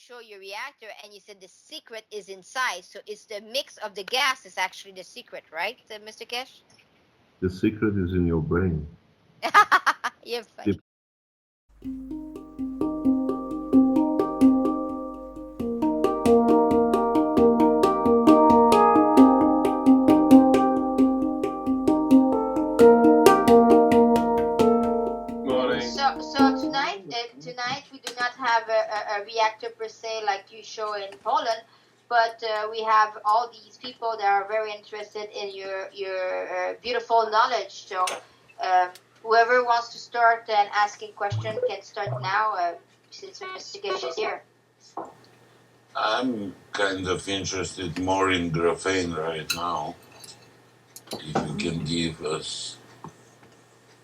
show your reactor, and you said the secret is inside. So it's the mix of the gas is actually the secret, right, Mr. Kesh? The secret is in your brain. You're funny. So tonight we do not have a reactor per se like you show in Poland, but we have all these people that are very interested in your beautiful knowledge. So whoever wants to start and asking questions can start now, since Mr. Keshe is here. I'm kind of interested more in graphene right now. If you can give us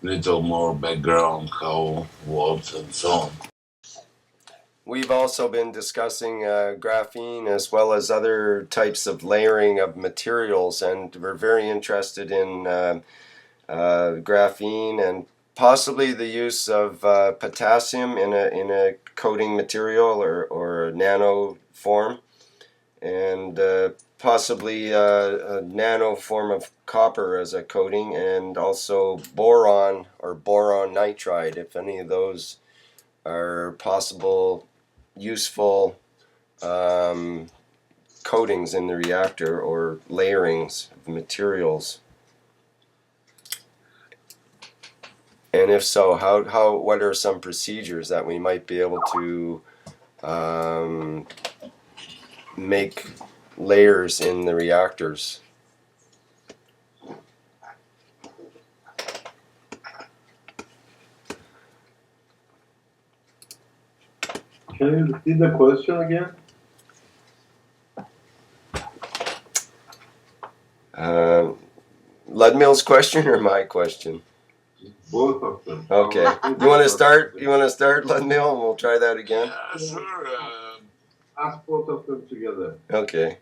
little more background, how, what, and so on. We've also been discussing graphene as well as other types of layering of materials, and we're very interested in graphene and possibly the use of potassium in a coating material or nano form, and possibly a nano form of copper as a coating, and also boron or boron nitride, if any of those are possible useful coatings in the reactor or layerings of materials. And if so, what are some procedures that we might be able to make layers in the reactors? Can you repeat the question again? Ludmill's question or my question? Both of them. Okay. You want to start? You want to start, Ludmill, and we'll try that again? Yeah, sure. Ask both of them together. Okay.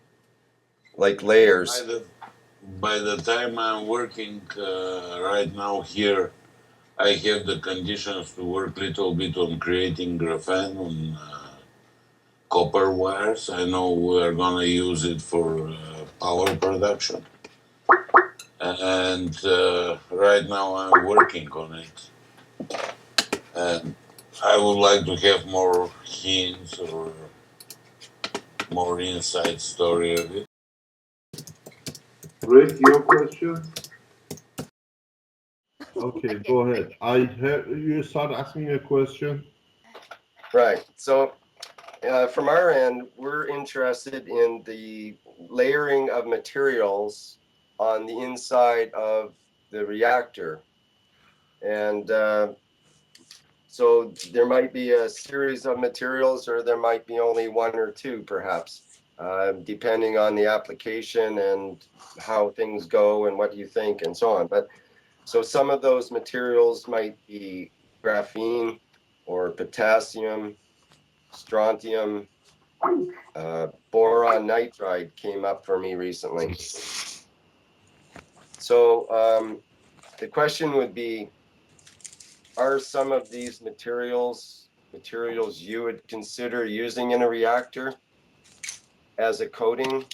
Like layers. By the time I'm working right now here, I have the conditions to work a little bit on creating graphene on copper wires. I know we're going to use it for power production. And right now I'm working on it. And I would like to have more hints or more inside story of it. Rick, your question? Okay, go ahead. I heard you start asking a question. Right. So from our end, we're interested in the layering of materials on the inside of the reactor. And so there might be a series of materials, or there might be only one or two, perhaps, depending on the application and how things go and what you think and so on. But so some of those materials might be graphene or potassium, strontium, boron nitride came up for me recently. So the question would be, are some of these materials you would consider using in a reactor as a coating?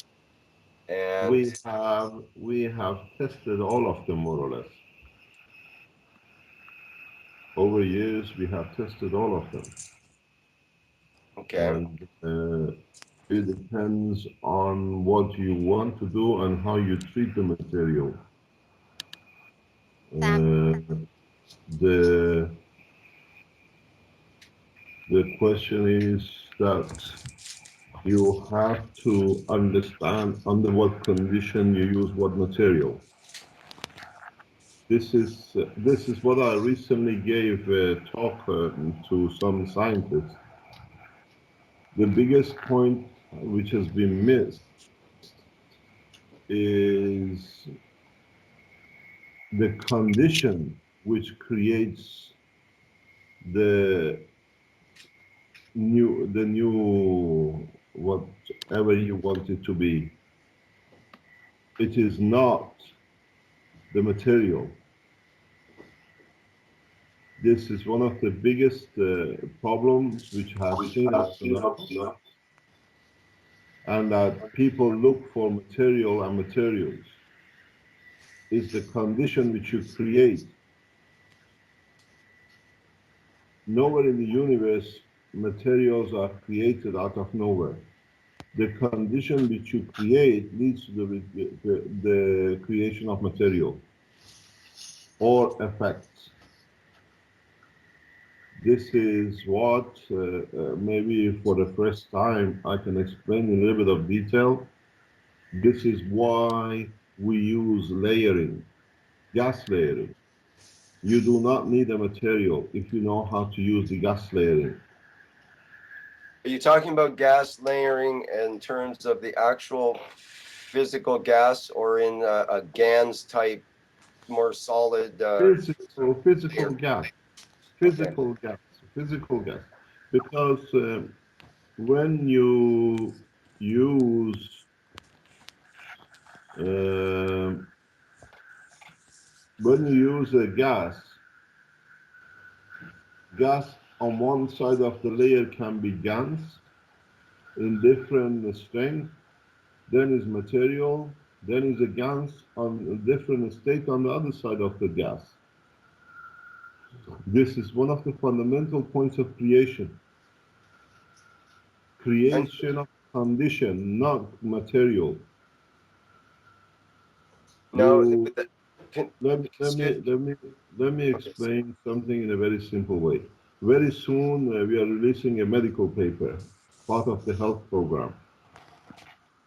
And we have tested all of them more or less. Over years, we have tested all of them. Okay. And it depends on what you want to do and how you treat the material. The question is that you have to understand under what condition you use what material. This is what I recently gave a talk to some scientists. The biggest point which has been missed is the condition which creates the new whatever you want it to be. It is not the material. This is one of the biggest problems which has seen up to now. and that people look for material and materials is the condition which you create. Nowhere in the universe materials are created out of nowhere. The condition which you create leads to the creation of material or effects. This is what maybe for the first time I can explain in a little bit of detail. This is why we use layering, gas layering. You do not need a material if you know how to use the gas layering. Are you talking about gas layering in terms of the actual physical gas, or in a GANS type, more solid Physical layer? gas, Okay. physical gas. Because when you use um a gas on one side of the layer can be GANs in different strength, then is material, then is a GANs on a different state on the other side of the gas. This is one of the fundamental points of creation. Creation of condition, not material. Now, You can, let me okay. explain something in a very simple way. Very soon we are releasing a medical paper, part of the health program.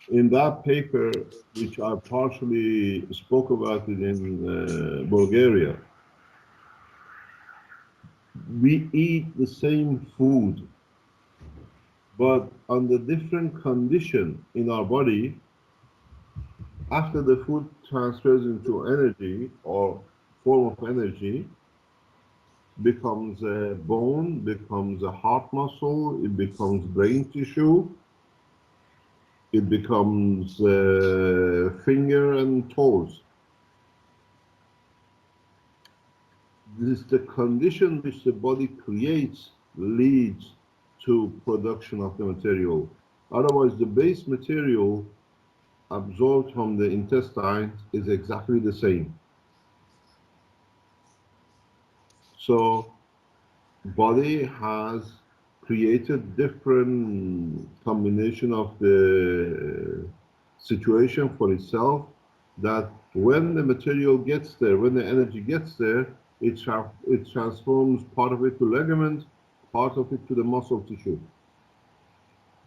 In that paper, which I partially spoke about it in Bulgaria, we eat the same food, but under different condition in our body. After the food transfers into energy or form of energy, becomes a bone, becomes a heart muscle, it becomes brain tissue, it becomes finger and toes. This is the condition which the body creates leads to production of the material. Otherwise, the base material absorbed from the intestine is exactly the same. So, body has created different combination of the situation for itself, that when the material gets there, when the energy gets there, it transforms part of it to ligament, part of it to the muscle tissue.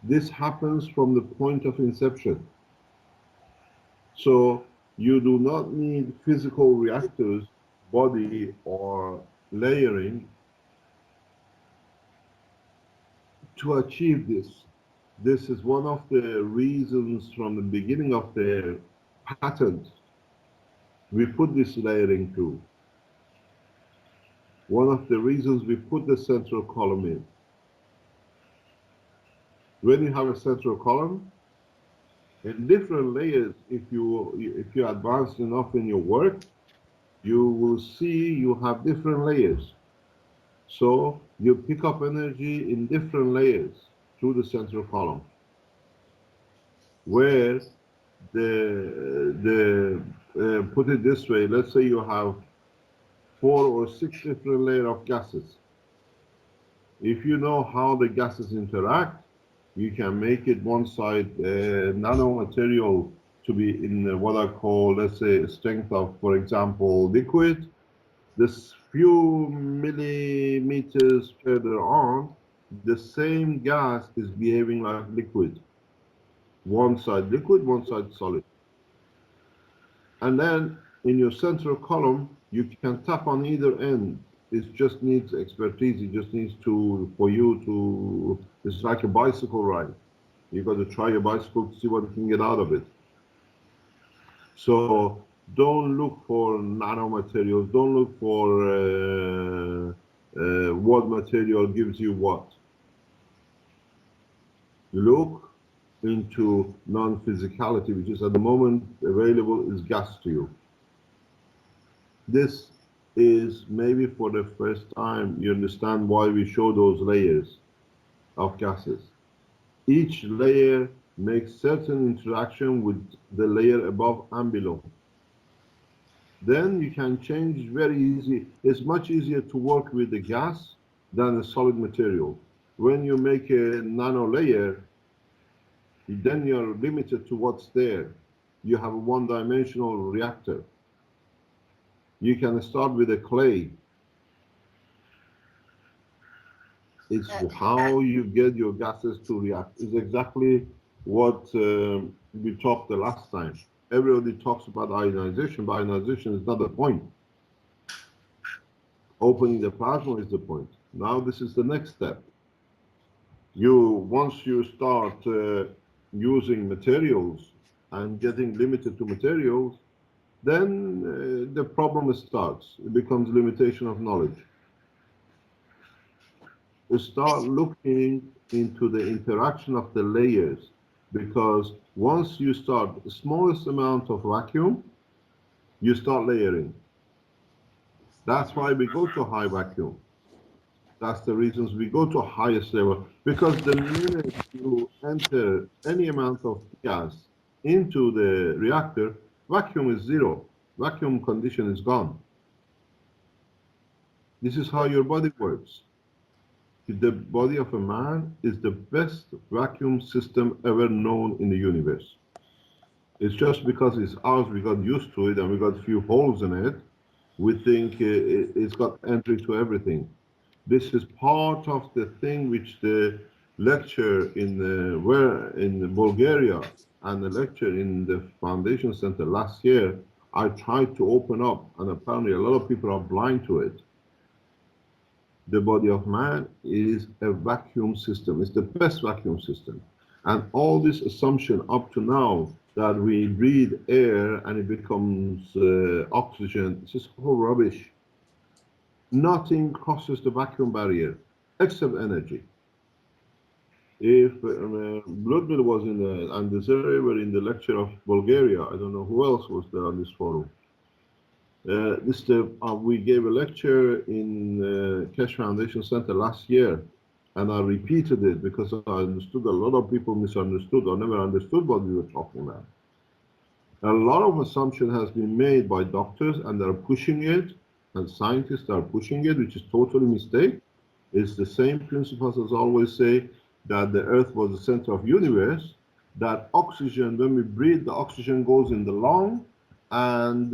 This happens from the point of inception. So you do not need physical reactors, body or layering to achieve this. This is one of the reasons from the beginning of the patent we put this layering to. One of the reasons we put the central column in. When you have a central column, in different layers, if you advance enough in your work, you will see you have different layers. So you pick up energy in different layers through the central column, where put it this way, let's say you have 4 or 6 different layers of gases. If you know how the gases interact, you can make it one side nanomaterial to be in what I call, let's say, strength of, for example, liquid. This few millimeters further on, the same gas is behaving like liquid. One side liquid, one side solid. And then in your central column, you can tap on either end. It just needs expertise. It just needs for you to, it's like a bicycle ride. You got to try your bicycle to see what you can get out of it. So don't look for nanomaterials. Don't look for what material gives you what. Look into non-physicality, which is at the moment available is gas to you. This is maybe for the first time you understand why we show those layers of gases. Each layer make certain interaction with the layer above and below. Then you can change very easy. It's much easier to work with the gas than a solid material. When you make a nano layer, then you're limited to what's there. You have a one-dimensional reactor. You can start with a clay. It's how you get your gases to react. It's exactly what we talked the last time. Everybody talks about ionization, but ionization is not the point. Opening the plasma is the point. Now this is the next step. Once you start using materials and getting limited to materials, then the problem starts. It becomes limitation of knowledge. You start looking into the interaction of the layers, because once you start the smallest amount of vacuum, you start layering. That's why we go to high vacuum. That's the reasons we go to highest level, because the minute you enter any amount of gas into the reactor, vacuum is zero. Vacuum condition is gone. This is how your body works. The body of a man is the best vacuum system ever known in the universe. It's just because it's ours, we got used to it and we got a few holes in it. We think it's got entry to everything. This is part of the thing which the lecture in Bulgaria and the lecture in the Foundation Center last year, I tried to open up, and apparently a lot of people are blind to it. The body of man is a vacuum system. It's the best vacuum system. And all this assumption up to now that we breathe air and it becomes oxygen, this is all rubbish. Nothing crosses the vacuum barrier except energy. If Bloodmill was in the, and the Zeri were in the lecture of Bulgaria, I don't know who else was there on this forum. We gave a lecture in Keshe Foundation Center last year, and I repeated it because I understood a lot of people misunderstood or never understood what we were talking about. A lot of assumption has been made by doctors, and they're pushing it, and scientists are pushing it, which is totally mistake. It's the same principles as always say that the Earth was the center of the universe, that oxygen, when we breathe, the oxygen goes in the lung, and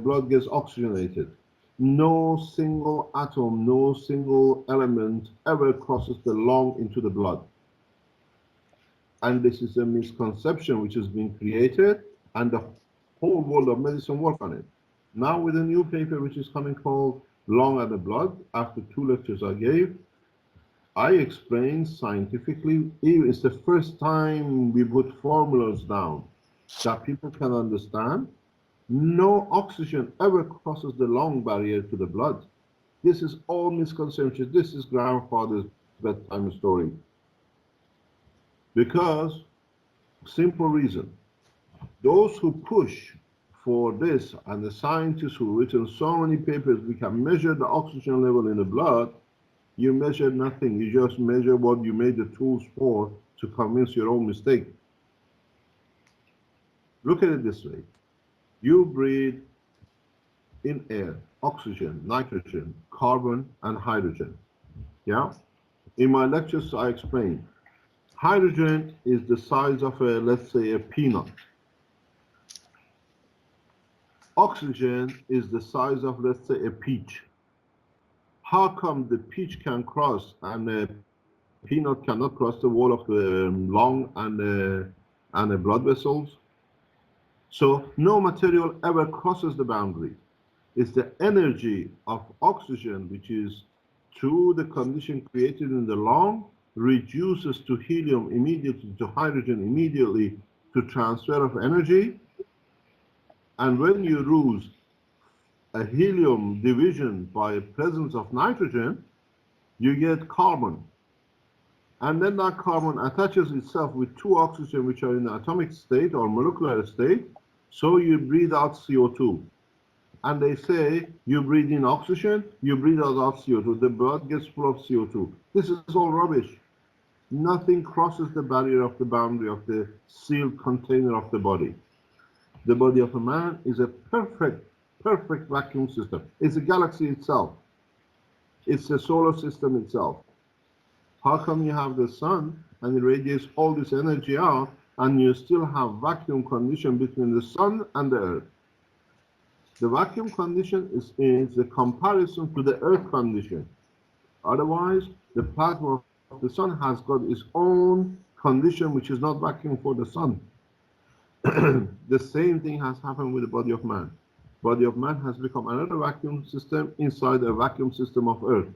blood gets oxygenated. No single atom, no single element ever crosses the lung into the blood. And this is a misconception which has been created, and the whole world of medicine work on it. Now with a new paper which is coming called Lung and the Blood, after 2 lectures I gave, I explained scientifically, it's the first time we put formulas down that people can understand. No oxygen ever crosses the lung barrier to the blood. This is all misconception. This is grandfather's bedtime story. Because, simple reason, those who push for this, and the scientists who written so many papers, we can measure the oxygen level in the blood. You measure nothing. You just measure what you made the tools for to convince your own mistake. Look at it this way. You breathe in air, oxygen, nitrogen, carbon, and hydrogen. Yeah? In my lectures, I explain. Hydrogen is the size of a, let's say, a peanut. Oxygen is the size of, let's say, a peach. How come the peach can cross and a peanut cannot cross the wall of the lung and the blood vessels? So no material ever crosses the boundary. It's the energy of oxygen, which is through the condition created in the lung, reduces to helium immediately, to hydrogen immediately, to transfer of energy. And when you lose a helium division by presence of nitrogen, you get carbon. And then that carbon attaches itself with 2 oxygen which are in the atomic state or molecular state, so you breathe out CO2. And they say you breathe in oxygen, you breathe out CO2, the blood gets full of CO2. This is all rubbish. Nothing crosses the barrier of the boundary of the sealed container of the body. The body of a man is a perfect vacuum system. It's a galaxy itself. It's a solar system itself. How come you have the sun and it radiates all this energy out and you still have vacuum condition between the sun and the earth? The vacuum condition is a comparison to the earth condition. Otherwise, the plasma of the sun has got its own condition which is not vacuum for the sun. The same thing has happened with the body of man. Body of man has become another vacuum system inside a vacuum system of earth,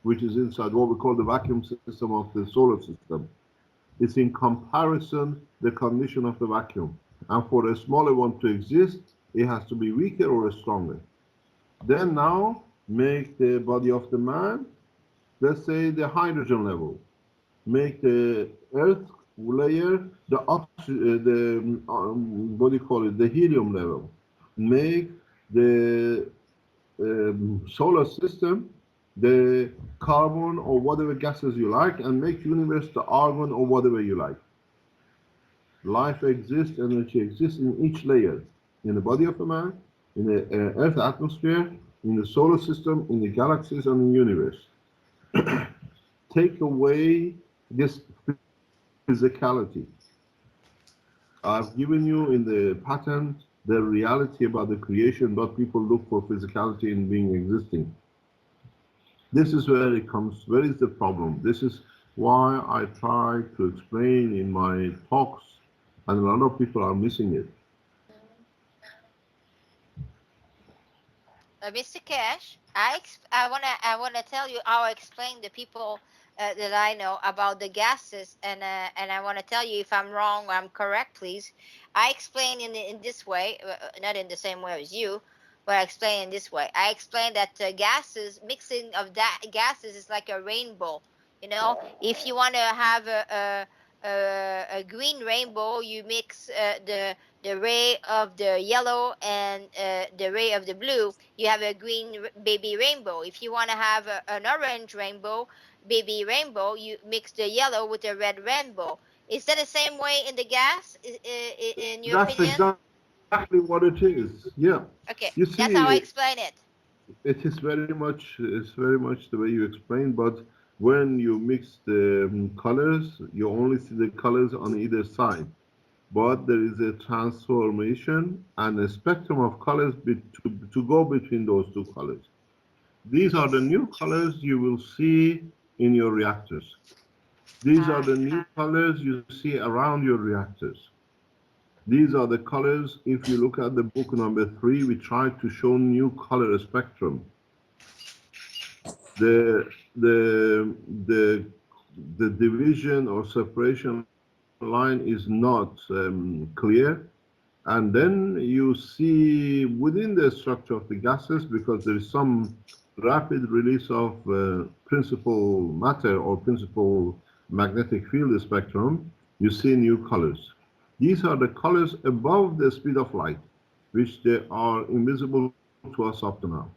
which is inside what we call the vacuum system of the solar system. It's in comparison the condition of the vacuum. And for a smaller one to exist, it has to be weaker or stronger. Then now make the body of the man, let's say the hydrogen level. Make the earth layer the what do you call it, the helium level. Make the solar system the carbon or whatever gases you like, and make universe the argon or whatever you like. Life exists, energy exists in each layer, in the body of a man, in the earth atmosphere, in the solar system, in the galaxies, and in the universe. Take away this physicality. I've given you in the pattern the reality about the creation, but people look for physicality in being existing. This is where it comes, where is the problem? This is why I try to explain in my talks, and a lot of people are missing it. Mr. Keshe, I wanna tell you how I explain the people that I know about the gases, and I want to tell you if I'm wrong or I'm correct, please. I explain in this way, not in the same way as you, but I explain in this way. I explain that gases, mixing of that gases is like a rainbow. You know, if you want to have a green rainbow, you mix the ray of the yellow and the ray of the blue, you have a green baby rainbow. If you want to have an orange rainbow, baby rainbow, you mix the yellow with the red rainbow. Is that the same way in the gas, in your That's opinion? exactly what it is. Yeah. Okay, You that's how I see, explain it. it is very much, it's very much the way you explain, but when you mix the colors, you only see the colors on either side. But there is a transformation and a spectrum of colors to go between those two colors. These are the new colors you will see in your reactors. These are the new colors you see around your reactors. These are the colors. If you look at the book number 3, we try to show new color spectrum. The division or separation line is not clear, and then you see within the structure of the gases, because there is some rapid release of principal matter or principal magnetic field spectrum, you see new colors. These are the colors above the speed of light, which they are invisible to us up to now.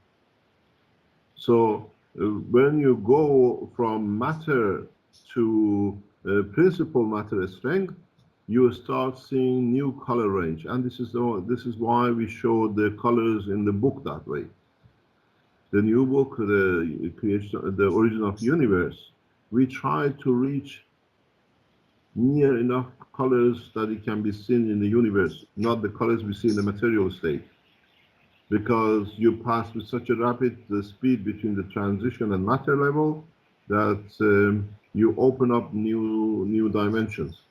So when you go from matter to principal matter strength, you start seeing new color range, and this is why we show the colors in the book that way. The new book, the creation, the origin of the universe, we try to reach near enough colors that it can be seen in the universe, not the colors we see in the material state. Because you pass with such a rapid speed between the transition and matter level that you open up new dimensions.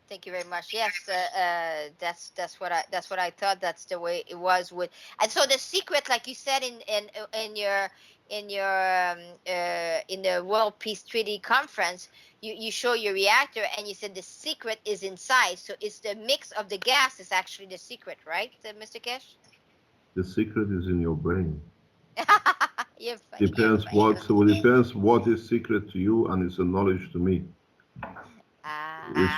Thank you very much. Yes, that's what I thought. That's the way it was with. And so the secret, like you said in your in the World Peace Treaty Conference, you show your reactor and you said the secret is inside. So it's the mix of the gas is actually the secret, right, Mr. Keshe? The secret is in your brain. You're funny. Depends what is secret to you, and it's a knowledge to me. It's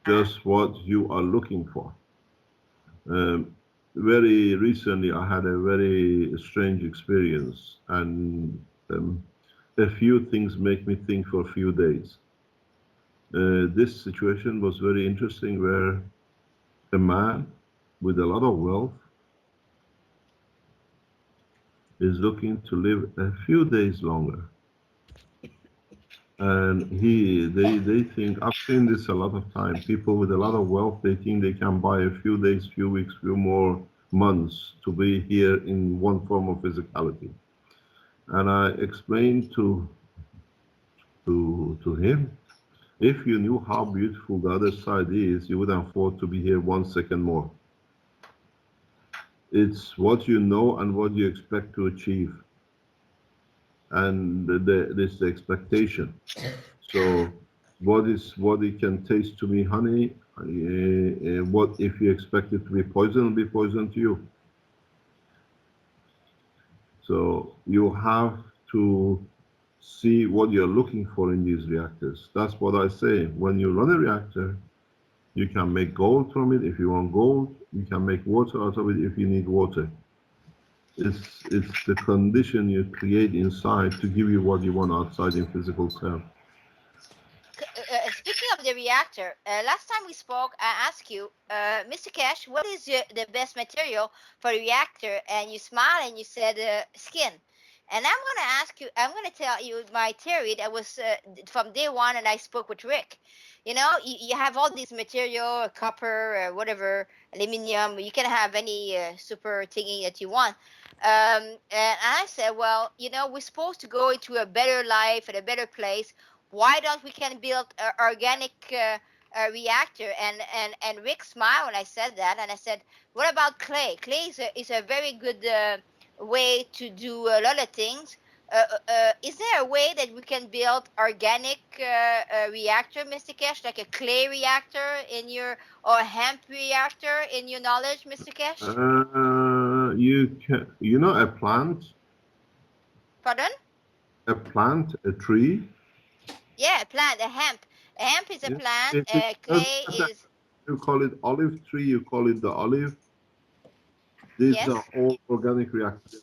just what you are looking for. Very recently, I had a very strange experience, and A few things make me think for a few days. This situation was very interesting where a man with a lot of wealth is looking to live a few days longer. And they think, I've seen this a lot of time, people with a lot of wealth, they think they can buy a few days, few weeks, few more months to be here in one form of physicality. And I explained to him, if you knew how beautiful the other side is, you wouldn't afford to be here 1 second more. It's what you know and what you expect to achieve. And this is the expectation. So what it can taste to me honey, what if you expect it to be poison, it'll be poison to you. So you have to see what you're looking for in these reactors. That's what I say. When you run a reactor, you can make gold from it if you want gold. You can make water out of it if you need water. It's the condition you create inside to give you what you want outside in physical self. Speaking of the reactor, last time we spoke, I asked you, Mr. Keshe, what is the best material for a reactor? And you smiled and you said skin. And I'm going to ask you, I'm going to tell you my theory that was from day one, and I spoke with Rick. You know, you have all these material, copper, whatever, aluminum. You can have any super thingy that you want. And I said, well, you know, we're supposed to go into a better life and a better place. Why don't we can build an organic reactor? And Rick smiled when I said that, and I said, what about clay? Clay is a very good way to do a lot of things. Is there a way that we can build organic reactor, Mr. Keshe, like a clay reactor in your, or a hemp reactor in your knowledge, Mr. Keshe? You can, you know, a plant. Pardon? A plant, a tree. Yeah, a plant, a hemp. A hemp is a plant. Clay is. You call it olive tree. You call it the olive. These Yes. are all organic reactors.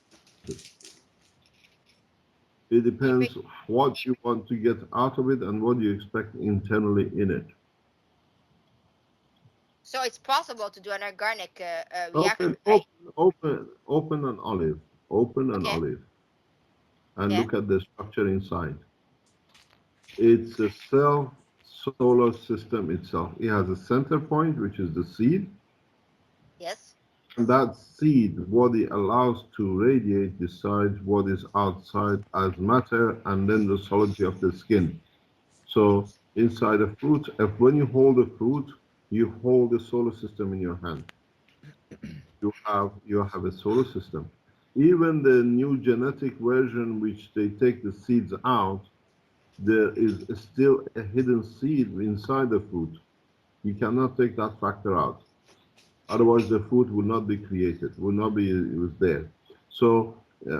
It depends what you want to get out of it and what you expect internally in it. So it's possible to do an organic reactor, right? Open an olive. Open an olive. And look at the structure inside. It's a self-solar system itself. It has a center point, which is the seed. Yes. And that seed, what it allows to radiate, decides what is outside as matter, and then the solidity of the skin. So inside a fruit, when you hold a fruit, you hold the solar system in your hand. You have a solar system. Even the new genetic version, which they take the seeds out, there is still a hidden seed inside the fruit. You cannot take that factor out. Otherwise, the fruit will not be created, will not be there. So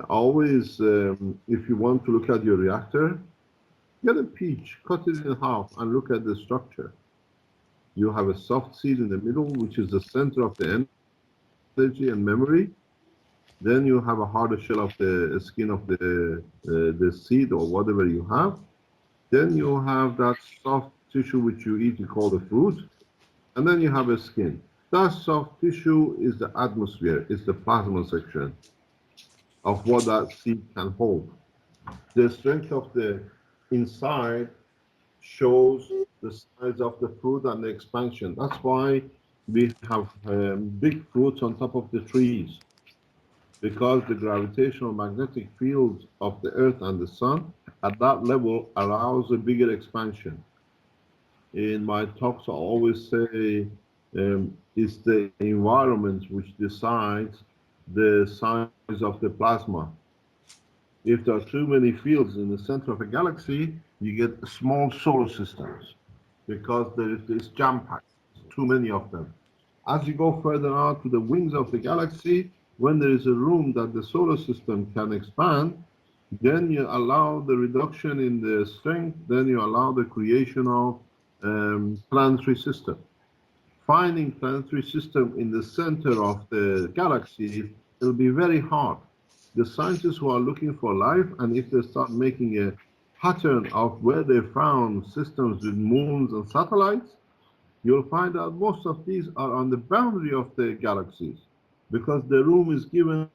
always, if you want to look at your reactor, get a peach, cut it in half, and look at the structure. You have a soft seed in the middle, which is the center of the energy and memory. Then you have a harder shell of the skin of the seed or whatever you have. Then you have that soft tissue which you eat, you call the fruit. And then you have a skin. That soft tissue is the atmosphere, is the plasma section of what that seed can hold. The strength of the inside shows the size of the fruit and the expansion. That's why we have big fruits on top of the trees, because the gravitational magnetic fields of the earth and the sun at that level allows a bigger expansion. In my talks, I always say it's the environment which decides the size of the plasma. If there are too many fields in the center of a galaxy, you get small solar systems because there is this jam-packed, too many of them. As you go further out to the wings of the galaxy, when there is a room that the solar system can expand, then you allow the reduction in the strength, then you allow the creation of planetary system. Finding planetary system in the center of the galaxy will be very hard the scientists who are looking for life, and if they start making a pattern of where they found systems with moons and satellites, you'll find out most of these are on the boundary of the galaxies, because the room is given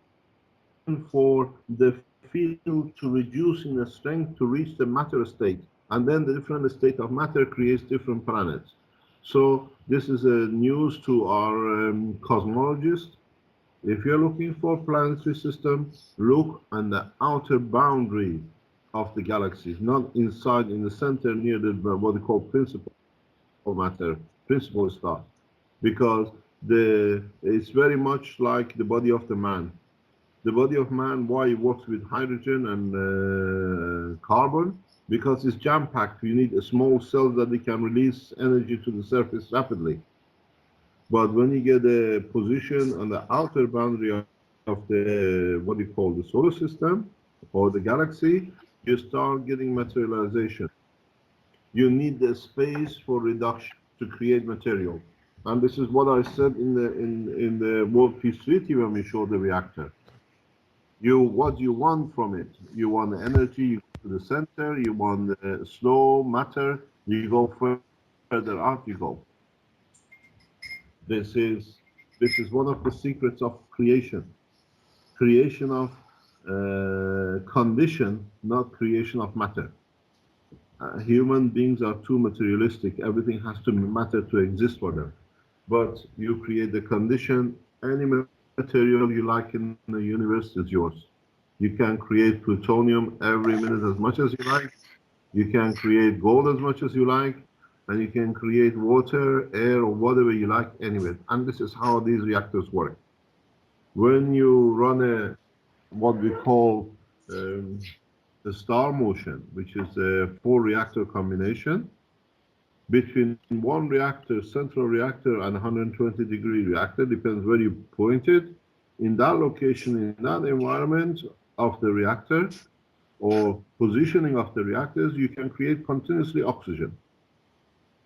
for the field to reduce in the strength to reach the matter state, and then the different state of matter creates different planets. So this is a news to our cosmologists. If you're looking for planetary system, look on the outer boundary of the galaxies, not inside in the center near the what they call principal matter, principal star, because it's very much like the body of the man. The body of man, why it works with hydrogen and carbon? Because it's jam-packed. You need a small cell that it can release energy to the surface rapidly. But when you get a position on the outer boundary of the, what do you call, the solar system or the galaxy, you start getting materialization. You need the space for reduction to create material. And this is what I said in the World Peace Treaty when we showed the reactor. What you want from it? You want the energy, you go to the center, you want the slow matter, you go further out, you go. This is one of the secrets of creation. Creation of condition, not creation of matter. Human beings are too materialistic. Everything has to matter to exist for them. But you create the condition, any material you like in the universe is yours. You can create plutonium every minute as much as you like. You can create gold as much as you like. And you can create water, air, or whatever you like anywhere. And this is how these reactors work. When you run what we call the star motion, which is a 4-reactor combination, between one reactor, central reactor, and 120-degree reactor, depends where you point it, in that location, in that environment of the reactor, or positioning of the reactors, you can create continuously oxygen.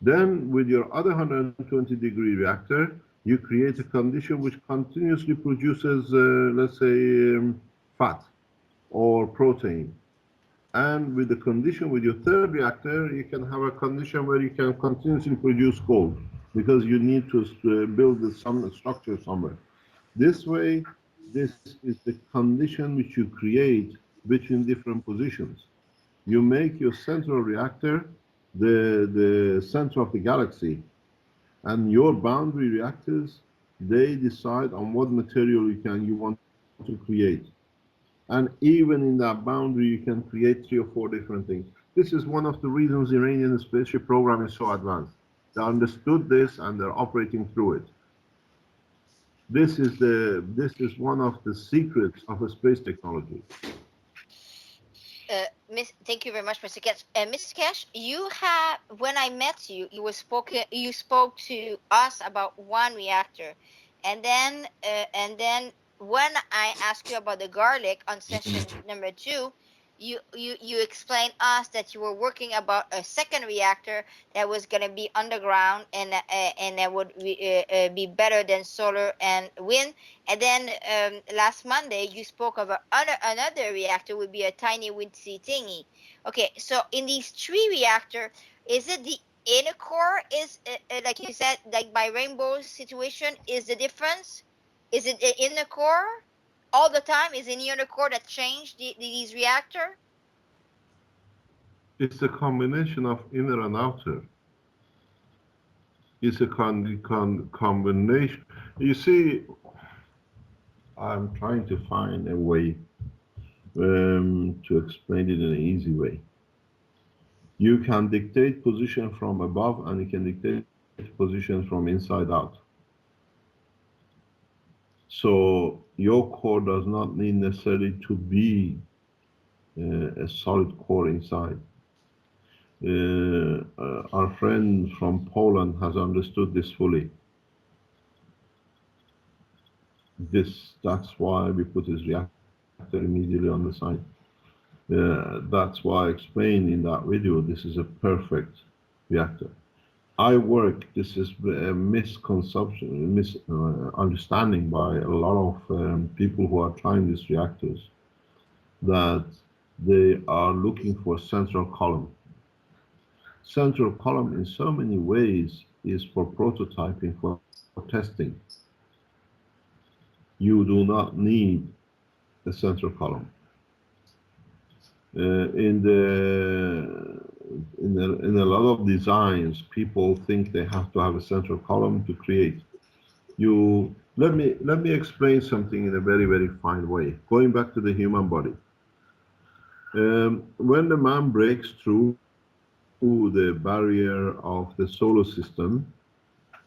Then, with your other 120-degree reactor, you create a condition which continuously produces, let's say, fat or protein. And with the condition with your 3rd reactor, you can have a condition where you can continuously produce gold, because you need to build some structure somewhere. This way, this is the condition which you create between different positions. You make your central reactor the center of the galaxy, and your boundary reactors, they decide on what material you want to create. And even in that boundary, you can create 3 or 4 different things. This is one of the reasons the Iranian spaceship program is so advanced. They understood this and they're operating through it. This is one of the secrets of a space technology. Thank you very much, Mr. Keshe. Mrs. Keshe, you have, when I met you, you spoke to us about 1 reactor, and then when I asked you about the garlic on session number 2, you explained us that you were working about a 2nd reactor that was going to be underground and that would be better than solar and wind. And then last Monday you spoke of another reactor would be a tiny windsea thingy. Okay, so in these 3 reactors, is it the inner core is like you said, like by rainbow situation, is the difference? Is it the inner core all the time? Is it the inner core that changed these reactors? It's a combination of inner and outer. It's a combination. You see, I'm trying to find a way to explain it in an easy way. You can dictate position from above, and you can dictate position from inside out. So your core does not need necessarily to be a solid core inside. Our friend from Poland has understood this fully. That's why we put his reactor immediately on the side. That's why I explained in that video, this is a perfect reactor. This is a misconception, misunderstanding by a lot of people who are trying these reactors. that they are looking for central column. Central column in so many ways is for prototyping, for testing. You do not need a central column. In a lot of designs, people think they have to have a central column to create. Let me explain something in a very, very fine way. Going back to the human body. When the man breaks through the barrier of the solar system,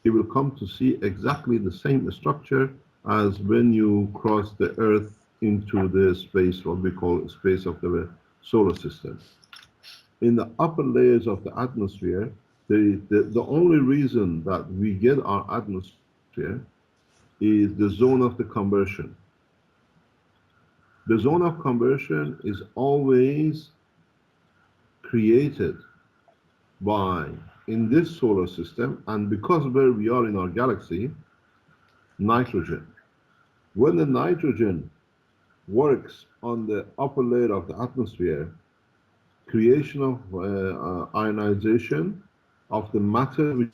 he will come to see exactly the same structure as when you cross the Earth into the space, what we call space of the solar system. In the upper layers of the atmosphere, the only reason that we get our atmosphere is the zone of the conversion. The zone of conversion is always created by, in this solar system, and because where we are in our galaxy, nitrogen. When the nitrogen works on the upper layer of the atmosphere, creation of ionization of the matter which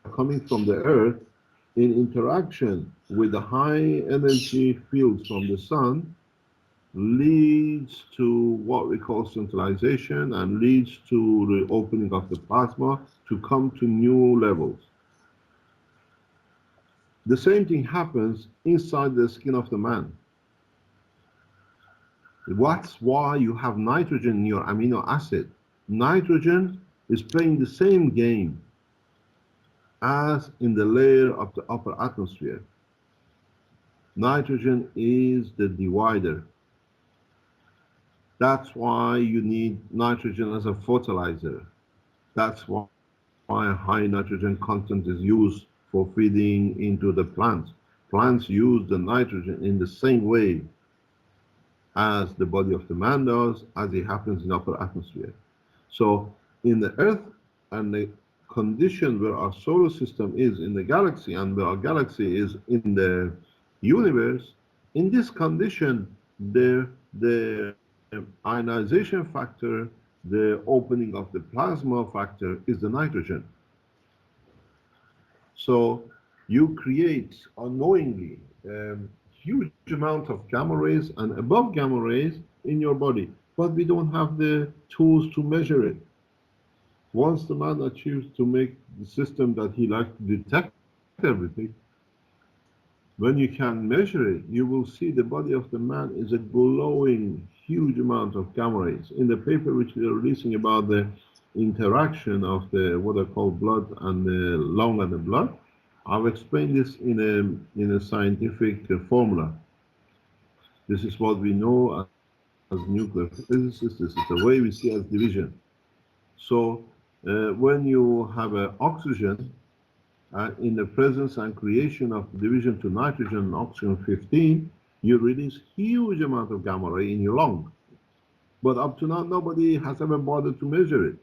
are coming from the Earth in interaction with the high energy fields from the sun leads to what we call centralization and leads to the opening of the plasma to come to new levels. The same thing happens inside the skin of the man. That's why you have nitrogen in your amino acid. Nitrogen is playing the same game as in the layer of the upper atmosphere. Nitrogen is the divider. That's why you need nitrogen as a fertilizer. That's why high nitrogen content is used for feeding into the plants. Plants use the nitrogen in the same way as the body of the man does, as it happens in the upper atmosphere. So in the Earth and the condition where our solar system is in the galaxy and where our galaxy is in the universe, in this condition, the ionization factor, the opening of the plasma factor is the nitrogen. So you create unknowingly huge amount of gamma rays and above gamma rays in your body, but we don't have the tools to measure it. Once the man achieves to make the system that he likes to detect everything, when you can measure it, you will see the body of the man is a glowing huge amount of gamma rays. In the paper which we are releasing about the interaction of the what I call blood and the lung and the blood, I've explained this in a scientific formula. This is what we know as nuclear physicists. This is the way we see as division. So when you have oxygen in the presence and creation of division to nitrogen and oxygen 15, you release huge amount of gamma ray in your lung. But up to now, nobody has ever bothered to measure it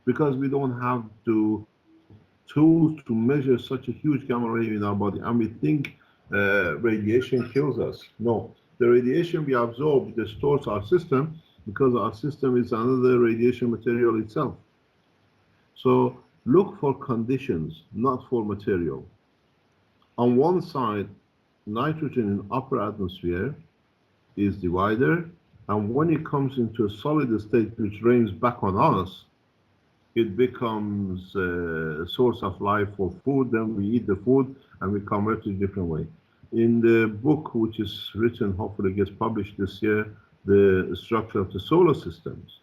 because we don't have tools to measure such a huge gamma ray in our body. And we think radiation kills us. No, the radiation we absorb distorts our system because our system is another radiation material itself. So look for conditions, not for material. On one side, nitrogen in upper atmosphere is divider, and when it comes into a solid state which rains back on us, it becomes a source of life for food. Then we eat the food and we convert it a different way. In the book which is written, hopefully gets published this year, The Structure of the Solar Systems,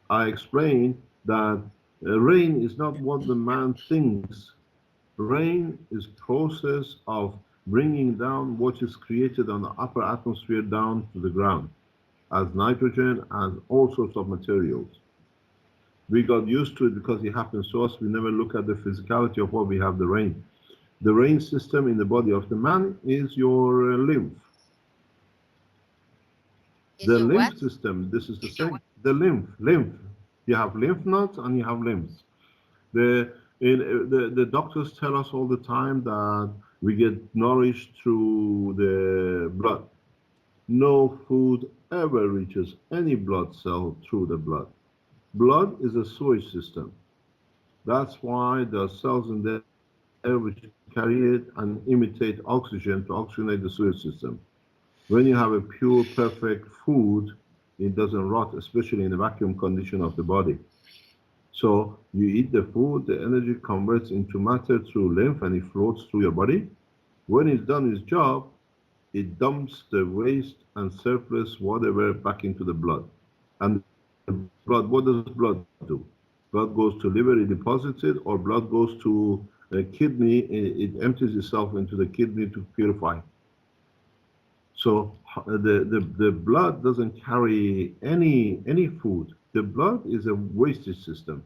I explain that rain is not what the man thinks. Rain is process of bringing down what is created on the upper atmosphere down to the ground as nitrogen, as all sorts of materials. We got used to it because it happens to us. We never look at the physicality of what we have the rain. The rain system in the body of the man is your lymph. The lymph system, this is the same. The lymph. You have lymph nodes and you have lymphs. The doctors tell us all the time that we get nourished through the blood. No food ever reaches any blood cell through the blood. Blood is a sewage system. That's why there are cells in there which carry it and imitate oxygen to oxygenate the sewage system. When you have a pure, perfect food, it doesn't rot, especially in the vacuum condition of the body. So you eat the food, the energy converts into matter through lymph and it floats through your body. When it's done its job, it dumps the waste and surplus whatever back into the blood. And the blood, what does blood do? Blood goes to liver, it deposits it, or blood goes to a kidney, it empties itself into the kidney to purify. So the blood doesn't carry any food. The blood is a wastage system.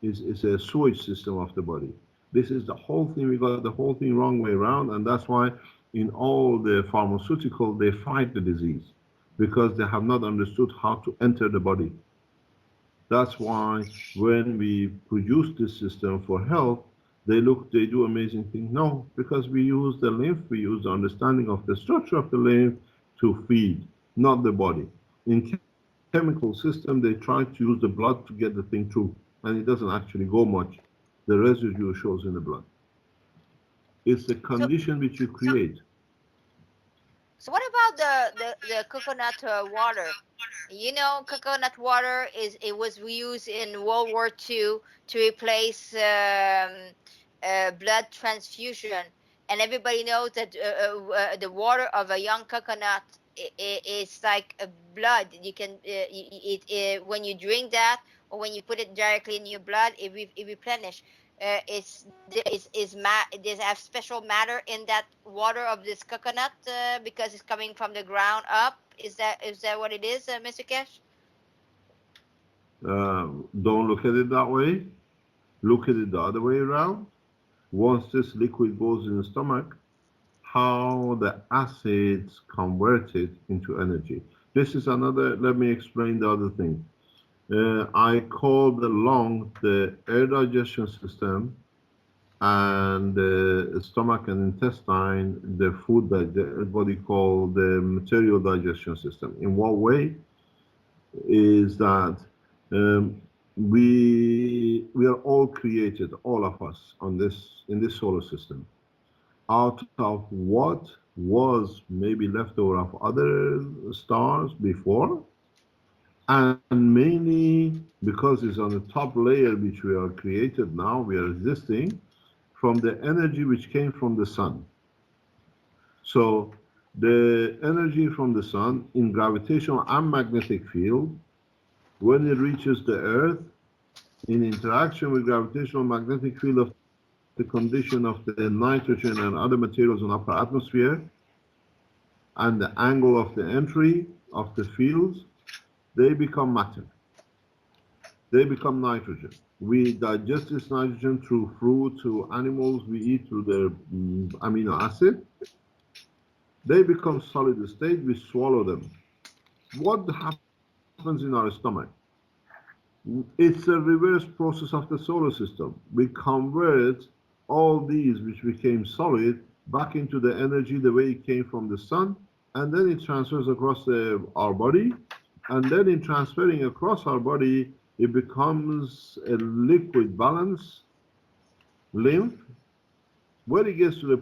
It's a sewage system of the body. This is the whole thing. We got the whole thing wrong way around, and that's why in all the pharmaceutical they fight the disease because they have not understood how to enter the body. That's why when we produce this system for health, they do amazing things. No, because we use the lymph, we use the understanding of the structure of the lymph to feed, not the body. In chemical system, they try to use the blood to get the thing through, and it doesn't actually go much. The residue shows in the blood. It's the condition which you create. So what about the coconut water? You know, coconut water was used in World War II to replace blood transfusion, and everybody knows that the water of a young coconut is like a blood. You can when you drink that or when you put it directly in your blood, it replenish. There's have special matter in that water of this coconut because it's coming from the ground up. Is that what it is, Mr. Keshe? Don't look at it that way. Look at it the other way around. Once this liquid goes in the stomach, how the acids convert it into energy. This is another, let me explain the other thing. I call the lung the air digestion system and the stomach and intestine the food that everybody call the material digestion system. In what way? Is that we are all created, all of us, in this solar system, out of what was maybe left over of other stars before, and mainly because it's on the top layer which we are created now, we are existing from the energy which came from the sun. So the energy from the sun in gravitational and magnetic field, when it reaches the earth, in interaction with gravitational magnetic field of the condition of the nitrogen and other materials in upper atmosphere, and the angle of the entry of the fields, they become matter. They become nitrogen. We digest this nitrogen through fruit, through animals we eat, through the amino acid. They become solid state, we swallow them. What happens in our stomach? It's a reverse process of the solar system. We convert all these which became solid back into the energy the way it came from the sun, and then it transfers across our body, and then in transferring across our body, it becomes a liquid balance, lymph. When it gets to the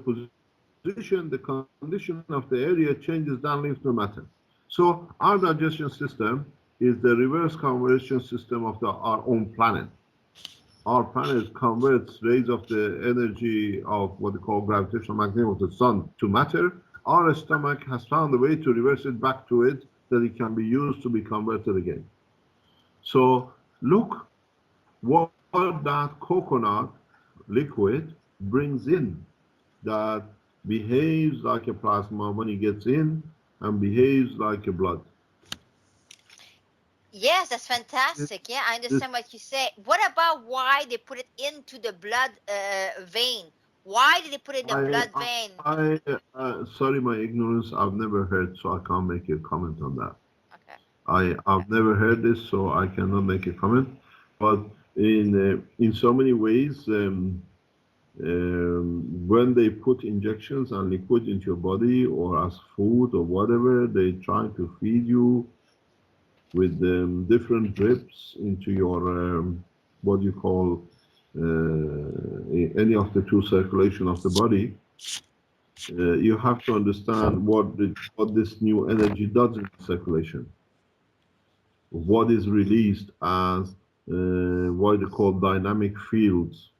position, the condition of the area changes down lymph to matter. So our digestion system is the reverse conversion system of our own planet. Our planet converts rays of the energy of what they call gravitational magnetism of the sun to matter. Our stomach has found a way to reverse it back to it, that it can be used to be converted again. So look what that coconut liquid brings in, that behaves like a plasma when it gets in and behaves like a blood. Yes, that's fantastic. Yeah, I understand what you say. What about why they put it into the blood vein? Why did they put it in the blood vein? Sorry, my ignorance. I've never heard, so I can't make a comment on that. Okay. I've never heard this, so I cannot make a comment. But in so many ways, when they put injections and liquid into your body or as food or whatever, they try to feed you with different drips into your what you call any of the two circulation of the body. You have to understand what this new energy does in circulation. What is released as what they call dynamic fields.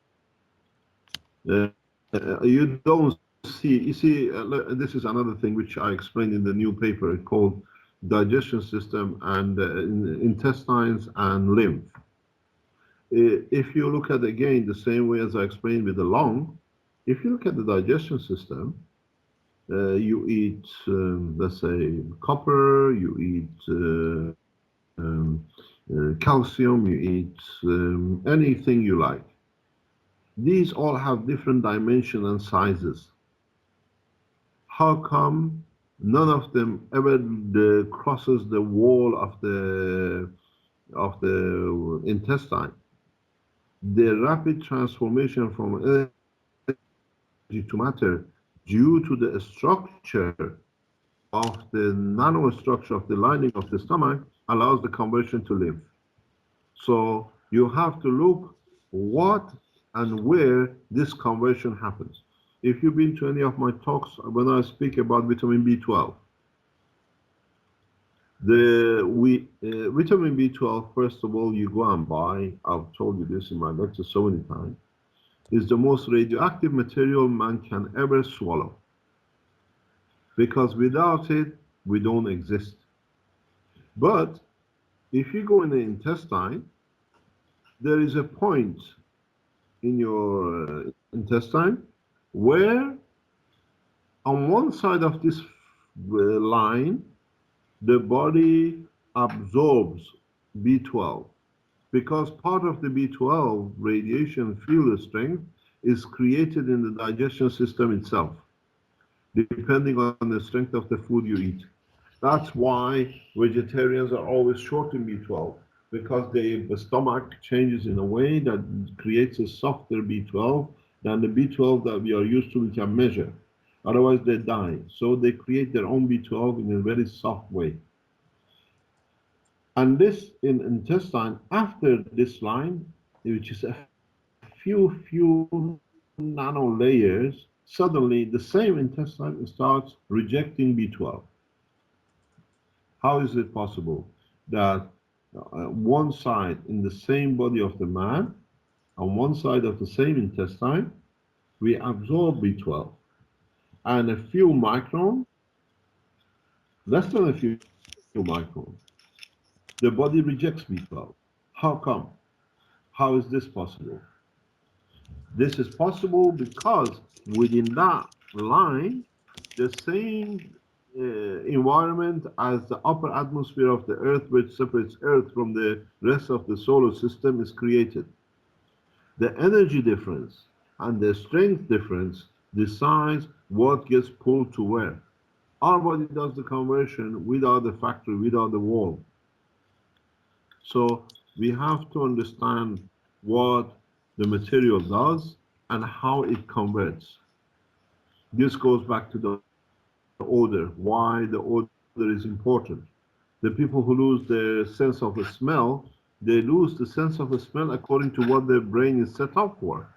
You don't see, you see, this is another thing which I explained in the new paper called digestion system and intestines and lymph. If you look at again the same way as I explained with the lung, if you look at the digestion system, you eat, let's say, copper, you eat calcium, you eat anything you like. These all have different dimensions and sizes. How come none of them ever crosses the wall of the intestine? The rapid transformation from energy to matter due to the structure of the nanostructure of the lining of the stomach allows the conversion to lymph. So you have to look what and where this conversion happens. If you've been to any of my talks when I speak about vitamin B12, vitamin B12, first of all, you go and buy, I've told you this in my lecture so many times, is the most radioactive material man can ever swallow. Because without it, we don't exist. But if you go in the intestine, there is a point in your intestine where on one side of this line, the body absorbs B12 because part of the B12 radiation field strength is created in the digestion system itself, depending on the strength of the food you eat. That's why vegetarians are always short in B12, because the stomach changes in a way that creates a softer B12 than the B12 that we are used to, we can measure. Otherwise they die. So they create their own B12 in a very soft way. And this in intestine, after this line, which is a few nano layers, suddenly the same intestine starts rejecting B12. How is it possible that one side in the same body of the man, on one side of the same intestine, we absorb B12, and a few microns, less than a few microns, the body rejects B12. How come? How is this possible? This is possible because within that line, the same environment as the upper atmosphere of the Earth, which separates Earth from the rest of the solar system, is created. The energy difference and the strength difference decides what gets pulled to where. Our body does the conversion without the factory, without the wall. So we have to understand what the material does and how it converts. This goes back to the odor, why the odor is important. The people who lose their sense of smell, they lose the sense of smell according to what their brain is set up for.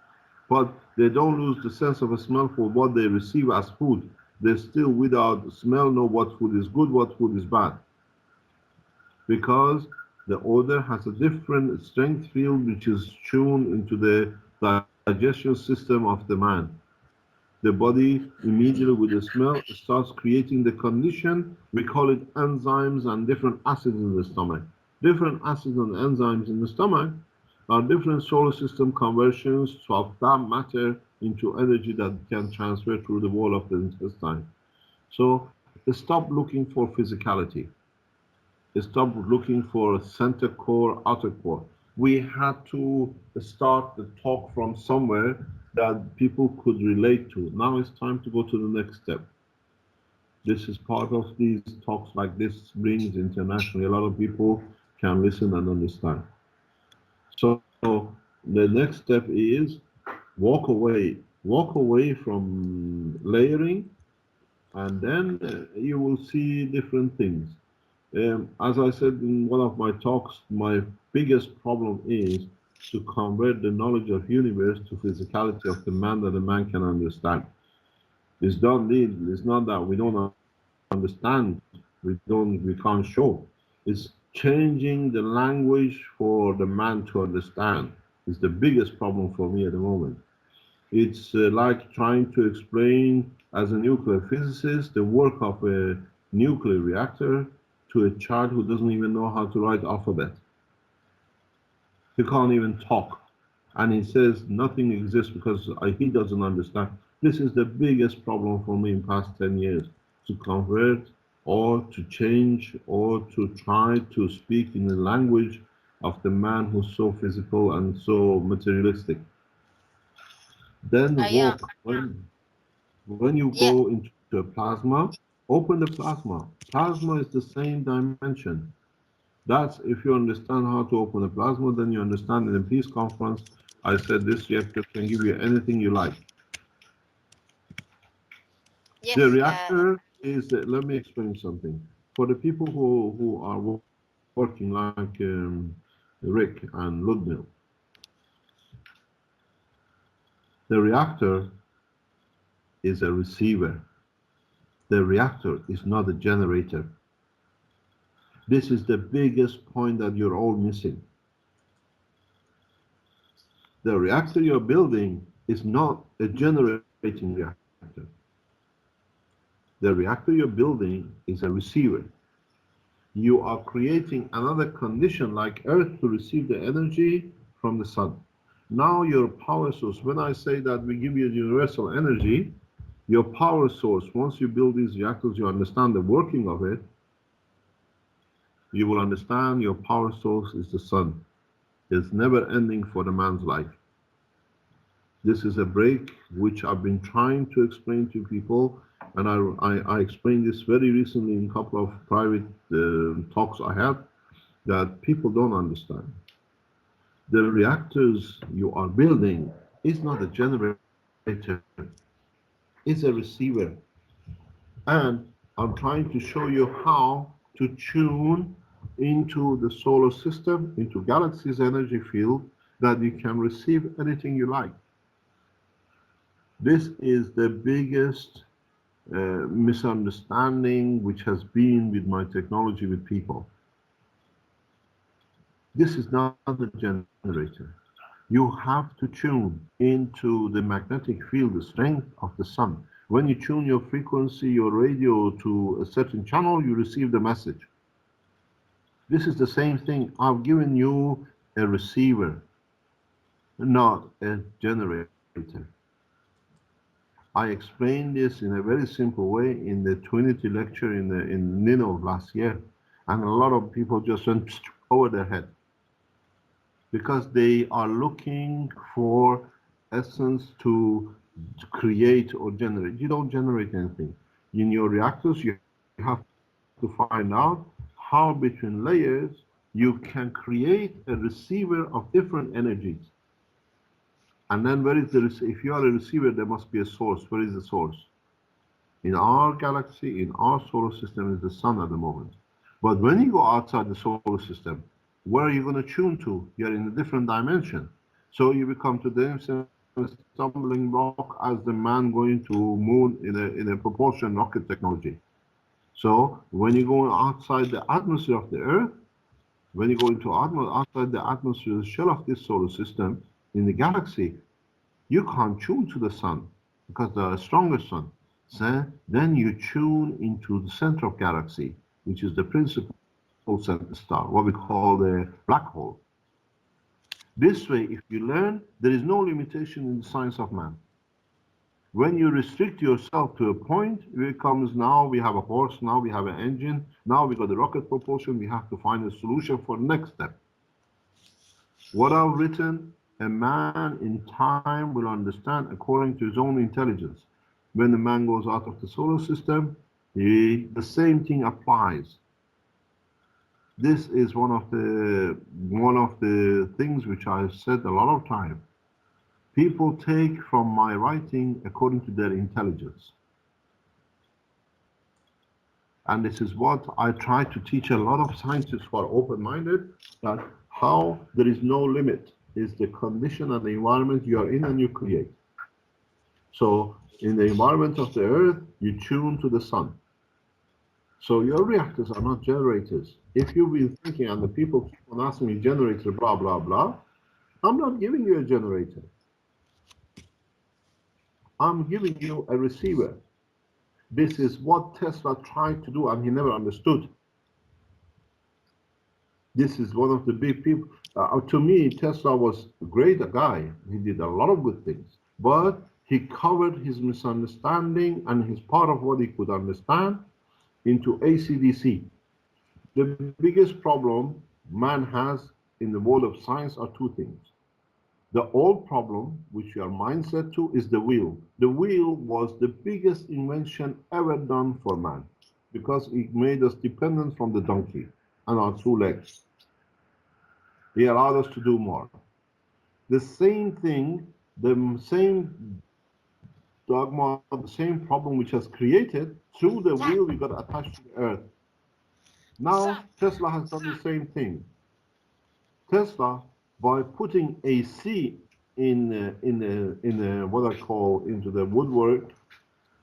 But they don't lose the sense of smell for what they receive as food. They still, without smell, know what food is good, what food is bad. Because the odor has a different strength field which is tuned into the digestion system of the man. The body immediately with the smell starts creating the condition, we call it enzymes and different acids in the stomach. Different acids and enzymes in the stomach are different solar system conversions of that matter into energy that can transfer through the wall of the intestine. So stop looking for physicality. Stop looking for center core, outer core. We had to start the talk from somewhere that people could relate to. Now it's time to go to the next step. This is part of these talks like this brings internationally. A lot of people can listen and understand. So the next step is walk away Walk away from layering, and then you will see different things. As I said in one of my talks, my biggest problem is to convert the knowledge of universe to physicality of the man that the man can understand. It's not that we don't understand, we can't show. It's changing the language for the man to understand is the biggest problem for me at the moment. It's like trying to explain as a nuclear physicist the work of a nuclear reactor to a child who doesn't even know how to write alphabet. He can't even talk. And he says nothing exists because he doesn't understand. This is the biggest problem for me in past 10 years, to convert or to change or to try to speak in the language of the man who's so physical and so materialistic. Then the Yeah. walk, when you Yeah. go into a plasma, open the plasma. Plasma is the same dimension. That's if you understand how to open a plasma, then you understand. In the peace conference, I said this reactor can give you anything you like. Yes. The reactor is, let me explain something. For the people who are working like Rick and Ludmil, the reactor is a receiver. The reactor is not a generator. This is the biggest point that you're all missing. The reactor you're building is not a generating reactor. The reactor you're building is a receiver. You are creating another condition like Earth to receive the energy from the sun. Now your power source, when I say that we give you universal energy, your power source, once you build these reactors, you understand the working of it, you will understand your power source is the sun. It's never ending for the man's life. This is a break which I've been trying to explain to people, and I explained this very recently in a couple of private talks I had, that people don't understand. The reactors you are building is not a generator, it's a receiver. And I'm trying to show you how to tune into the solar system, into galaxy's energy field, that you can receive anything you like. This is the biggest misunderstanding which has been with my technology with people. This is not a generator. You have to tune into the magnetic field, the strength of the sun. When you tune your frequency, your radio to a certain channel, you receive the message. This is the same thing. I've given you a receiver, not a generator. I explained this in a very simple way in the Trinity lecture in Nino last year, and a lot of people just went over their head because they are looking for essence to create or generate. You don't generate anything. In your reactors, you have to find out how between layers you can create a receiver of different energies. And then where is the, if you are a receiver, there must be a source. Where is the source? In our galaxy, in our solar system, is the sun at the moment. But when you go outside the solar system, where are you going to tune to? You're in a different dimension. So you become to the stumbling block as the man going to moon in a propulsion rocket technology. So when you go outside the atmosphere of the Earth, when you go into outside the atmosphere, the shell of this solar system, in the galaxy, you can't tune to the sun because there are stronger sun. So then you tune into the center of galaxy, which is the principal star, what we call the black hole. This way, if you learn, there is no limitation in the science of man. When you restrict yourself to a point, it comes now we have a horse, now we have an engine, now we got the rocket propulsion, we have to find a solution for the next step. What I've written, a man in time will understand according to his own intelligence. When the man goes out of the solar system, the same thing applies. This is one of the things which I've said a lot of time. People take from my writing according to their intelligence. And this is what I try to teach a lot of scientists who are open-minded, that how there is no limit is the condition and the environment you are in and you create. So in the environment of the earth, you tune to the sun. So your reactors are not generators. If you've been thinking, and the people keep on asking me generator, blah, blah, blah, I'm not giving you a generator. I'm giving you a receiver. This is what Tesla tried to do, and he never understood. This is one of the big people. To me, Tesla was a great guy. He did a lot of good things. But he covered his misunderstanding and his part of what he could understand into AC/DC. The biggest problem man has in the world of science are two things. The old problem, which we are mindset to, is the wheel. The wheel was the biggest invention ever done for man because it made us dependent from the donkey and our two legs. He allowed us to do more. The same thing, the same dogma, the same problem which has created, through the wheel we got attached to the earth. Now Tesla has done the same thing. Tesla, by putting AC in what I call into the woodwork,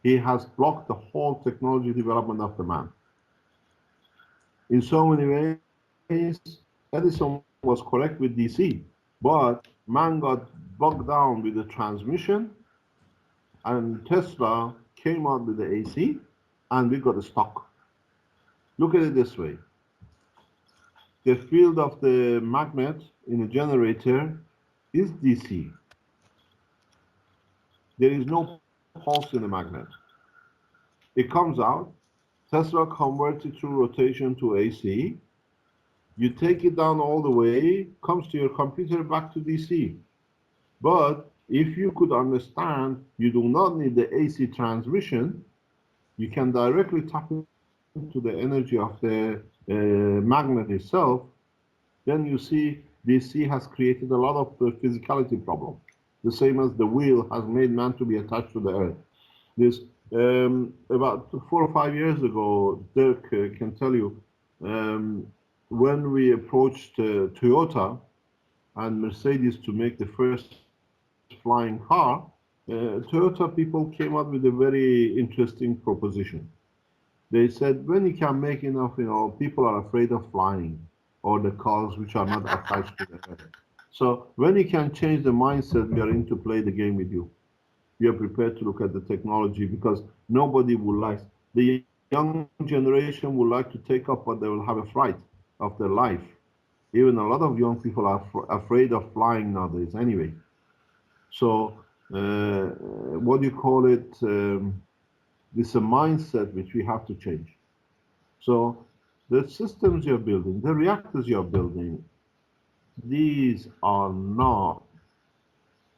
he has blocked the whole technology development of the man. In so many ways, Edison was correct with DC, but man got bogged down with the transmission, and Tesla came out with the AC, and we got stuck. Look at it this way. The field of the magnet in a generator is DC. There is no pulse in the magnet. It comes out, Tesla converts it through rotation to AC. You take it down all the way, comes to your computer back to DC. But if you could understand, you do not need the AC transmission, you can directly tap into the energy of the magnet itself, then you see DC has created a lot of the physicality problem. The same as the wheel has made man to be attached to the earth. This about 4 or 5 years ago, Dirk can tell you, when we approached Toyota and Mercedes to make the first flying car, Toyota people came up with a very interesting proposition. They said, when you can make enough, people are afraid of flying, or the cars which are not attached to the earth. So when you can change the mindset, we are in to play the game with you. We are prepared to look at the technology, because nobody would like, the young generation would like to take up, but they will have a fright of their life. Even a lot of young people are afraid of flying nowadays anyway. So what do you call it? This is a mindset which we have to change. So the systems you're building, the reactors you're building, these are not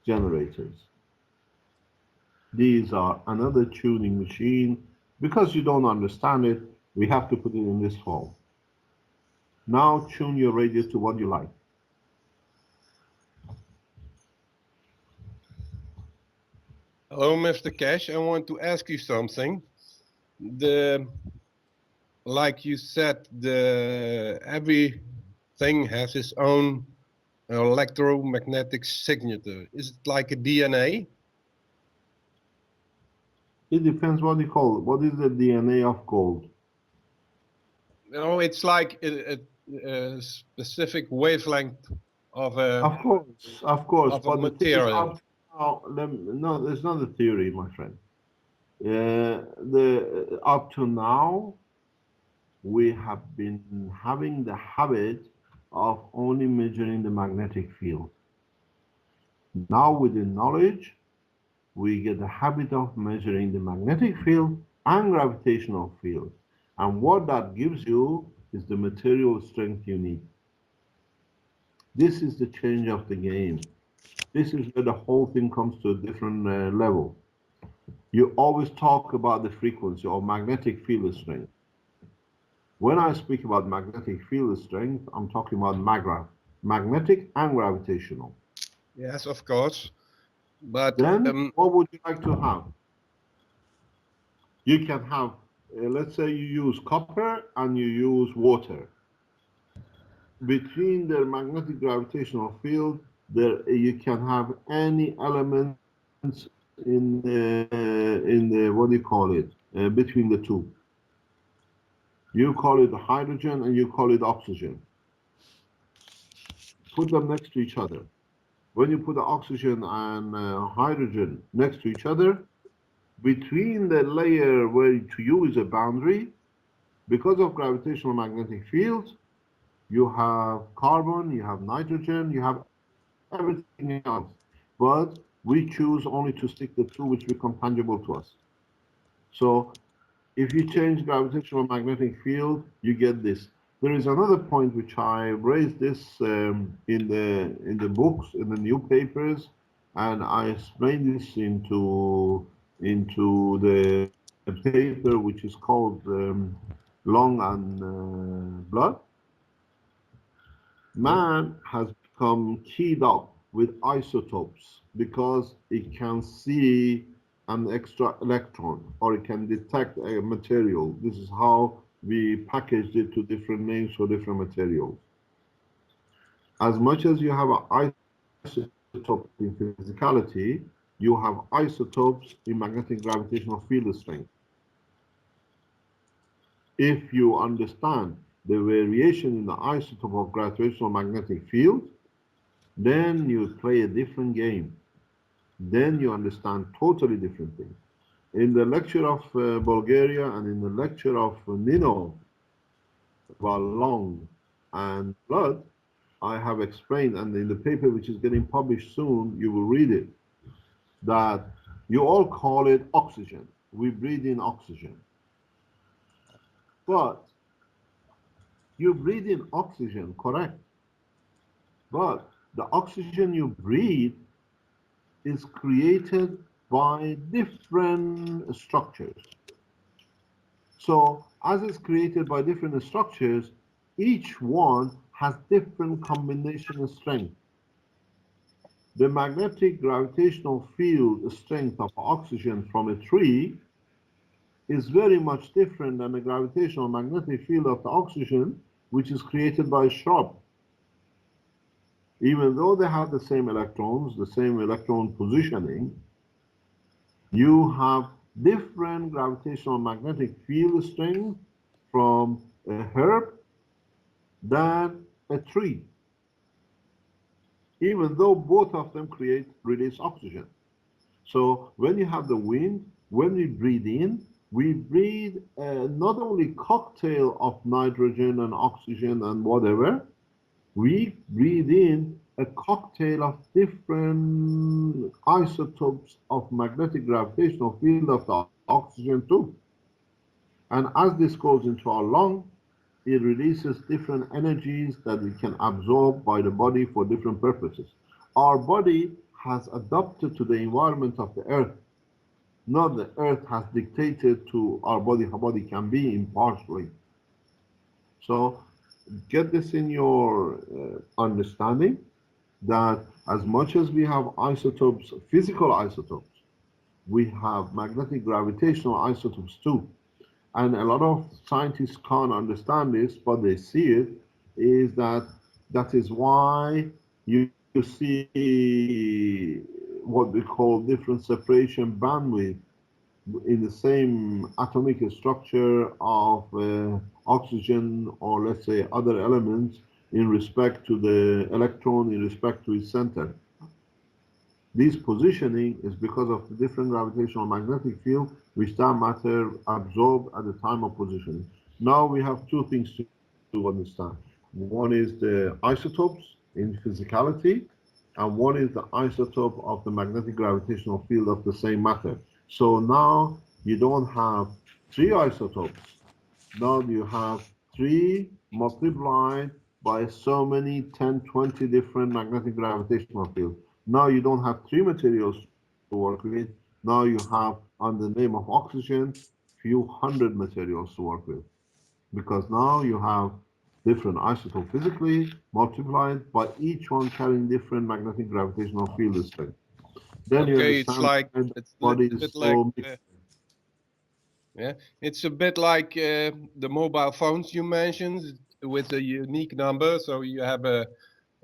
generators. These are another tuning machine. Because you don't understand it, we have to put it in this form. Now tune your radio to what you like. Hello, Mr. Keshe. I want to ask you something. Like you said, everything has its own electromagnetic signature. Is it like a DNA? It depends what you call it. What is the DNA of gold? No, it's like a specific wavelength of a. Of course, of a but material. No, it's not a theory, my friend. Up to now, we have been having the habit of only measuring the magnetic field. Now, with the knowledge, we get the habit of measuring the magnetic field and gravitational field. And what that gives you is the material strength you need. This is the change of the game. This is where the whole thing comes to a different level. You always talk about the frequency or magnetic field strength. When I speak about magnetic field strength, I'm talking about Magrav, magnetic and gravitational. Yes, of course. But Then what would you like to have? You can have, let's say you use copper and you use water. Between their magnetic gravitational field, there you can have any elements in the what do you call it, between the two. You call it hydrogen and you call it oxygen. Put them next to each other. When you put the oxygen and hydrogen next to each other, between the layer where to use a boundary, because of gravitational magnetic fields, you have carbon, you have nitrogen, you have everything else. But we choose only to stick the two which become tangible to us. So if you change gravitational magnetic field, you get this. There is another point which I raised this in the books, in the new papers, and I explained this into the paper which is called Lung and Blood. Man has become keyed up with isotopes because it can see an extra electron or it can detect a material. This is how we packaged it to different names for different materials. As much as you have an isotope in physicality, you have isotopes in magnetic gravitational field strength. If you understand the variation in the isotope of gravitational magnetic field, then you play a different game. Then you understand totally different things. In the lecture of Bulgaria and in the lecture of Nino about lung and blood, I have explained, and in the paper which is getting published soon, you will read it, that you all call it oxygen. We breathe in oxygen. But you breathe in oxygen, correct? But the oxygen you breathe is created by different structures. So as it's created by different structures, each one has different combination of strength. The magnetic gravitational field strength of oxygen from a tree is very much different than the gravitational magnetic field of the oxygen which is created by a shrub. Even though they have the same electrons, the same electron positioning, you have different gravitational magnetic field strength from a herb than a tree, even though both of them release oxygen. So when you have the wind, when we breathe in, we breathe not only cocktail of nitrogen and oxygen and whatever, we breathe in a cocktail of different isotopes of magnetic gravitational field of the oxygen too. And as this goes into our lung, it releases different energies that we can absorb by the body for different purposes. Our body has adapted to the environment of the earth. Not the earth has dictated to our body how body can be impartially. So get this in your understanding that as much as we have isotopes, physical isotopes, we have magnetic gravitational isotopes too. And a lot of scientists can't understand this, but they see it, is that is why you see what we call different separation bandwidth in the same atomic structure of oxygen or let's say other elements in respect to the electron, in respect to its center. This positioning is because of the different gravitational magnetic field which that matter absorbed at the time of positioning. Now we have two things to understand. One is the isotopes in physicality, and one is the isotope of the magnetic gravitational field of the same matter. So now you don't have three isotopes. Now you have three multiplied by so many 10, 20 different magnetic gravitational fields. Now you don't have three materials to work with. Now you have, on the name of oxygen, few hundred materials to work with. Because now you have different isotopes physically multiplied by each one carrying different magnetic gravitational field strength. Then you Okay, it's understand like why the it's a body bit is like so mixed. yeah, it's a bit like the mobile phones you mentioned with a unique number. So you have a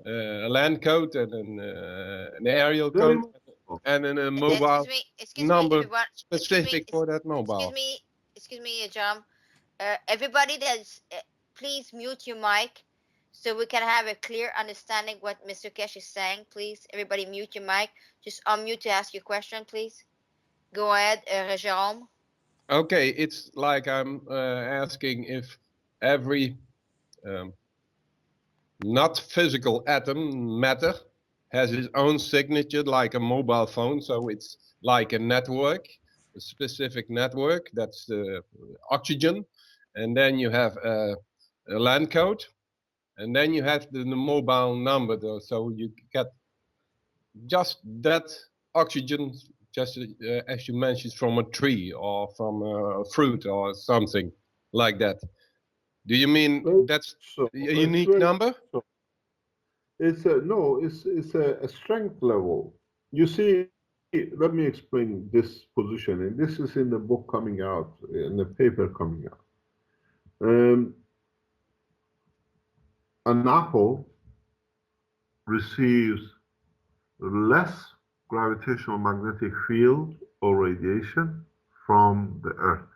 land code and an aerial Very code much so. and then a mobile Excuse me, number everyone. specific for that mobile. Excuse me, John. Everybody that's please mute your mic so we can have a clear understanding what Mr. Keshe is saying. Please, everybody mute your mic. Just unmute to ask your question, please. Go ahead, Jerome. Okay, it's like I'm asking if every not physical atom, matter, has its own signature like a mobile phone. So it's like a network, a specific network, that's oxygen. And then you have a LAN code. And then you have the mobile number, though. So you get just that oxygen, just as you mentioned, from a tree or from a fruit or something like that. Do you mean Very that's so. a It's unique very number? so. It's a no. It's a strength level. You see, let me explain this positioning. This is in the book coming out, in the paper coming out. An apple receives less gravitational magnetic field or radiation from the Earth,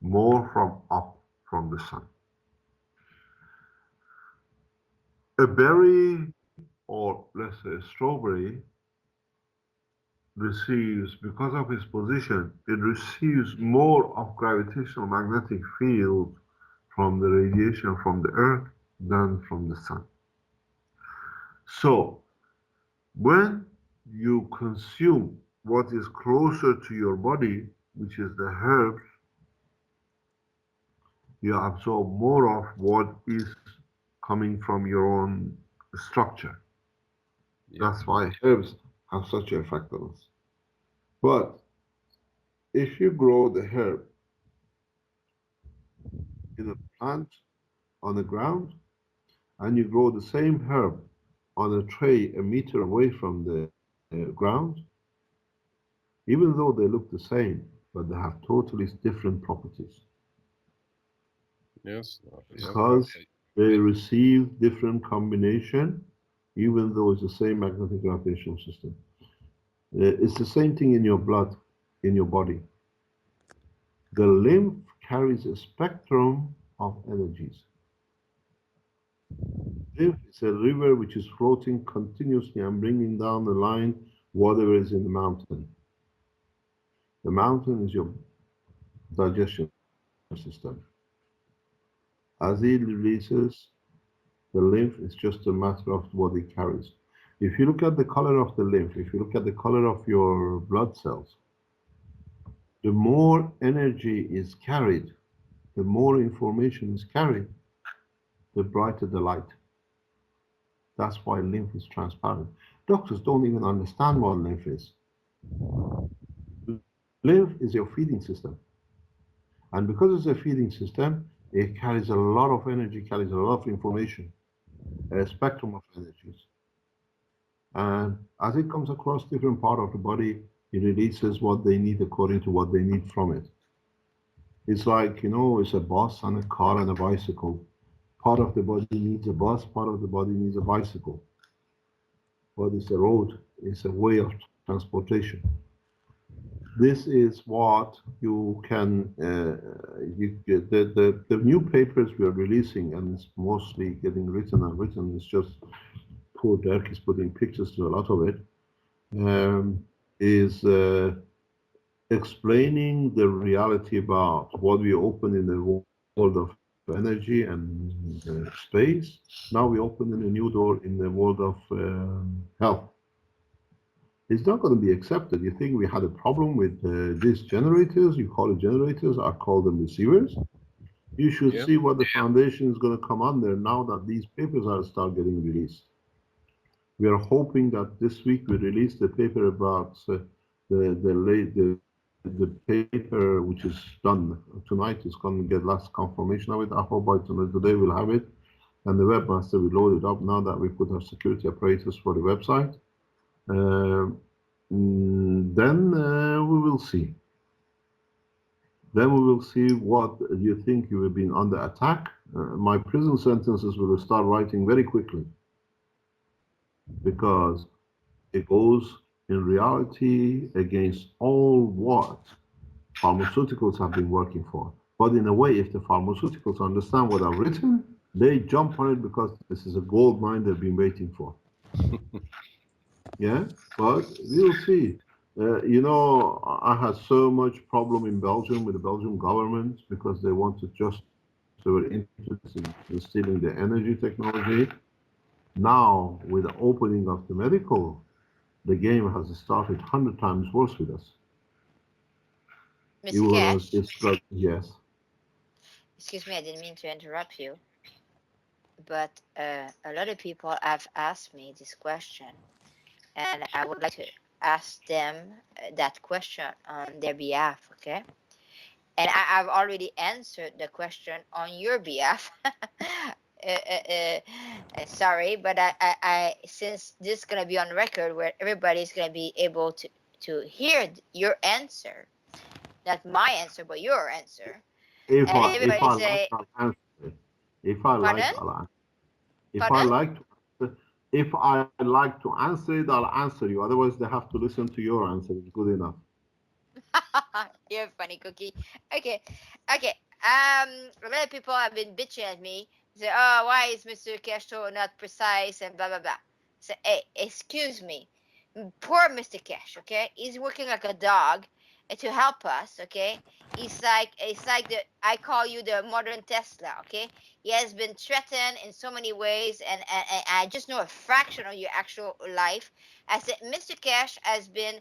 more from up from the sun. A berry, or let's say a strawberry, receives, because of its position, it receives more of gravitational magnetic field from the radiation from the Earth than from the sun. So, when you consume what is closer to your body, which is the herbs, you absorb more of what is coming from your own structure. Yeah. That's why herbs have such an effect on us. But if you grow the herb in a plant on the ground, and you grow the same herb on a tray a meter away from the ground, even though they look the same, but they have totally different properties. Yes. Because Okay. they receive different combination, even though it's the same magnetic gravitational system. It's the same thing in your blood, in your body. The lymph carries a spectrum of energies. Lymph is a river which is floating continuously and bringing down the line whatever is in the mountain. The mountain is your digestion system. As it releases, the lymph is just a matter of what it carries. If you look at the color of the lymph, if you look at the color of your blood cells, the more energy is carried, the more information is carried, the brighter the light. That's why lymph is transparent. Doctors don't even understand what lymph is. Lymph is your feeding system. And because it's a feeding system, it carries a lot of energy, carries a lot of information, a spectrum of energies. And as it comes across different part of the body, it releases what they need according to what they need from it. It's like, you know, it's a bus and a car and a bicycle. Part of the body needs a bus, part of the body needs a bicycle. But it's a road, it's a way of transportation. This is what you can, the new papers we are releasing, and it's mostly getting written and written, it's just poor Dirk is putting pictures to a lot of it, is explaining the reality about what we open in the world of energy and space. Now we open in a new door in the world of health. It's not going to be accepted. You think we had a problem with these generators? You call it generators, I call them receivers. You should see what the foundation is going to come under now that these papers are start getting released. We are hoping that this week we release the paper about the paper which is done tonight. Is going to get last confirmation of it. I hope by today we'll have it, and the webmaster will load it up now that we put our security apparatus for the website. then we will see. Then we will see what you think you have been under attack. My prison sentences will start writing very quickly because it goes in reality against all what pharmaceuticals have been working for. But in a way, if the pharmaceuticals understand what I've written, they jump on it because this is a gold mine they've been waiting for. Yeah, but we'll see. You know, I had so much problem in Belgium with the Belgian government because they wanted just, they were interested in stealing the energy technology. Now, with the opening of the medical, the game has started 100 times worse with us. Mr. Keshe, Yes. excuse me, I didn't mean to interrupt you, but a lot of people have asked me this question, and I would like to ask them that question on their behalf, okay? And I've already answered the question on your behalf. Sorry, but I since this is gonna be on record where everybody's gonna be able to hear your answer, not my answer, but your answer. If And I everybody say, like, I'll answer it. If I like, pardon? I'll answer. If I Pardon? like to answer, if I like to answer it, I'll answer you. Otherwise, they have to listen to your answer. It's good enough. You're a funny cookie. Okay, okay. A lot of people have been bitching at me. Say, oh, why is Mr. Keshe not precise and blah blah blah. Say, hey, excuse me, poor Mr. Keshe. Okay, he's working like a dog to help us. Okay, it's like the I call you the modern Tesla. Okay, he has been threatened in so many ways, and I just know a fraction of your actual life. I said, Mr. Keshe has been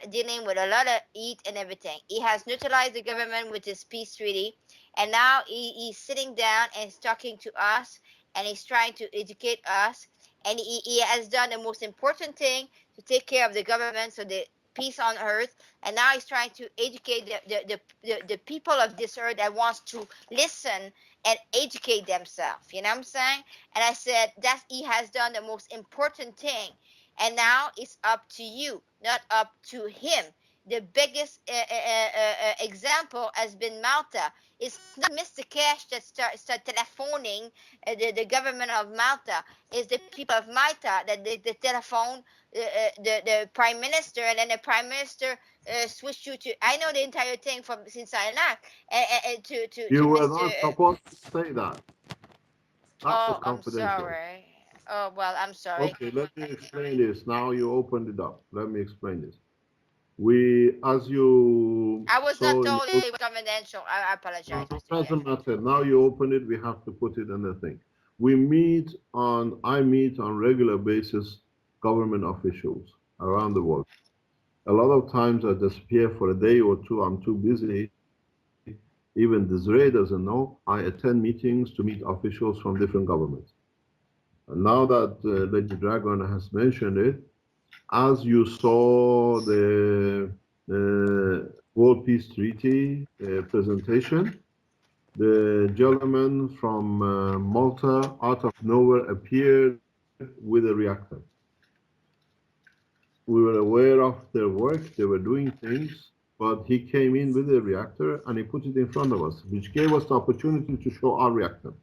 dealing with a lot of heat and everything. He has neutralized the government with his peace treaty, and now he's sitting down and he's talking to us, and he's trying to educate us, and he has done the most important thing to take care of the government, so the peace on earth, and now he's trying to educate the people of this earth that wants to listen and educate themselves. You know what I'm saying? And I said that he has done the most important thing. And now it's up to you, not up to him. The biggest example has been Malta. It's not Mr. Keshe that start telephoning the government of Malta. It's the people of Malta that they telephone the prime minister, and then the prime minister switched you to. I know the entire thing from since I left to You were Mr. not supposed to say that. That was Oh, I'm confidential. sorry. Oh well, I'm sorry. Okay, let me explain this. Now you opened it up. Let me explain this. We, as you I was not saw in told it was confidential. I apologize, Mr. doesn't Keshe. matter. Now you open it, we have to put it in the thing. I meet on regular basis government officials around the world. A lot of times I disappear for a day or two. I'm too busy. Even Desiree doesn't know. I attend meetings to meet officials from different governments. And now that LadyDragon has mentioned it, as you saw the World Peace Treaty presentation, the gentleman from Malta out of nowhere appeared with a reactor. We were aware of their work, they were doing things, but he came in with a reactor and he put it in front of us, which gave us the opportunity to show our reactor.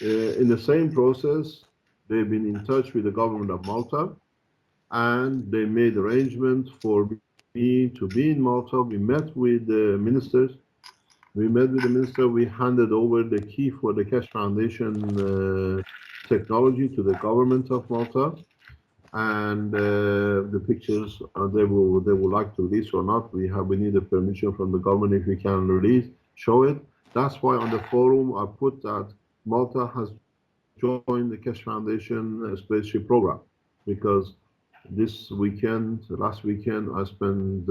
In the same process, they've been in touch with the government of Malta, and they made arrangements for me to be in Malta. We met with the ministers. We handed over the key for the Keshe Foundation technology to the government of Malta. And the pictures they would like to release or not. We need a permission from the government if we can release, show it. That's why on the forum I put that Malta has joined the Keshe Foundation spaceship program, because last weekend, I spent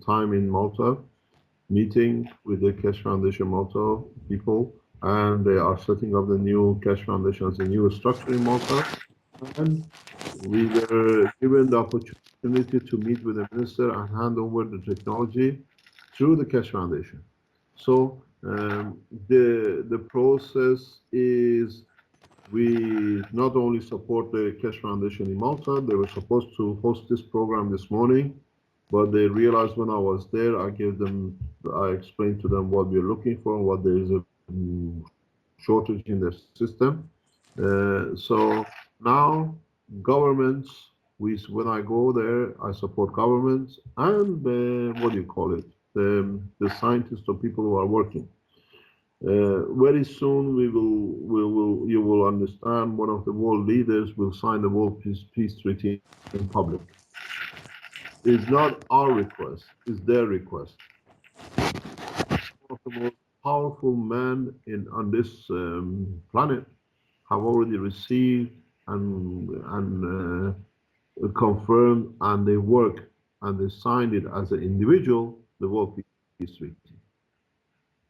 time in Malta meeting with the Keshe Foundation Malta people, and they are setting up the new Keshe Foundation as a new structure in Malta. And we were given the opportunity to meet with the minister and hand over the technology through the Keshe Foundation. So the process is We not only support the Keshe Foundation in Malta, they were supposed to host this program this morning, but they realized when I was there, I explained to them what we're looking for, what there is a shortage in their system. So now governments, when I go there, I support governments and what do you call it? The scientists or people who are working. Very soon you will understand one of the world leaders will sign the World Peace Treaty in public. It's not our request, it's their request. One of the most powerful men on this planet have already received and confirmed, and they work and they signed it as an individual, the World Peace Treaty.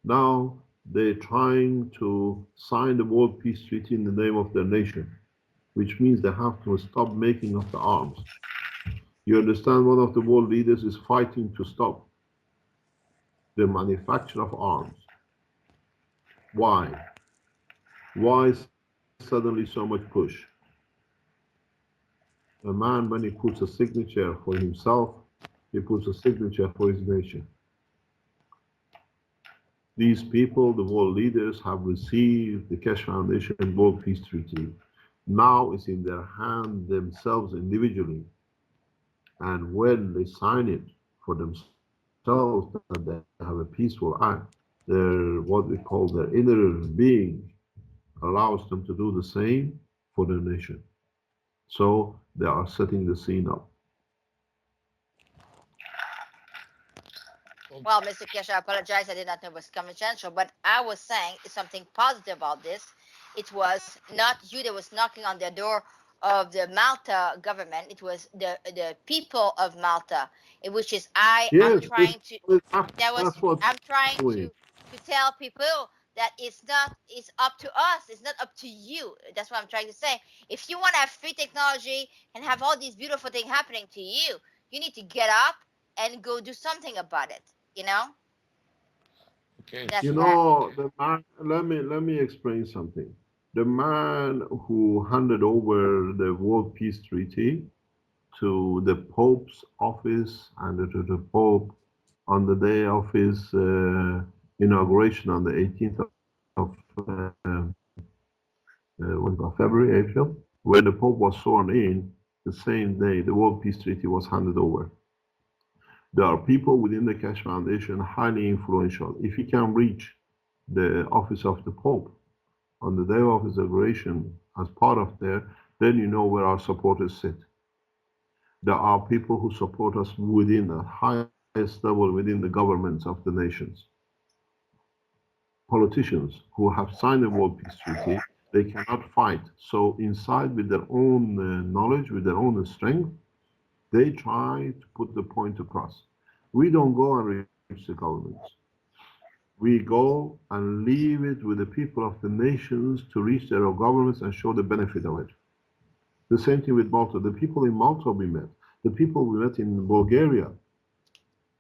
Now they're trying to sign the World Peace Treaty in the name of their nation, which means they have to stop making of the arms. You understand, one of the world leaders is fighting to stop the manufacture of arms. Why? Why suddenly so much push? A man, when he puts a signature for himself, he puts a signature for his nation. These people, the world leaders, have received the Keshe Foundation World Peace Treaty. Now it's in their hand themselves individually. And when they sign it for themselves, that they have a peaceful act, their what we call their inner being allows them to do the same for their nation. So they are setting the scene up. Well, Mr. Keshe, I apologize. I did not know it was confidential, but I was saying something positive about this. It was not you that was knocking on the door of the Malta government. It was the people of Malta, which is I'm Yes, trying to. that's what I'm trying doing. to tell people that it's up to us. It's not up to you. That's what I'm trying to say. If you want to have free technology and have all these beautiful things happening to you, you need to get up and go do something about it. You know. Okay. That's You what I, know, the man, let me explain something. The man who handed over the World Peace Treaty to the Pope's office and to the Pope on the day of his inauguration on the 18th of February, April, when the Pope was sworn in, the same day the World Peace Treaty was handed over. There are people within the Keshe Foundation highly influential. If you can reach the office of the Pope on the day of his inauguration as part of there, then you know where our supporters sit. There are people who support us within the highest level within the governments of the nations. Politicians who have signed the World Peace Treaty, they cannot fight. So inside with their own knowledge, with their own strength, they try to put the point across. We don't go and reach the governments. We go and leave it with the people of the nations to reach their governments and show the benefit of it. The same thing with Malta. The people in Malta we met, the people we met in Bulgaria,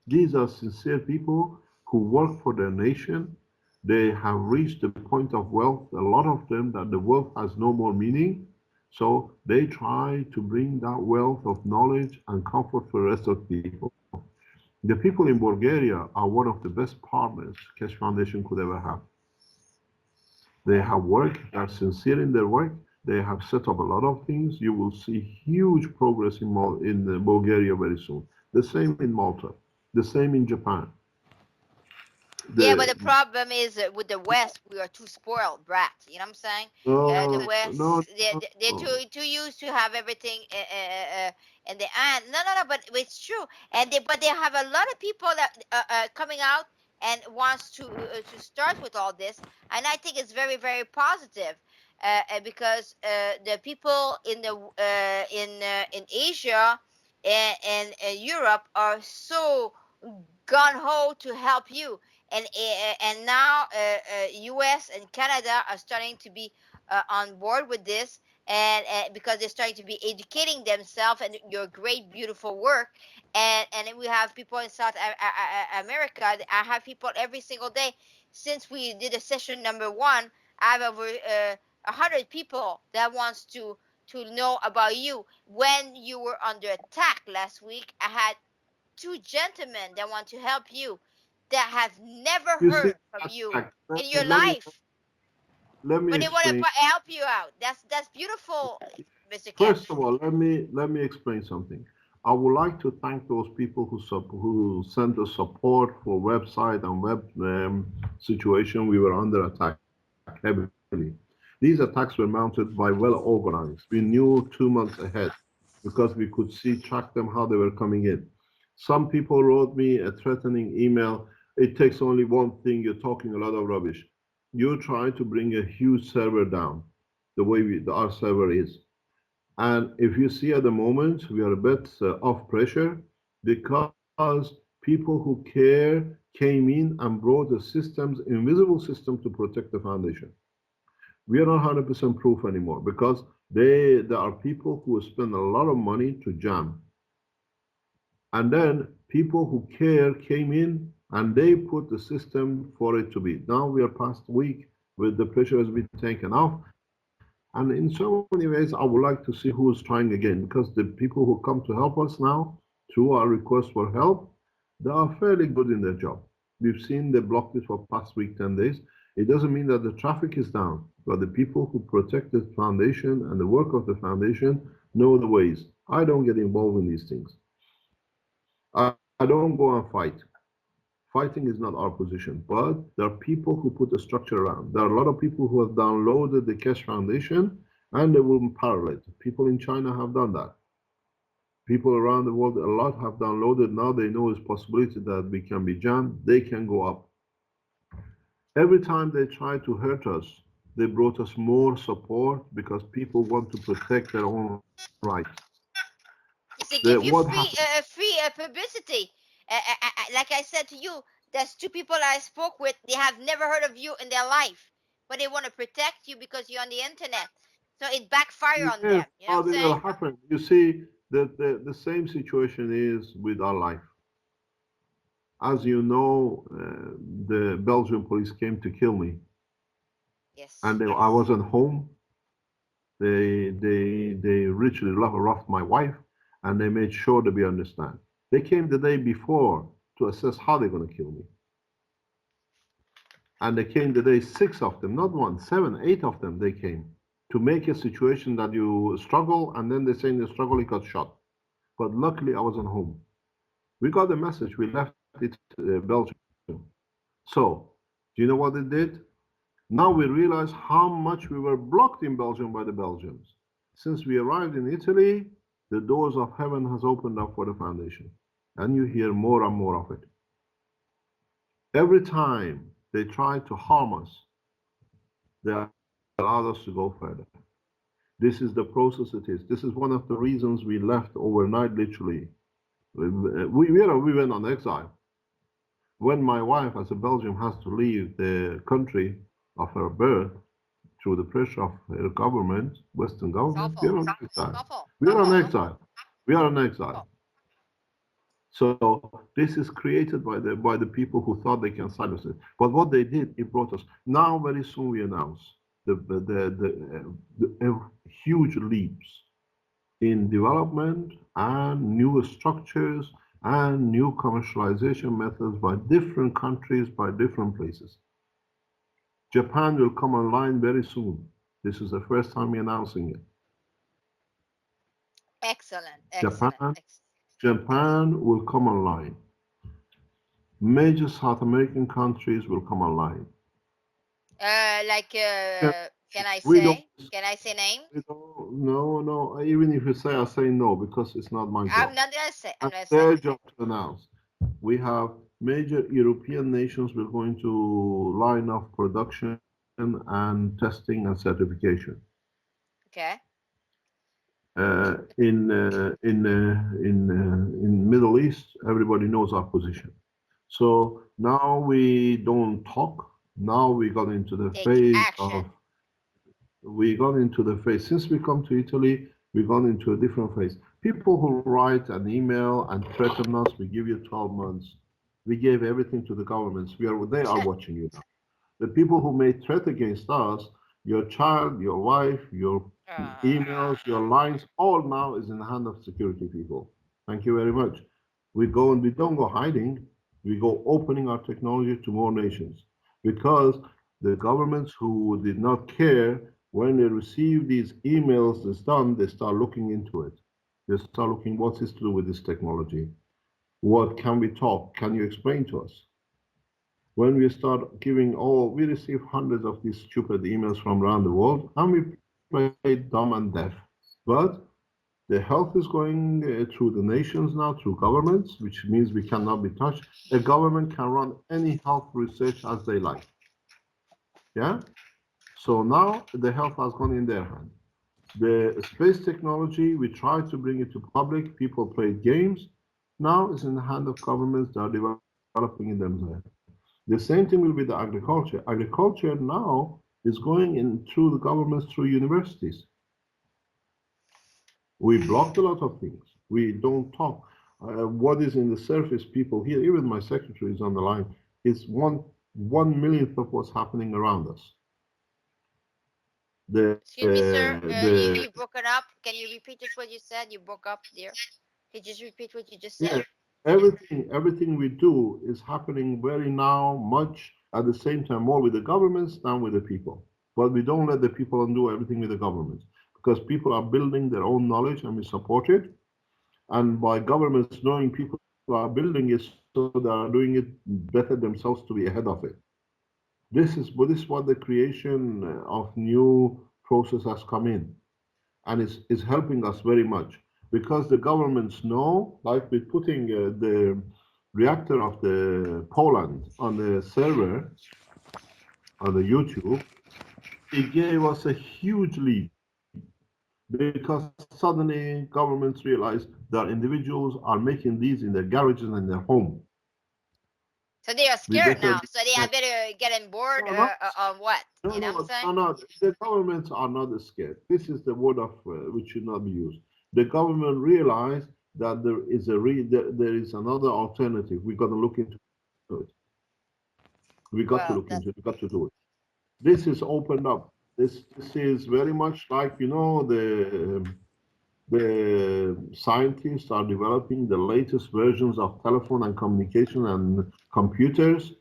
these are sincere people who work for their nation. They have reached the point of wealth, a lot of them, that the wealth has no more meaning. So they try to bring that wealth of knowledge and comfort for the rest of the people. The people in Bulgaria are one of the best partners Keshe Foundation could ever have. They have work, they are sincere in their work, they have set up a lot of things. You will see huge progress in Bulgaria very soon. The same in Malta, the same in Japan. yeah, but the problem is with the West, we are too spoiled brats. You know what I'm saying? The West, they're too used to have everything in the end. No. But it's true. And but they have a lot of people that coming out and wants to start with all this. And I think it's very, very positive. Because the people in the in Asia and Europe are so gun ho to help you, and now U.S. and Canada are starting to be on board with this, and because they're starting to be educating themselves and your great beautiful work, and we have people in South America. I have people every single day since we did a session number 1. I have over 100 people that wants to know about you. When you were under attack last week, I had 2 gentlemen that want to help you that have never You see, heard from you in your let life, let me but they want to explain. help you out. That's beautiful, Mr. First Keshe. of all, let me explain something. I would like to thank those people who sent us support for website and web situation. We were under attack heavily. These attacks were mounted by well organized. We knew 2 months ahead because we could track them how they were coming in. Some people wrote me a threatening email. It takes only one thing. You're talking a lot of rubbish. You're trying to bring a huge server down the way our server is. And if you see at the moment, we are a bit off pressure because people who care came in and brought the systems, invisible system to protect the foundation. We are not 100% proof anymore because there are people who spend a lot of money to jam. And then people who care came in and they put the system for it to be. Now we are past week with the pressure has been taken off. And in so many ways, I would like to see who is trying again, because the people who come to help us now through our request for help, they are fairly good in their job. We've seen they blocked it for past week, 10 days. It doesn't mean that the traffic is down, but the people who protect the foundation and the work of the foundation know the ways. I don't get involved in these things. I don't go and fight. Fighting is not our position, but there are people who put a structure around. There are a lot of people who have downloaded the Keshe Foundation and they will parallel it. People in China have done that. People around the world, a lot have downloaded. Now they know there's possibility that we can be jammed. They can go up. Every time they try to hurt us, they brought us more support because people want to protect their own rights. They give you free publicity. Like I said to you, there's 2 people I spoke with. They have never heard of you in their life, but they want to protect you because you're on the internet. So it backfire on them. You know what I'm saying? Happen. You see, the same situation is with our life. As you know, the Belgian police came to kill me. Yes. And I wasn't home. They literally roughed my wife, and they made sure that we understand. They came the day before to assess how they're going to kill me. And they came the day, 6 of them, not 1, 7, 8 of them, they came to make a situation that you struggle, and then they say in the struggle he got shot. But luckily I wasn't home. We got the message, we left it Belgium. So, do you know what they did? Now we realize how much we were blocked in Belgium by the Belgians. Since we arrived in Italy, the doors of heaven has opened up for the foundation. And you hear more and more of it. Every time they try to harm us, they allow us to go further. This is the process it is. This is one of the reasons we left overnight, literally. We went on exile. When my wife, as a Belgian, has to leave the country of her birth through the pressure of her government, Western government, we are on exile. We are on exile. We are on exile. So this is created by the people who thought they can silence it. But what they did, it brought us. Now, very soon, we announce the huge leaps in development and new structures and new commercialization methods by different countries, by different places. Japan will come online very soon. This is the first time we're announcing it. Excellent. Japan will come online. Major South American countries will come online. Can I say name? No. Even if you say, I say no, because it's not my job. I'm not gonna say. It's their job to announce. We have major European nations we're going to line up production and testing and certification. Okay. In Middle East, everybody knows our position. So now we don't talk. Now we got into the phase of. We got into the phase. Since we come to Italy, we got into a different phase. People who write an email and threaten us, we give you 12 months. We gave everything to the governments. They are watching you now. The people who made threat against us, Your child, your wife, your emails, your lines, all now is in the hand of security people. Thank you very much. We go and we don't go hiding. We go opening our technology to more nations because the governments who did not care when they receive these emails is done, they start looking into it. They start looking what's this to do with this technology? What can we talk? Can you explain to us? When we start giving, we receive hundreds of these stupid emails from around the world, and we play dumb and deaf. But the health is going through the nations now, through governments, which means we cannot be touched. A government can run any health research as they like. Yeah? So now the health has gone in their hand. The space technology, we try to bring it to public, people play games. Now it's in the hand of governments that are developing it themselves. The same thing will be the agriculture. Agriculture now is going in through the governments, through universities. We blocked a lot of things. We don't talk. What is in the surface, people here, even my secretary is on the line, is one millionth of what's happening around us. Excuse me, sir. You broke it up. Can you repeat just what you said? You broke up there. Can you just repeat what you just said? Yeah, everything we do is happening very now, much at the same time, more with the governments than with the people. But we don't let the people undo everything with the governments because people are building their own knowledge and we support it. And by governments knowing people are building it, so they are doing it better themselves to be ahead of it. This is what the creation of new process has come in, and is helping us very much because the governments know, like with putting the reactor of the Poland on the server on the YouTube, it gave us a huge lead because suddenly governments realize that individuals are making these in their garages and their home. So they are scared now. So they are better getting bored on what? You know what I'm saying? The governments are not scared. This is the word of which should not be used. The government realized that there is another alternative. We got to look into it. We got to look into it. We got to do it. This is opened up. This is very much like, you know, the scientists are developing the latest versions of telephone and communication and computers,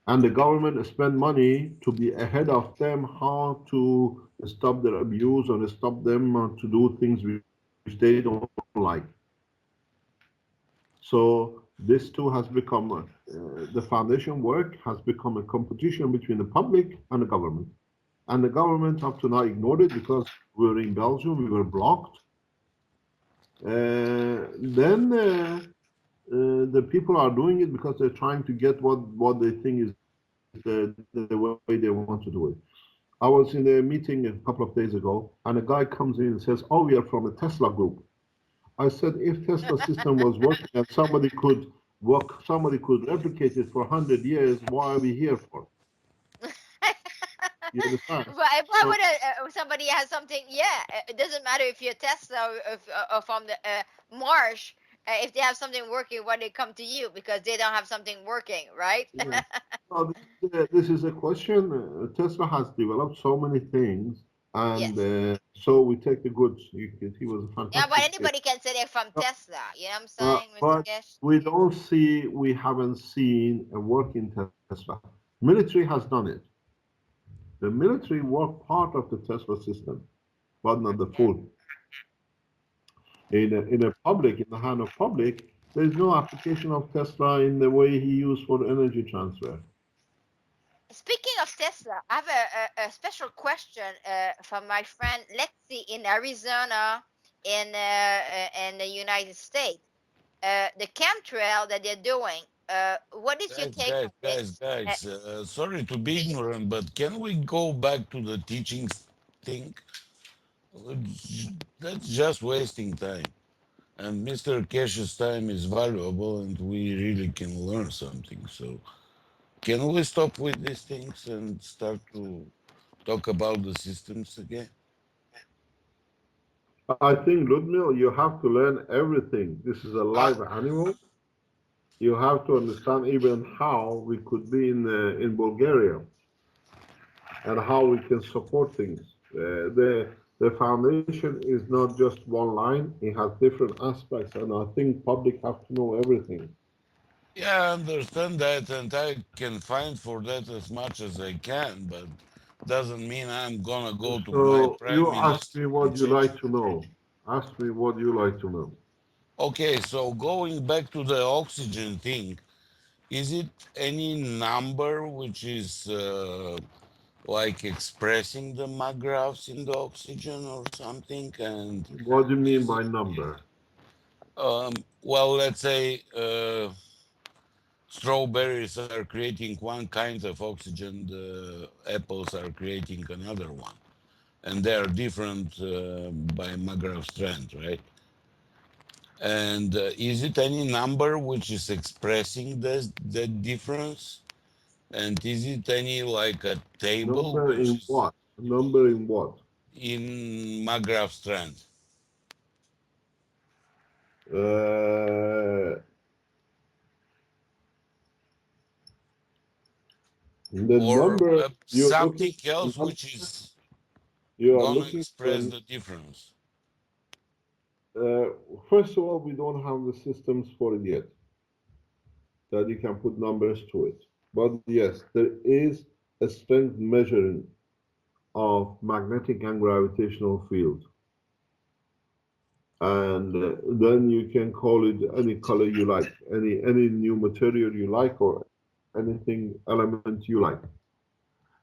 and the government spend money to be ahead of them, how to stop their abuse and stop them to do things which they don't like. So this too has become, the foundation work has become a competition between the public and the government. And the government up to now ignored it because we were in Belgium, we were blocked. Then the people are doing it because they're trying to get what they think is the way they want to do it. I was in a meeting a couple of days ago, and a guy comes in and says, "Oh, we are from a Tesla group." I said, if Tesla system was working and somebody could replicate it for 100 years, why are we here for? You understand? Why would somebody has something? Yeah, it doesn't matter if you're Tesla or from the Mars. If they have something working, why they come to you? Because they don't have something working, right? Yeah. No, this is a question. Tesla has developed so many things, and yes. so we take the goods. He was a fantastic. Yeah, but anybody can say they're from Tesla. You know what I'm saying, Mr. Keshe? We haven't seen a working Tesla. Military has done it. The military work part of the Tesla system, but not the full. In the hand of public, there is no application of Tesla in the way he used for energy transfer. Speaking of Tesla, I have a special question from my friend Lexi in Arizona in the United States. The chemtrail that they're doing, what is your take on this? Guys, sorry to be ignorant, but can we go back to the teaching thing? That's just wasting time. And Mr. Keshe's time is valuable and we really can learn something. So can we stop with these things and start to talk about the systems again? I think, Ludmil, you have to learn everything. This is a live animal. You have to understand even how we could be in Bulgaria. and how we can support things. The foundation is not just one line; it has different aspects, and I think public have to know everything. Yeah, I understand that, and I can find for that as much as I can, but doesn't mean I'm gonna go to my So prime you ask minister me and what you change. like to know. Ask me what you like to know. Okay, so going back to the oxygen thing, is it any number which is like expressing the magravs in the oxygen or something? And What do you mean is by it, number? well, let's say strawberries are creating one kind of oxygen, the apples are creating another one, and they are different by Magrav strand, right? And is it any number which is expressing this the difference? And is it any like a table Number which in is what? Number in what? in Magrav strand? Uh, the Or number you're looking something for, else which is you are gonna looking for. express the difference? Uh, First of all, we don't have the systems for it yet that you can put numbers to it. But yes, there is a strength measuring of magnetic and gravitational field. And then you can call it any color you like, any new material you like, or anything element you like.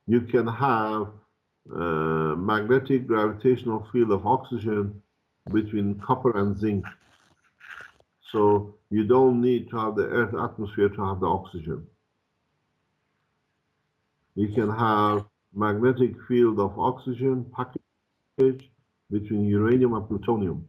You can have magnetic gravitational field of oxygen between copper and zinc. So you don't need to have the Earth atmosphere to have the oxygen. You can have magnetic field of oxygen package between uranium and plutonium,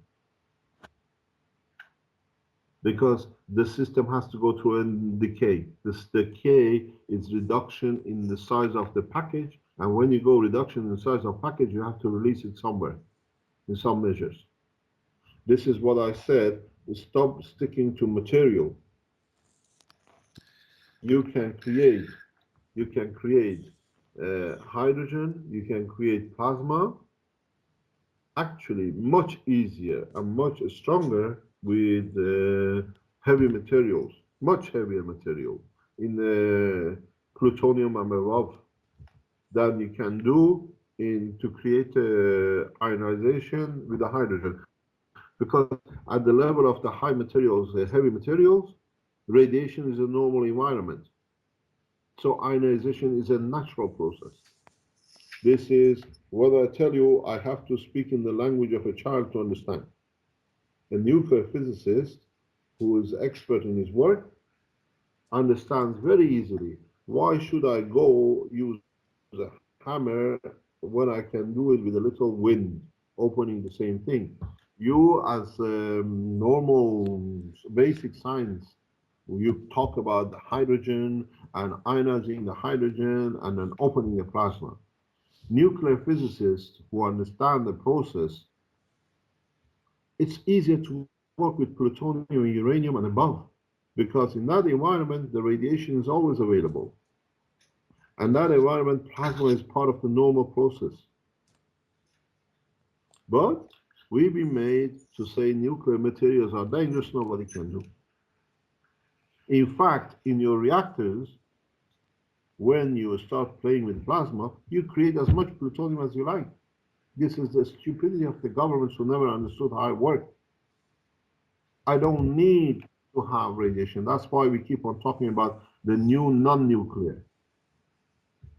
because the system has to go through a decay. This decay is reduction in the size of the package, and when you go reduction in the size of package, you have to release it somewhere in some measures. This is what I said, stop sticking to material. You can create, you can create hydrogen, you can create plasma, actually much easier and much stronger with heavy materials, much heavier material in plutonium and above than you can do in to create ionization with the hydrogen. Because at the level of the high materials, the heavy materials, radiation is a normal environment. So ionization is a natural process. This is what I tell you, I have to speak in the language of a child to understand. A nuclear physicist who is expert in his work understands very easily, why should I go use a hammer when I can do it with a little wind, opening the same thing? You, as normal basic science, you talk about the hydrogen and ionizing the hydrogen and then opening the plasma. Nuclear physicists who understand the process, it's easier to work with plutonium, uranium, and above, because in that environment, the radiation is always available. And that environment, plasma is part of the normal process. But we've been made to say nuclear materials are dangerous, nobody can do. In fact, in your reactors, when you start playing with plasma, you create as much plutonium as you like. This is the stupidity of the governments who never understood how it worked. I don't need to have radiation. That's why we keep on talking about the new non-nuclear.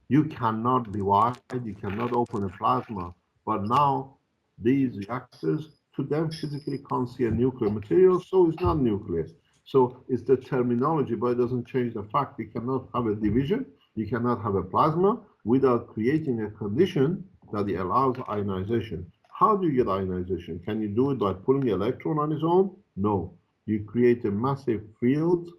You cannot divide, you cannot open a plasma. But now these reactors, to them physically can't see a nuclear material, so it's not nuclear. So it's the terminology, but it doesn't change the fact you cannot have a division, you cannot have a plasma without creating a condition that it allows ionization. How do you get ionization? Can you do it by pulling the electron on its own? No. You create a massive field,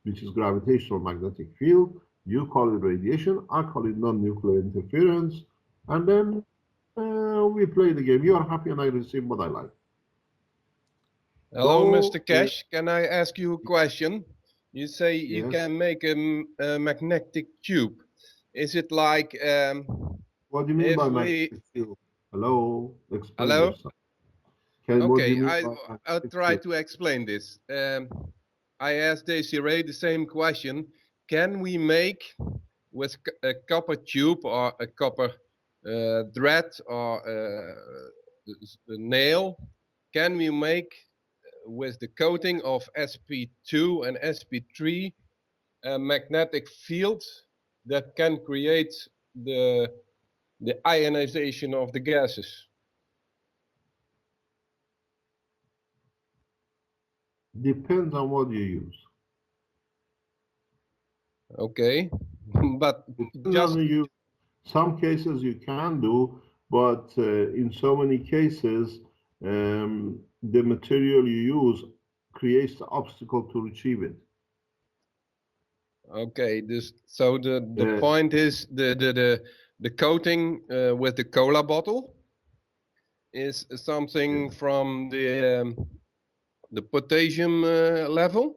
which is gravitational magnetic field. You call it radiation, I call it non-nuclear interference, and then we play the game. You are happy and I receive what I like. Hello, So, Mr. Keshe. Can I ask you a question? You say you yes. can make a magnetic tube. Is it like What do you mean if by we magnetic field? Hello, explain hello. yourself. What do you Okay, mean I by I'll magnetic try field? to explain this. I asked Desiree the same question. Can we make with a copper tube or a copper thread or a nail? Can we make with the coating of sp2 and sp3 a magnetic field that can create the ionization of the gases? Depends on what you use. Okay, but Depends just on you. Some cases you can do, but in so many cases, the material you use creates the obstacle to achieve it. okay. This so the Uh, point is the coating with the cola bottle is something from the potassium level.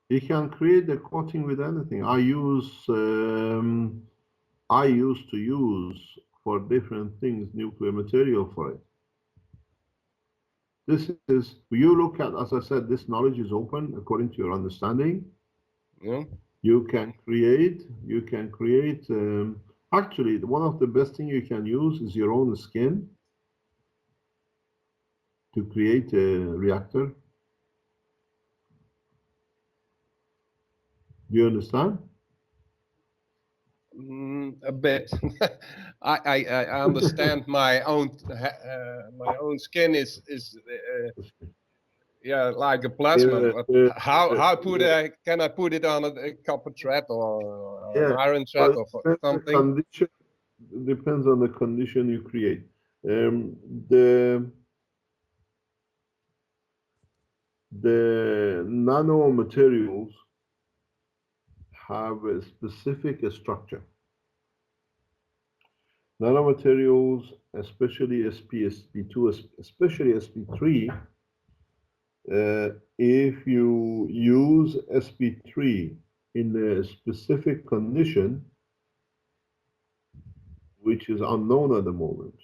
you can create the coating with anything. I used to use for different things nuclear material for it. This is, you look at, as I said, this knowledge is open according to your understanding. Yeah. You can create, actually, one of the best thing you can use is your own skin to create a reactor. Do you understand? A bit. I understand my own skin is yeah, like a plasma. Uh, But uh, how uh, can I put it on a copper thread or an yeah, iron thread but or it something? depends on the condition you create. Um, the the nanomaterials have a specific structure. Nanomaterials, especially SP2, especially SP3, if you use SP3 in a specific condition, which is unknown at the moment,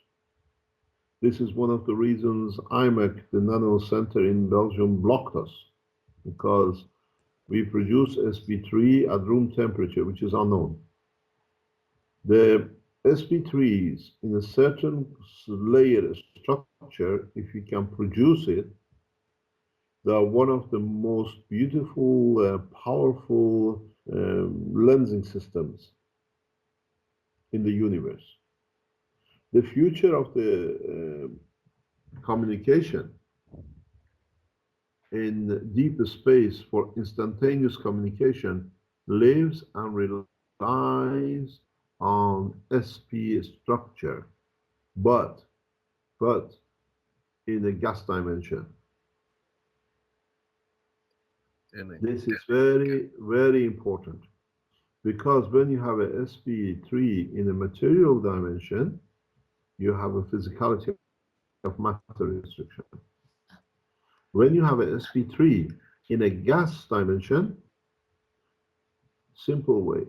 this is one of the reasons IMEC, the Nano Center in Belgium, blocked us, because we produce SP3 at room temperature, which is unknown. The SP3s in a certain layer structure, if you can produce it, they are one of the most beautiful, powerful lensing systems in the universe. The future of the communication in deep space for instantaneous communication lives and relies on SP structure, but in the gas dimension. This is very, very important, because when you have a SP3 in a material dimension, you have a physicality of matter restriction. When you have a SP3 in a gas dimension, simple way,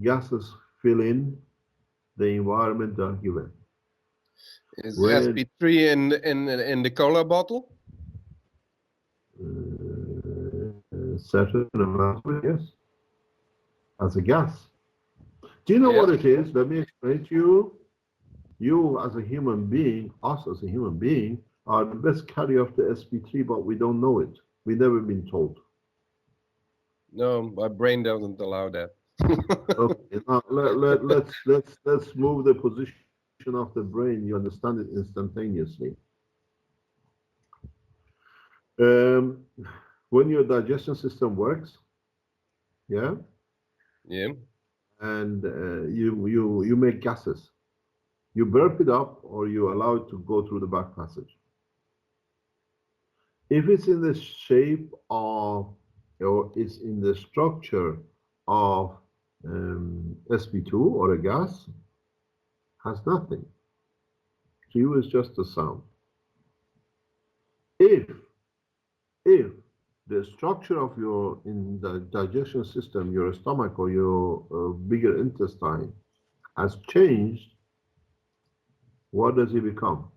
gases fill in the environment they are given. Is When sp3 in the cola bottle? certain amount of it, yes, as a gas. Do you know Yeah. what it is? Let me explain to you. You as a human being, us as a human being, are the best carrier of the SP3, but we don't know it. We've never been told. No, my brain doesn't allow that. Okay, now let's move the position of the brain. You understand it instantaneously. When your digestion system works, yeah, Yeah. and you make gases, you burp it up or you allow it to go through the back passage. If it's in the shape of, or it's in the structure of sp2 or a gas, has nothing. To you, it's just a sound. If the structure of in the digestion system, your stomach or your bigger intestine, has changed, what does it become?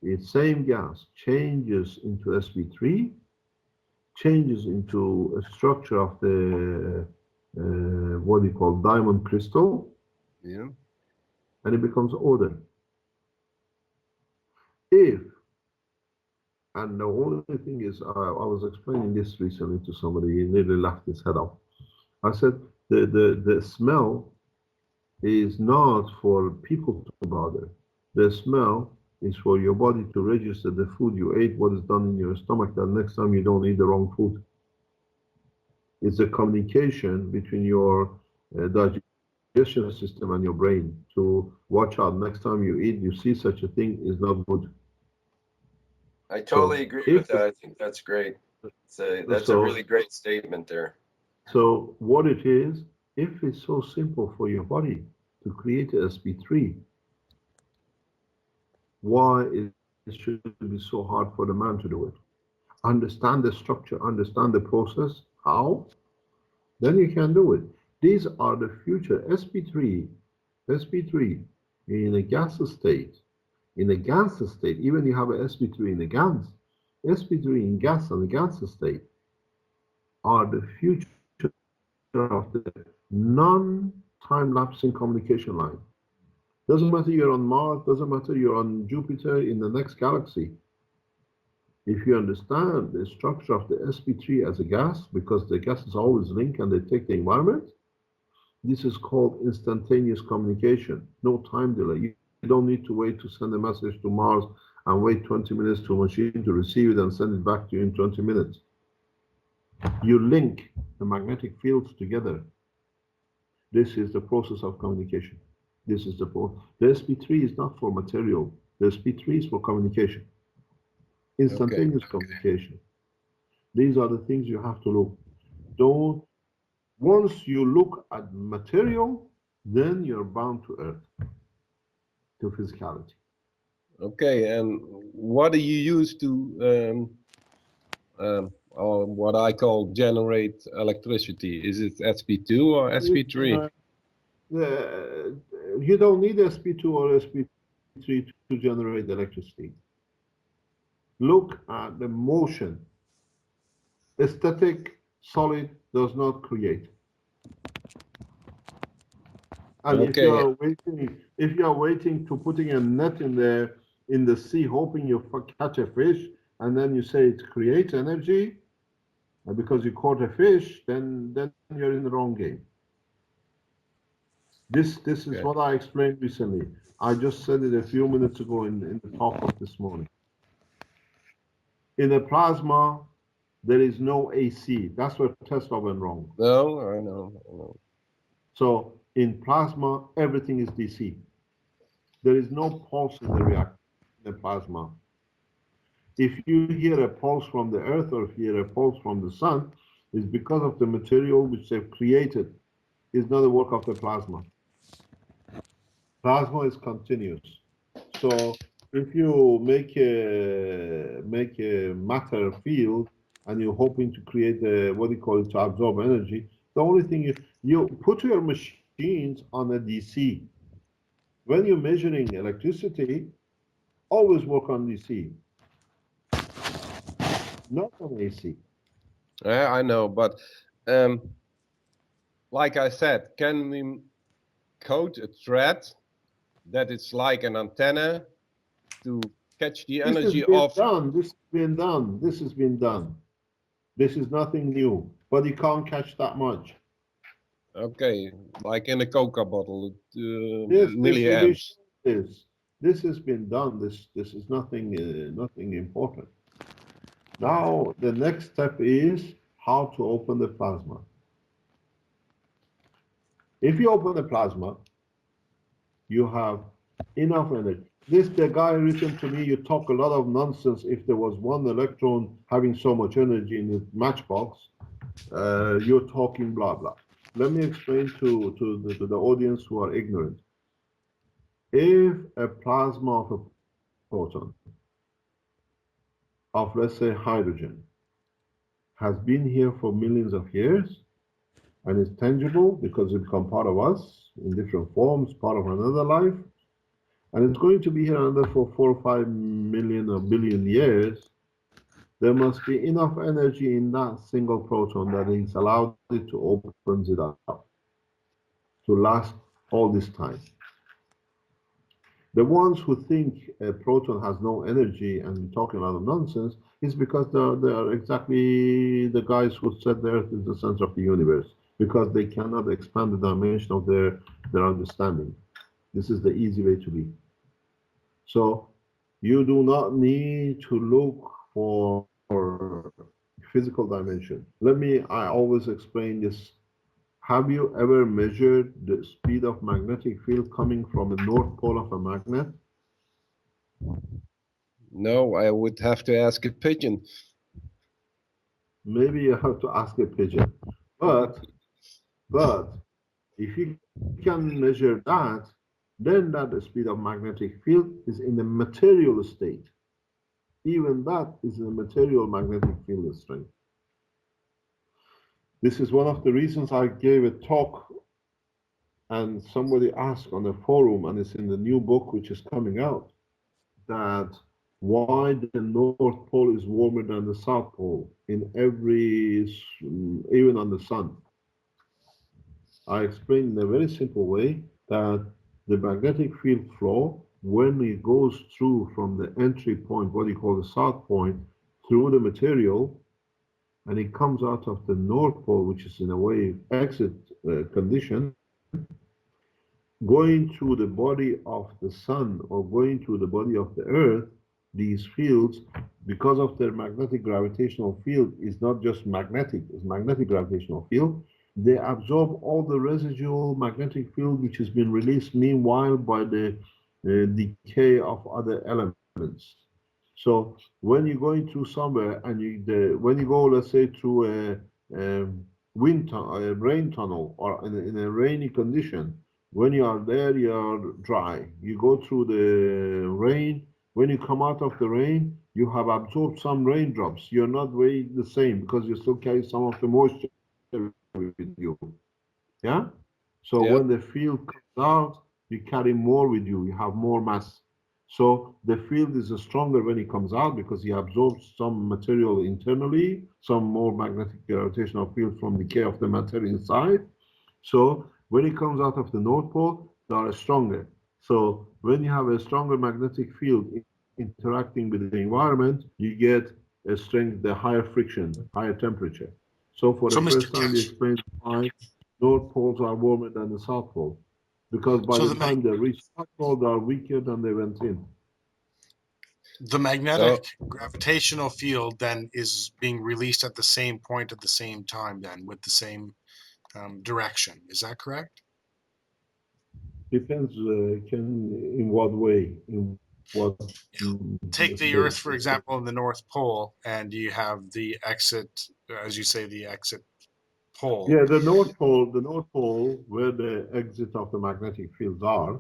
The same gas changes into sp3, changes into a structure of the what do you call diamond crystal, Yeah. and it becomes odor. If, and the only thing is, I was explaining this recently to somebody, he nearly laughed his head off. I said the smell is not for people to bother. The smell is for your body to register the food you ate, what is done in your stomach, that next time you don't eat the wrong food. It's a communication between your digestion system and your brain to watch out. Next time you eat, you see such a thing is not good. I totally agree with that. I think that's great. That's a really great statement there. So what it is, if it's so simple for your body to create a sp3, why it should be so hard for the man to do it? Understand the structure, understand the process, how, then you can do it. These are the future. sp3 in a gas state, even you have a sp3 in a gas, sp3 in gas and the gas state are the future of the non-time-lapsing communication line. Doesn't matter you're on Mars, doesn't matter you're on Jupiter, in the next galaxy. If you understand the structure of the sp3 as a gas, because the gases always link and they take the environment, this is called instantaneous communication, no time delay. You don't need to wait to send a message to Mars and wait 20 minutes to a machine to receive it and send it back to you in 20 minutes. You link the magnetic fields together. This is the process of communication. This is the process. The sp3 is not for material. The sp3 is for communication. Instantaneous communication. These are the things you have to look. Don't, once you look at material, then you're bound to earth, to physicality. Okay, and what do you use to, or what I call generate electricity? Is it sp2 or sp3? You don't need sp2 or sp3 to generate electricity. Look at the motion. A static solid does not create. And Okay. if you are waiting to putting a net in the sea, hoping you catch a fish, and then you say it creates energy, because you caught a fish, then you're in the wrong game. This is what I explained recently. I just said it a few minutes ago in the talk of this morning. In a plasma, there is no AC. That's where Tesla went wrong. No, I know. So in plasma, everything is DC. There is no pulse in the reactor, in the plasma. If you hear a pulse from the Earth or hear a pulse from the sun, it's because of the material which they've created. It's not the work of the plasma. Plasma is continuous. So if you make a matter field and you're hoping to create what do you call it, to absorb energy, the only thing you put your machines on a DC. When you're measuring electricity, always work on DC, not on AC. Yeah, I know, but like I said, can we code a thread that it's like an antenna to catch the energy of? This has been done. This has been done. This is nothing new, but you can't catch that much. Okay, like in a Coca bottle, Yes, milliamps. This has been done. This is nothing nothing important. Now the next step is how to open the plasma. If you open the plasma, you have enough energy. The guy written to me, you talk a lot of nonsense. If there was one electron having so much energy in the matchbox, you're talking blah blah. Let me explain to the audience who are ignorant. If a plasma of a proton of, let's say, hydrogen has been here for millions of years, and it's tangible because it become part of us in different forms, part of another life, and it's going to be here another for 4 or 5 million or billion years, there must be enough energy in that single proton that it's allowed it to open it up to last all this time. The ones who think a proton has no energy and talking a lot of nonsense is because they are exactly the guys who said the Earth is the center of the universe, because they cannot expand the dimension of their understanding. This is the easy way to be. So you do not need to look for physical dimension. I always explain this. Have you ever measured the speed of magnetic field coming from the north pole of a magnet? No, I would have to ask a pigeon. Maybe you have to ask a pigeon. But if you can measure that, then that the speed of magnetic field is in the material state. Even that is in the material magnetic field strength. This is one of the reasons I gave a talk and somebody asked on the forum, and it's in the new book which is coming out, that why the North Pole is warmer than the South Pole in even on the sun. I explained in a very simple way that the magnetic field flow, when it goes through from the entry point, what you call the South Point, through the material, and it comes out of the North Pole, which is in a way exit condition, going through the body of the sun or going through the body of the earth, these fields, because of their magnetic gravitational field, is not just magnetic, it's magnetic gravitational field. They absorb all the residual magnetic field which has been released meanwhile by the decay of other elements. So when you're going through somewhere and when you go, let's say, through a rain tunnel or in a rainy condition, when you are there, you are dry. You go through the rain. When you come out of the rain, you have absorbed some raindrops. You're not weighed the same because you still carry some of the moisture with you. Yeah? So when the field comes out, you carry more with you. You have more mass. So the field is stronger when it comes out because he absorbs some material internally, some more magnetic gravitational field from decay of the matter inside. So when it comes out of the North Pole, they are stronger. So when you have a stronger magnetic field interacting with the environment, you get a strength, the higher friction, higher temperature. So for the first time, we explained why North Poles are warmer than the South Pole. Because by the time they reach South Pole, they are weaker than they went in. The magnetic gravitational field then is being released at the same point at the same time then with the same direction. Is that correct? Depends in what way, in what. Take the Earth, for example, in the North Pole, and you have the exit, as you say, the exit pole. Yeah, the North Pole, where the exit of the magnetic fields are.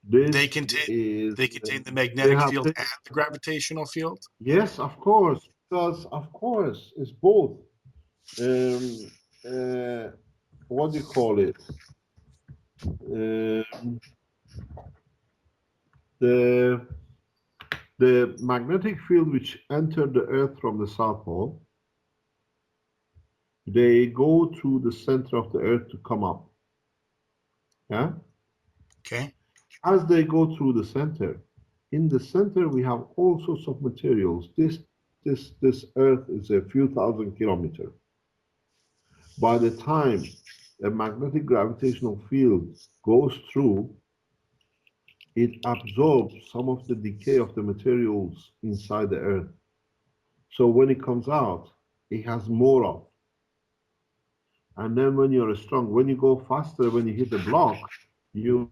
They contain the magnetic field and the gravitational field? Yes, of course, because of course it's both. What do you call it? The magnetic field which entered the Earth from the South Pole, they go through the center of the Earth to come up. Yeah? Okay. As they go through the center, in the center we have all sorts of materials. This Earth is a few thousand kilometers. By the time a magnetic gravitational field goes through, it absorbs some of the decay of the materials inside the Earth. So when it comes out, it has more of. And then when you're strong, when you go faster, when you hit the block, you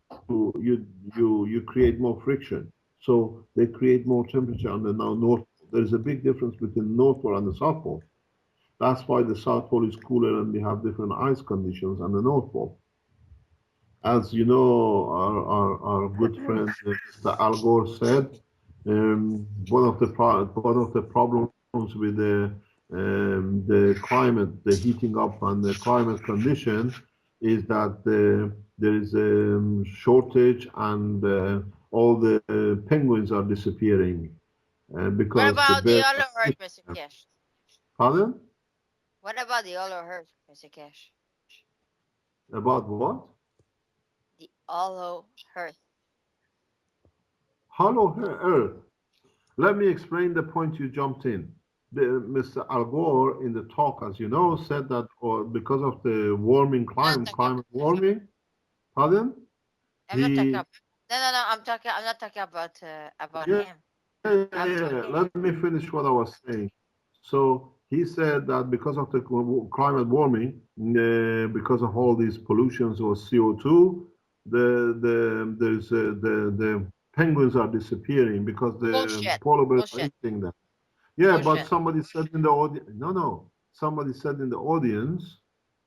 create more friction. So they create more temperature on the North Pole. There's a big difference between the North Pole and the South Pole. That's why the South Pole is cooler and we have different ice conditions than the North Pole. As you know, our good friend Mr. Al Gore said, one of the problems with the the climate, the heating up and the climate condition is that there is a shortage and all the penguins are disappearing because What about the bears other are. Earth, Mr. Keshe? Pardon? What about the other Earth, Mr. Keshe? About what? The hollow Earth. Hollow Earth. Let me explain the point you jumped in. Mr. Al Gore, in the talk, as you know, said that because of the warming climate warming, pardon? I'm not talking about. No. I'm not talking about Yeah, him. yeah. Let me finish what I was saying. So he said that because of the climate warming, because of all these pollutions or CO2, the penguins are disappearing because the Bullshit. polar bears are Bullshit. eating them. Yeah, but Bullshit. somebody said in the audience, no. Somebody said in the audience,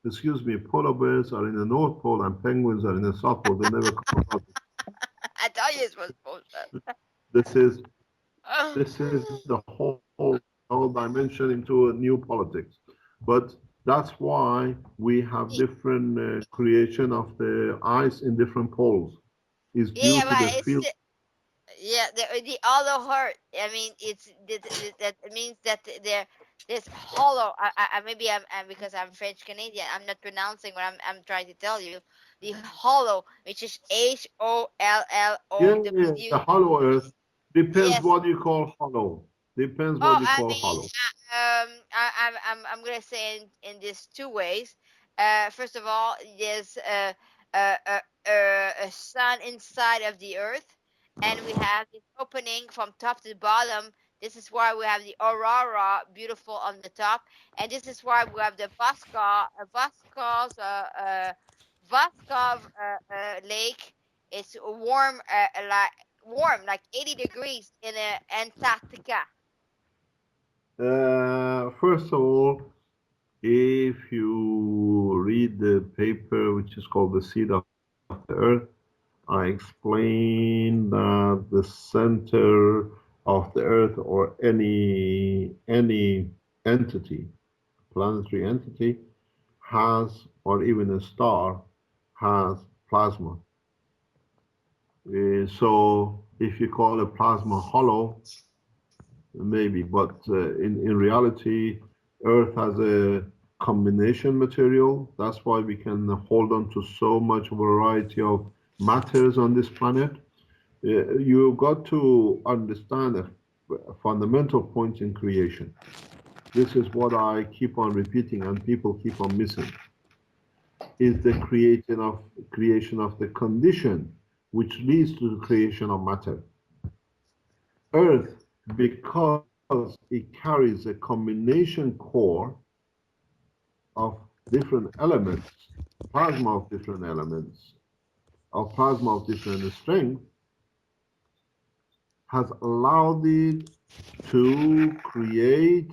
excuse me, polar bears are in the North Pole and penguins are in the South Pole. They never come out. I thought you it was bullshit. This is the whole dimension into a new politics. But that's why we have different creation of the ice in different poles. Is due Yeah, to but the it's field. yeah the hollow heart. I mean, that means that there's hollow. I maybe I'm because I'm French Canadian. I'm not pronouncing what I'm trying to tell you. The hollow, which is HOLLOW. The hollow earth depends Yes. what you call hollow. Depends Oh, what you I call mean, hollow. I'm gonna say in these two ways. First of all, there's a sun inside of the earth, and we have this opening from top to bottom. This is why we have the aurora, beautiful on the top, and this is why we have the Voskov lake. It's warm, like 80 degrees in Antarctica. First of all, if you read the paper which is called The Seed of the Earth, I explain that the center of the Earth or any entity, planetary entity, has, or even a star, has plasma. So if you call a plasma hollow, maybe, but in reality, Earth has a combination material. That's why we can hold on to so much variety of matters on this planet. You got to understand a fundamental point in creation. This is what I keep on repeating and people keep on missing. Is the creation of the condition which leads to the creation of matter. Earth, because it carries a combination core of different elements, plasma of different elements, of plasma of different strength, has allowed it to create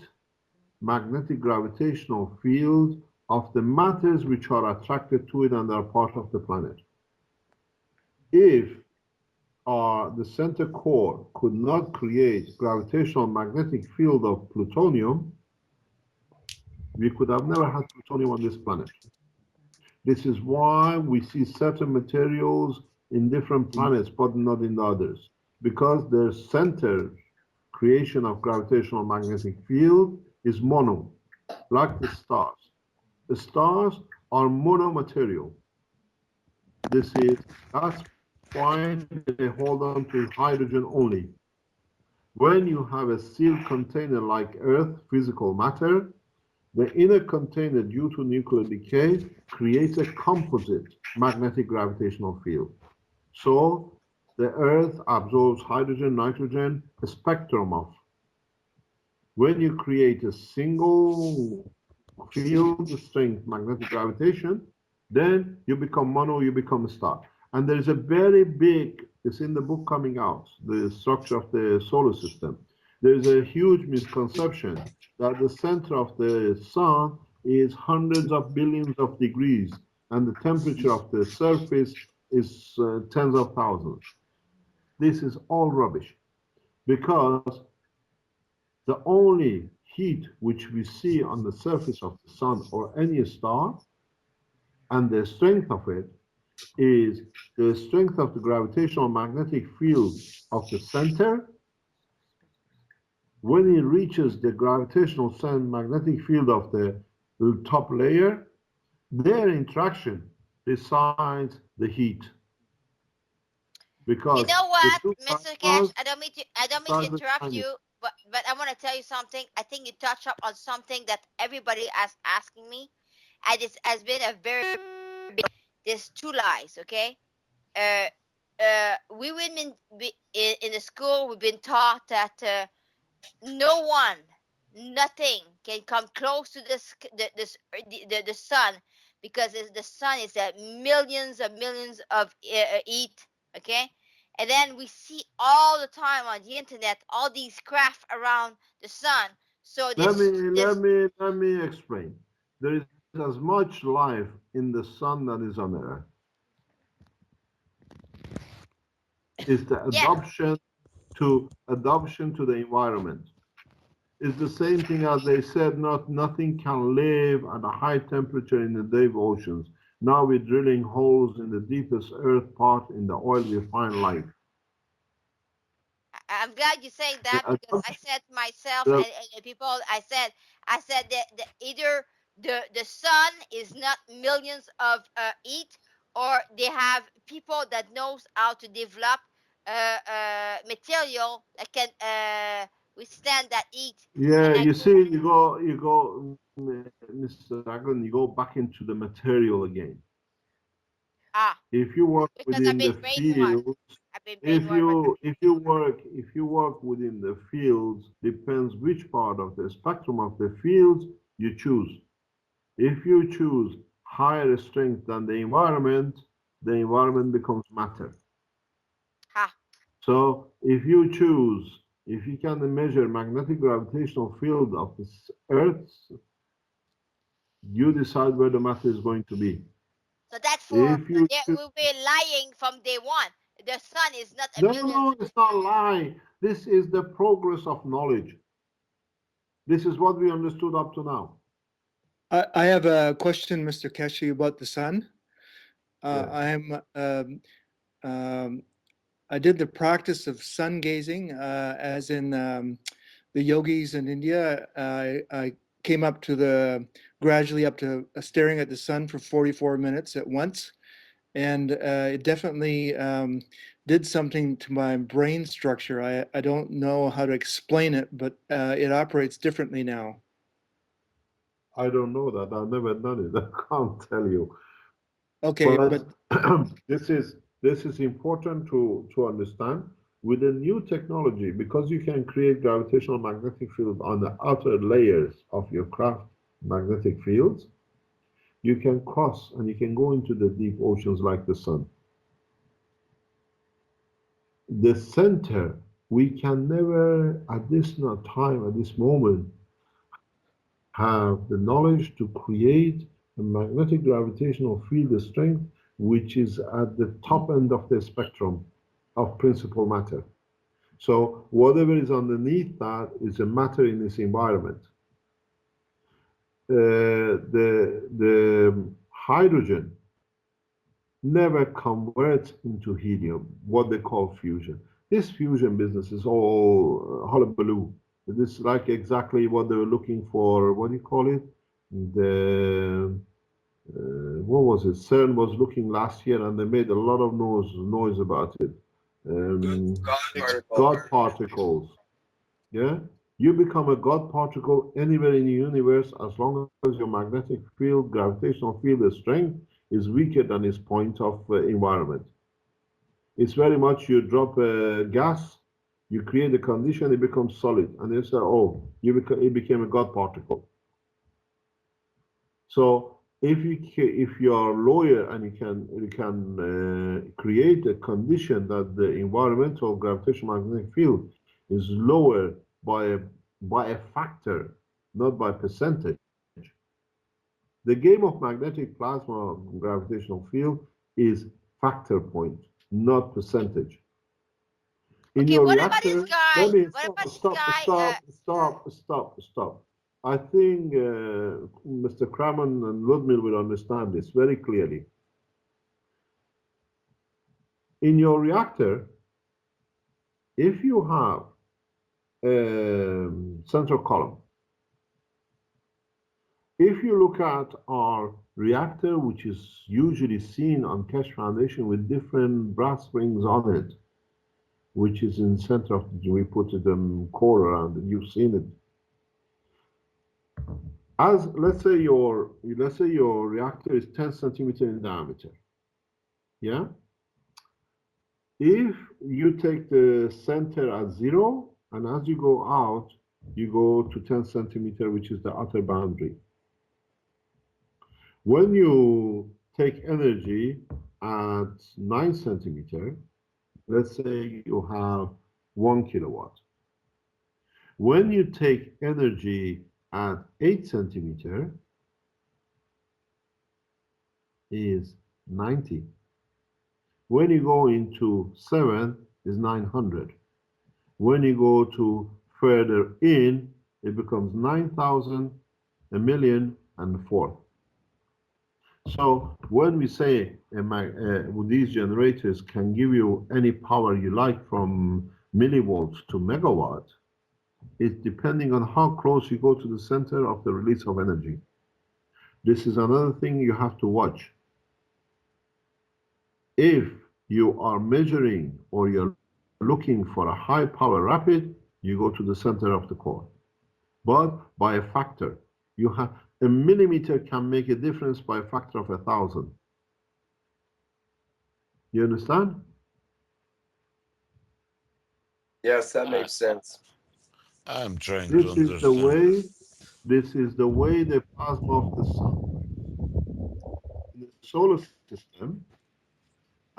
magnetic gravitational fields of the matters which are attracted to it and are part of the planet. If the center core could not create gravitational magnetic field of plutonium, we could have never had plutonium on this planet. This is why we see certain materials in different planets but not in the others, because their center creation of gravitational magnetic field is mono, like the stars. The stars are monomaterial. That's why they hold on to hydrogen only. When you have a sealed container like Earth, physical matter, the inner container, due to nuclear decay, creates a composite magnetic gravitational field. So the Earth absorbs hydrogen, nitrogen, a spectrum of. When you create a single field strength magnetic gravitation, then you become mono, you become a star. And there's a very big, it's in the book coming out, the structure of the solar system. There's a huge misconception that the center of the sun is hundreds of billions of degrees and the temperature of the surface is tens of thousands. This is all rubbish, because the only heat which we see on the surface of the sun or any star, and the strength of it is the strength of the gravitational magnetic field of the center. When it reaches the gravitational magnetic field of the top layer, their interaction decides the heat. Because you know what, the two Mr. Keshe, plasmas I don't mean to start interrupt defining. you, but I want to tell you something. I think you touch up on something that everybody is asking me, and it has been a very big. There's two lies, okay? We women in the school, we've been taught that no one, nothing can come close to the sun, because the sun is at millions of heat, okay? And then we see all the time on the internet all these craft around the sun. So Let me explain. There is as much life in the sun that is on Earth. It's the adoption to the environment. It's the same thing as they said, nothing can live at a high temperature in the deep oceans. Now we're drilling holes in the deepest earth part in the oil, we find life. I'm glad you say that, because I said to myself and people, I said that either the sun is not millions of heat, or they have people that knows how to develop material that can withstand that heat. Yeah, you see, you go, Mr. Dragon, you go back into the material again. If you work within the fields, if you work within the fields, depends which part of the spectrum of the fields you choose. If you choose higher strength than the environment becomes matter. So if you can measure magnetic gravitational field of the Earth, you decide where the matter is going to be. So that's we'll be lying from day one. The sun is not a million. No, it's not lying. This is the progress of knowledge. This is what we understood up to now. I have a question, Mr. Keshe, about the sun. Yes. I did the practice of sun gazing, as in the yogis in India. I came up to gradually up to staring at the sun for 44 minutes at once. And it definitely did something to my brain structure. I don't know how to explain it, but it operates differently now. I don't know that. I've never done it. I can't tell you. Okay, but this is important to understand. With the new technology, because you can create gravitational magnetic field on the outer layers of your craft magnetic fields, you can cross and you can go into the deep oceans like the sun. The center, we can never at this time, at this moment, have the knowledge to create a magnetic gravitational field strength which is at the top end of the spectrum of principal matter. So whatever is underneath that is a matter in its environment. The hydrogen never converts into helium, what they call fusion. This fusion business is all hullabaloo. This is like exactly what they were looking for. What do you call it? What was it? CERN was looking last year, and they made a lot of noise about it. God particles. Yeah, you become a God particle anywhere in the universe as long as your magnetic field, gravitational field strength is weaker than its point of environment. It's very much you drop a gas, you create a condition, it becomes solid, and you say, oh, it became a God particle. So if you are a lawyer and you can create a condition that the environmental gravitational magnetic field is lower by a factor, not by percentage. The game of magnetic plasma gravitational field is factor point, not percentage. In your reactor, let me stop. I think Mr. Kramen and Ludmil will understand this very clearly. In your reactor, if you have a central column, if you look at our reactor, which is usually seen on Keshe Foundation with different brass rings on it, which is in the center of the, we put the core around it, you've seen it. As let's say your reactor is 10 centimeter in diameter. Yeah. If you take the center at 0, and as you go out, you go to 10 centimeter, which is the outer boundary. When you take energy at 9 centimeter, let's say you have 1 kilowatt. When you take energy at 8 centimeter, is 90. When you go into 7, is 900. When you go to further in, it becomes 9,000, a million, and 4. So when we say these generators can give you any power you like from millivolts to megawatt, it's depending on how close you go to the center of the release of energy. This is another thing you have to watch. If you are measuring or you're looking for a high power rapid, you go to the center of the core. But by a factor, you have a millimeter can make a difference by a factor of 1,000. You understand? Yes, that makes sense. I'm trying This to is understand. the way the plasma of the sun in the solar system,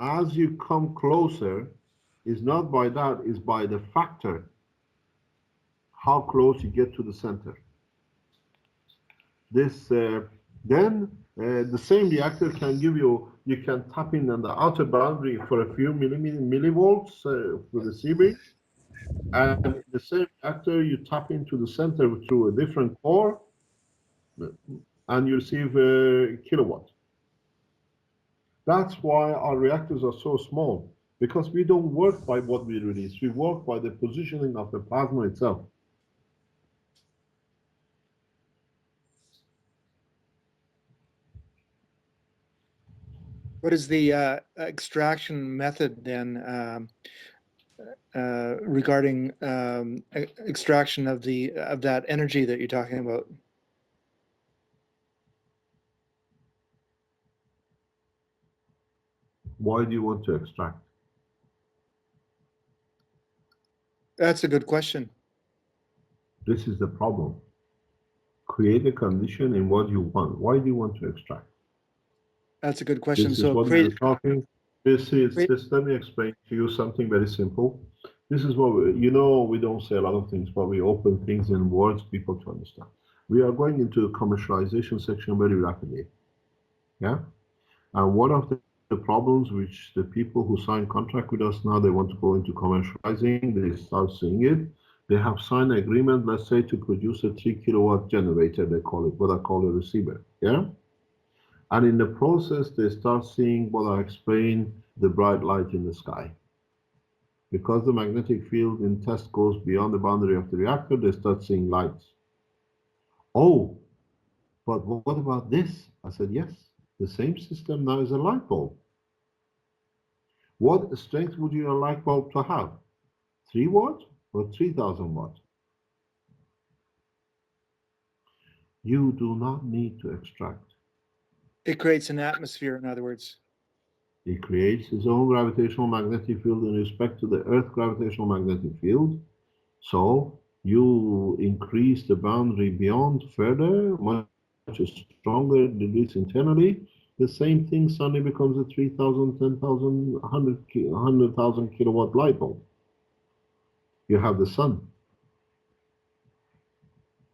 as you come closer, is not by that, is by the factor how close you get to the center. This then the same reactor can give you, you can tap in on the outer boundary for a few millivolts with the CB, and in the same reactor you tap into the center through a different core, and you receive a kilowatt. That's why our reactors are so small, because we don't work by what we release, we work by the positioning of the plasma itself. What is the extraction method then regarding extraction of that energy that you're talking about? Why do you want to extract? That's a good question. This is the problem. Create a condition in what you want. Why do you want to extract? That's a good question. This is So what we're talking. This, let me explain to you something very simple. This is what we don't say a lot of things, but we open things in words people to understand. We are going into the commercialization section very rapidly. Yeah? And one of the problems which the people who sign contract with us now, they want to go into commercializing, they start seeing it. They have signed an agreement, let's say, to produce a 3 kilowatt generator, they call it, what I call a receiver. Yeah? And in the process, they start seeing what I explained, the bright light in the sky. Because the magnetic field in test goes beyond the boundary of the reactor, they start seeing lights. Oh, but what about this? I said, yes, the same system now is a light bulb. What strength would your light bulb to have? 3 watt or 3,000 watt? You do not need to extract. it creates an atmosphere, in other words. It creates its own gravitational magnetic field in respect to the Earth gravitational magnetic field. So you increase the boundary beyond further, much stronger degrees internally. The same thing suddenly becomes a 3,000, 10,000, 100,000 kilowatt light bulb. You have the sun.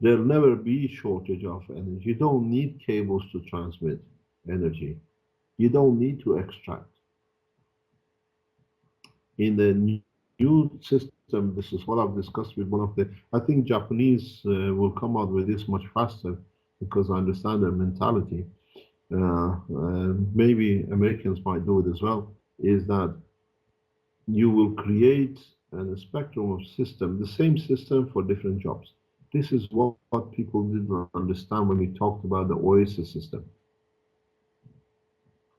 There'll never be shortage of energy. You don't need cables to transmit energy. You don't need to extract. In the new system This is what I've discussed with one of the, I think Japanese will come out with this much faster because I understand their mentality. Maybe Americans might do it as well, is that you will create a spectrum of system, the same system for different jobs. This is what people didn't understand when we talked about the Oasis system.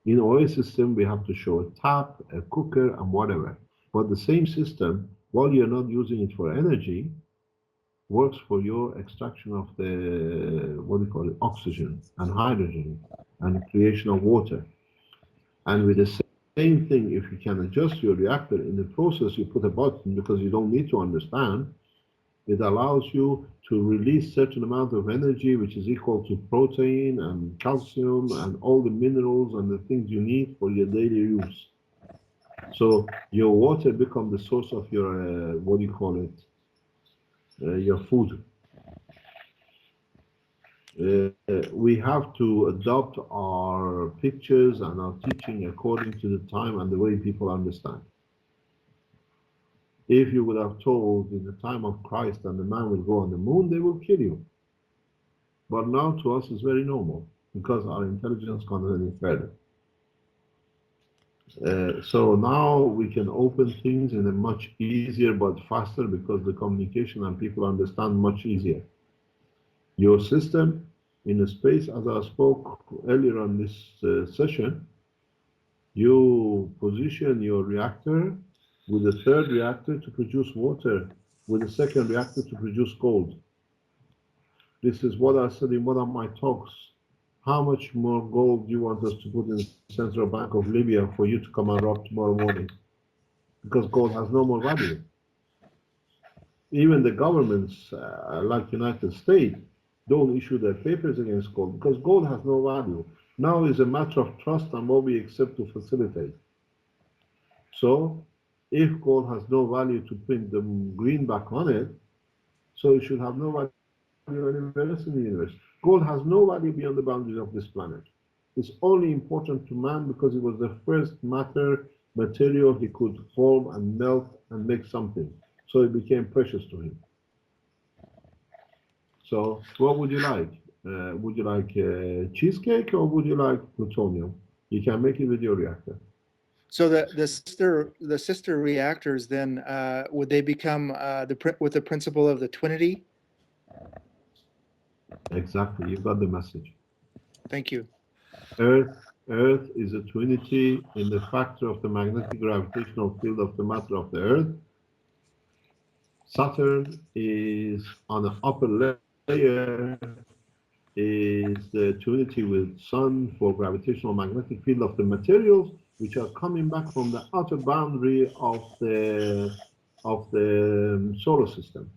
In Oasis system, we have to show a tap, a cooker, and whatever. But the same system, while you're not using it for energy, works for your extraction of the, what do you call it, oxygen and hydrogen and the creation of water. And with the same thing, if you can adjust your reactor in the process, you put a button because you don't need to understand, it allows you to release certain amount of energy, which is equal to protein and calcium and all the minerals and the things you need for your daily use. So your water becomes the source of your, what do you call it, your food. We have to adopt our pictures and our teaching according to the time and the way people understand. If you would have told in the time of Christ that the man will go on the moon, they will kill you. But now to us it's very normal because our intelligence goes any further. So now we can open things in a much easier but faster because the communication and people understand much easier. Your system in a space, as I spoke earlier on this session, you position your reactor with the third reactor to produce water, with the second reactor to produce gold. This is what I said in one of my talks. How much more gold do you want us to put in the Central Bank of Libya for you to come and rob tomorrow morning? Because gold has no more value. Even the governments, like United States, don't issue their papers against gold because gold has no value. Now is a matter of trust and what we accept to facilitate. So if gold has no value to print the greenback on it, so it should have no value anywhere else in the universe. Gold has no value beyond the boundaries of this planet. It's only important to man because it was the first material he could form and melt and make something. So it became precious to him. So what would you like? Would you like cheesecake or would you like plutonium? You can make it with your reactor. So the sister reactors then would they become with the principle of the twinity? Exactly, you got the message. Thank you. Earth is a twinity in the factor of the magnetic gravitational field of the matter of the Earth. Saturn is on the upper layer, is the twinity with Sun for gravitational magnetic field of the materials which are coming back from the outer boundary of the solar system.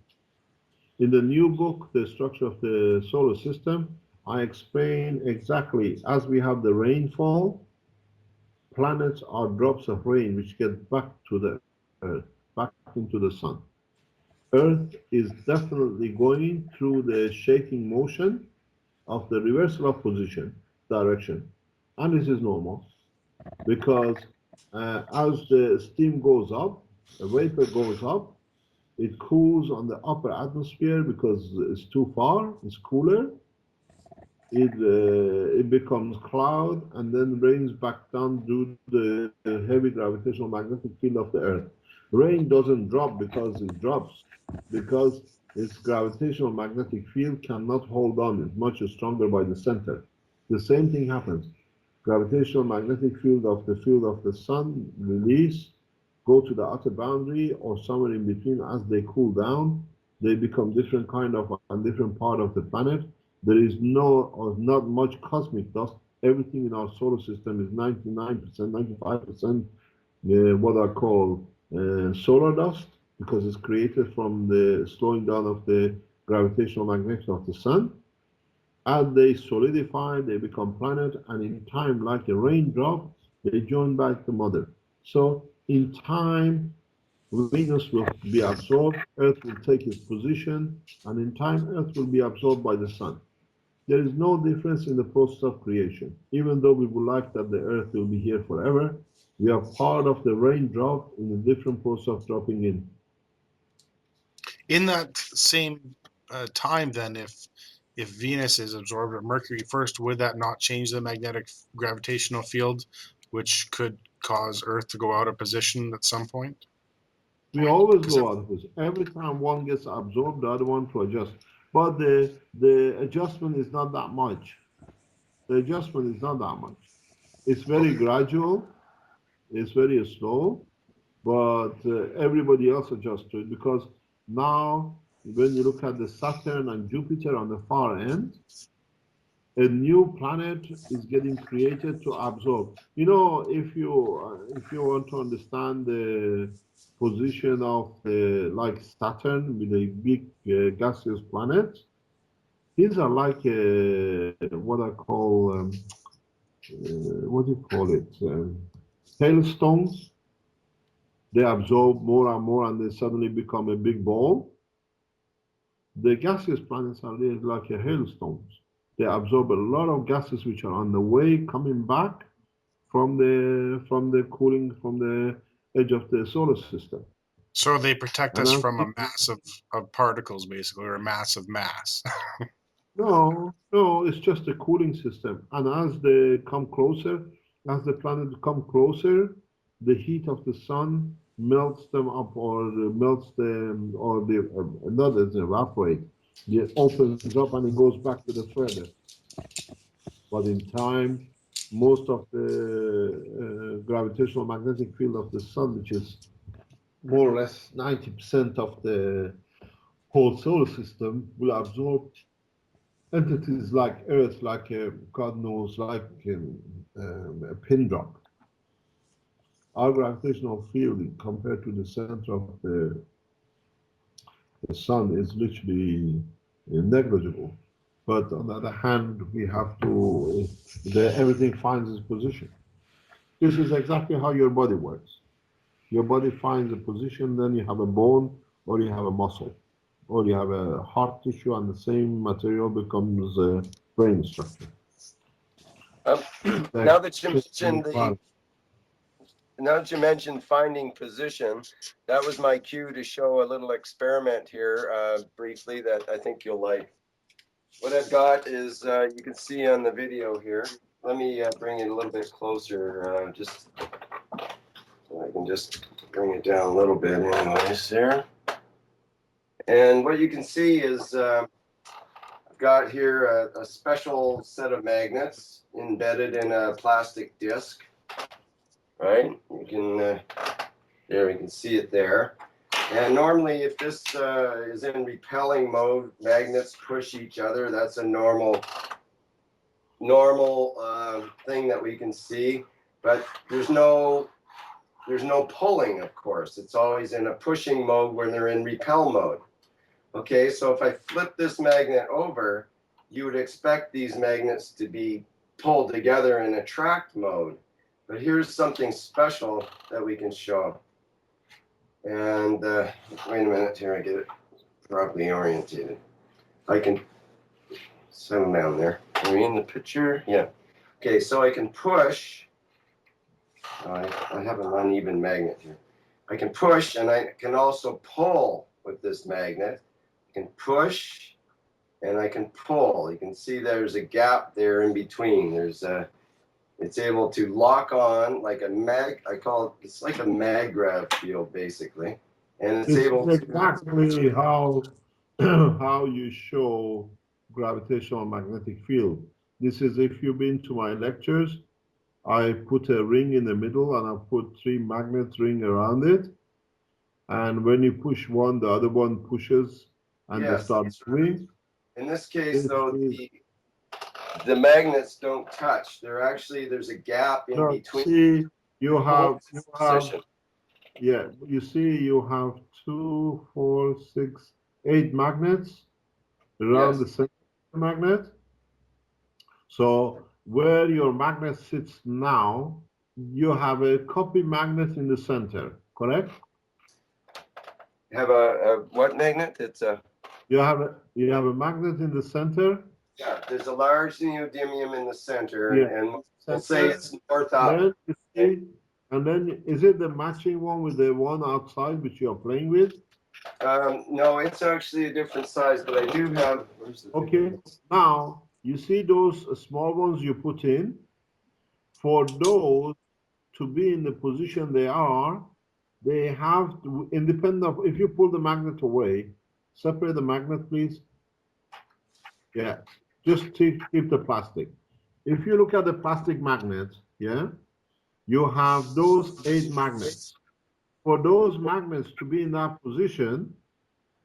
In the new book, The Structure of the Solar System, I explain exactly as we have the rainfall, planets are drops of rain which get back to the Earth, back into the Sun. Earth is definitely going through the shaking motion of the reversal of position, direction. And this is normal because as the steam goes up, the vapor goes up, it cools on the upper atmosphere because it's too far, it's cooler. It becomes cloud and then rains back down due to the heavy gravitational magnetic field of the Earth. Rain doesn't drop because it drops, because its gravitational magnetic field cannot hold on. It's much stronger by the center. The same thing happens. Gravitational magnetic field of the sun release, go to the outer boundary or somewhere in between. As they cool down, they become different kind of a different part of the planet. There is no or not much cosmic dust. Everything in our solar system is 99%, 95% what I call solar dust, because it's created from the slowing down of the gravitational magnetism of the sun. As they solidify, they become planet, and in time, like a raindrop, they join back the mother. So in time, Venus will be absorbed, Earth will take its position, and in time, Earth will be absorbed by the sun. There is no difference in the process of creation. Even though we would like that the Earth will be here forever, we are part of the raindrop in a different process of dropping in. In that same time, then, if Venus is absorbed at Mercury first, would that not change the magnetic gravitational field, which could cause Earth to go out of position at some point? We always go out of this. Every time one gets absorbed, the other one to adjust. But the adjustment is not that much. The adjustment is not that much. It's very gradual. It's very slow. But everybody else adjusts to it, because now when you look at the Saturn and Jupiter on the far end, a new planet is getting created to absorb. You know, if you want to understand the position of the, like Saturn with a big gaseous planet, these are like what I call what do you call it? Hailstones. They absorb more and more, and they suddenly become a big ball. The gaseous planets are really like a hailstones. They absorb a lot of gases which are on the way coming back from the cooling from the edge of the solar system. So they protect And us from a mass of particles, basically, or a massive mass. no, it's just a cooling system. And as they come closer, as the planet come closer, the heat of the sun melts them up, or melts them, or the not as evaporate. It opens up and it goes back to the further. But in time, most of the gravitational magnetic field of the sun, which is more or less 90% of the whole solar system, will absorb entities like Earth, like God knows, like a pin drop. Our gravitational field compared to the center of the sun is literally negligible. But on the other hand, we have to, everything finds its position. This is exactly how your body works. Your body finds a position, then you have a bone, or you have a muscle, or you have a heart tissue, and the same material becomes a brain structure. Now that you mentioned finding position, that was my cue to show a little experiment here briefly that I think you'll like. What I've got is, you can see on the video here. Let me bring it a little bit closer, just so I can just bring it down a little bit anyways here. And what you can see is I've got here a special set of magnets embedded in a plastic disc, right? You can, there we can see it there. And normally if this is in repelling mode, magnets push each other. That's a normal thing that we can see. But there's no pulling, of course. It's always in a pushing mode when they're in repel mode. Okay, so if I flip this magnet over, you would expect these magnets to be pulled together in attract mode. But here's something special that we can show. And wait a minute here, I get it properly orientated. I can set them down there. Are we in the picture? Yeah. Okay, so I can push. I have an uneven magnet here. I can push, and I can also pull with this magnet. I can push, and I can pull. You can see there's a gap there in between. There's a, it's able to lock on like a I call it, it's like a Magrav field basically. And it's able to. Exactly how you show gravitational magnetic field. This is, if you've been to my lectures, I put a ring in the middle and I put 3 magnet rings around it. And when you push one, the other one pushes, and they start moving. In this case, though, the magnets don't touch. They're actually, there's a gap in between. See, you have, yeah, you see, you have 2, 4, 6, 8 magnets around the center magnet. So where your magnet sits now, you have a copy magnet in the center, correct? You have a what magnet? It's a. You have a magnet in the center. Yeah, there's a large neodymium in the center, Yeah. and we'll say it's north up. And then is it the matching one with the one outside which you are playing with? No, it's actually a different size, but I do have. Okay, now you see those small ones you put in. For those to be in the position they are, they have to, independent of, if you pull the magnet away, separate the magnet, please. Yeah, just keep the plastic. If you look at the plastic magnet, yeah, you have those 8 magnets. For those magnets to be in that position,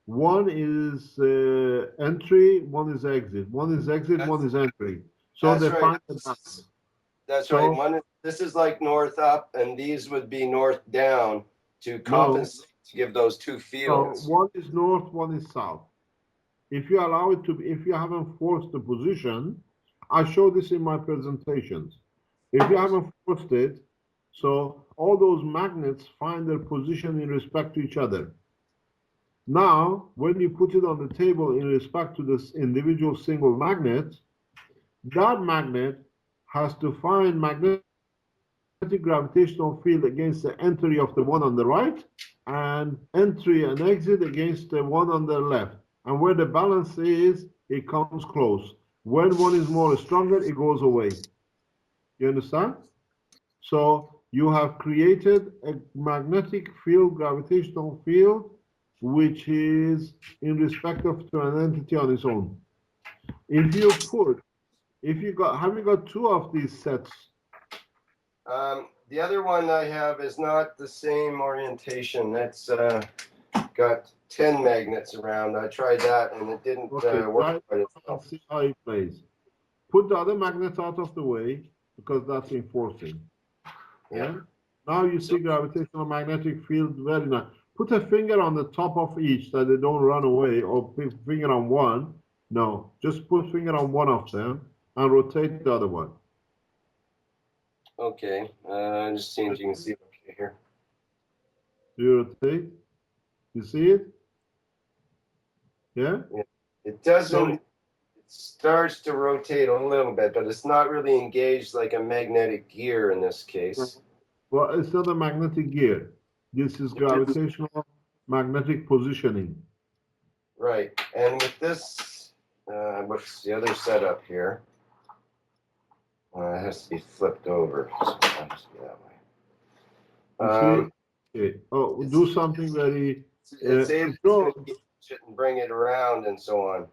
one is entry, one is exit. One is exit, one is entry. So That's they right. find the balance. That's So- right. This is like north up, and these would be north down to compensate to give those 2 So fields. one is north, one is south. If you allow it to be, if you haven't forced the position, I show this in my presentations. If you haven't forced it, so all those magnets find their position in respect to each other. Now, when you put it on the table in respect to this individual single magnet, that magnet has to find magnetic gravitational field against the entry of the one on the right and entry and exit against the one on the left. And where the balance is, it comes close. When one is more stronger, it goes away. You understand? So you have created a magnetic field, gravitational field, which is in respect of to an entity on its own. If you have you got 2 of these sets? The other one I have is not the same orientation. That's got 10 magnets around. I tried that and it didn't work quite as well. See how it plays. Put the other magnets out of the way because that's enforcing. Yeah. Now you see gravitational magnetic field very nice. Put a finger on the top of each so they don't run away, or put finger on one. No, just put finger on one of them and rotate the other one. Okay, I'm just seeing if you can see it okay here. Do you rotate? You see it? Yeah? It doesn't, it starts to rotate a little bit, but it's not really engaged like a magnetic gear in this case. Well, it's not a magnetic gear. This is gravitational magnetic positioning. Right, and with this, what's the other setup here? It has to be flipped over, so I'll just do that way. Okay. Oh, do something very. It's able to engage it and bring it around and so on.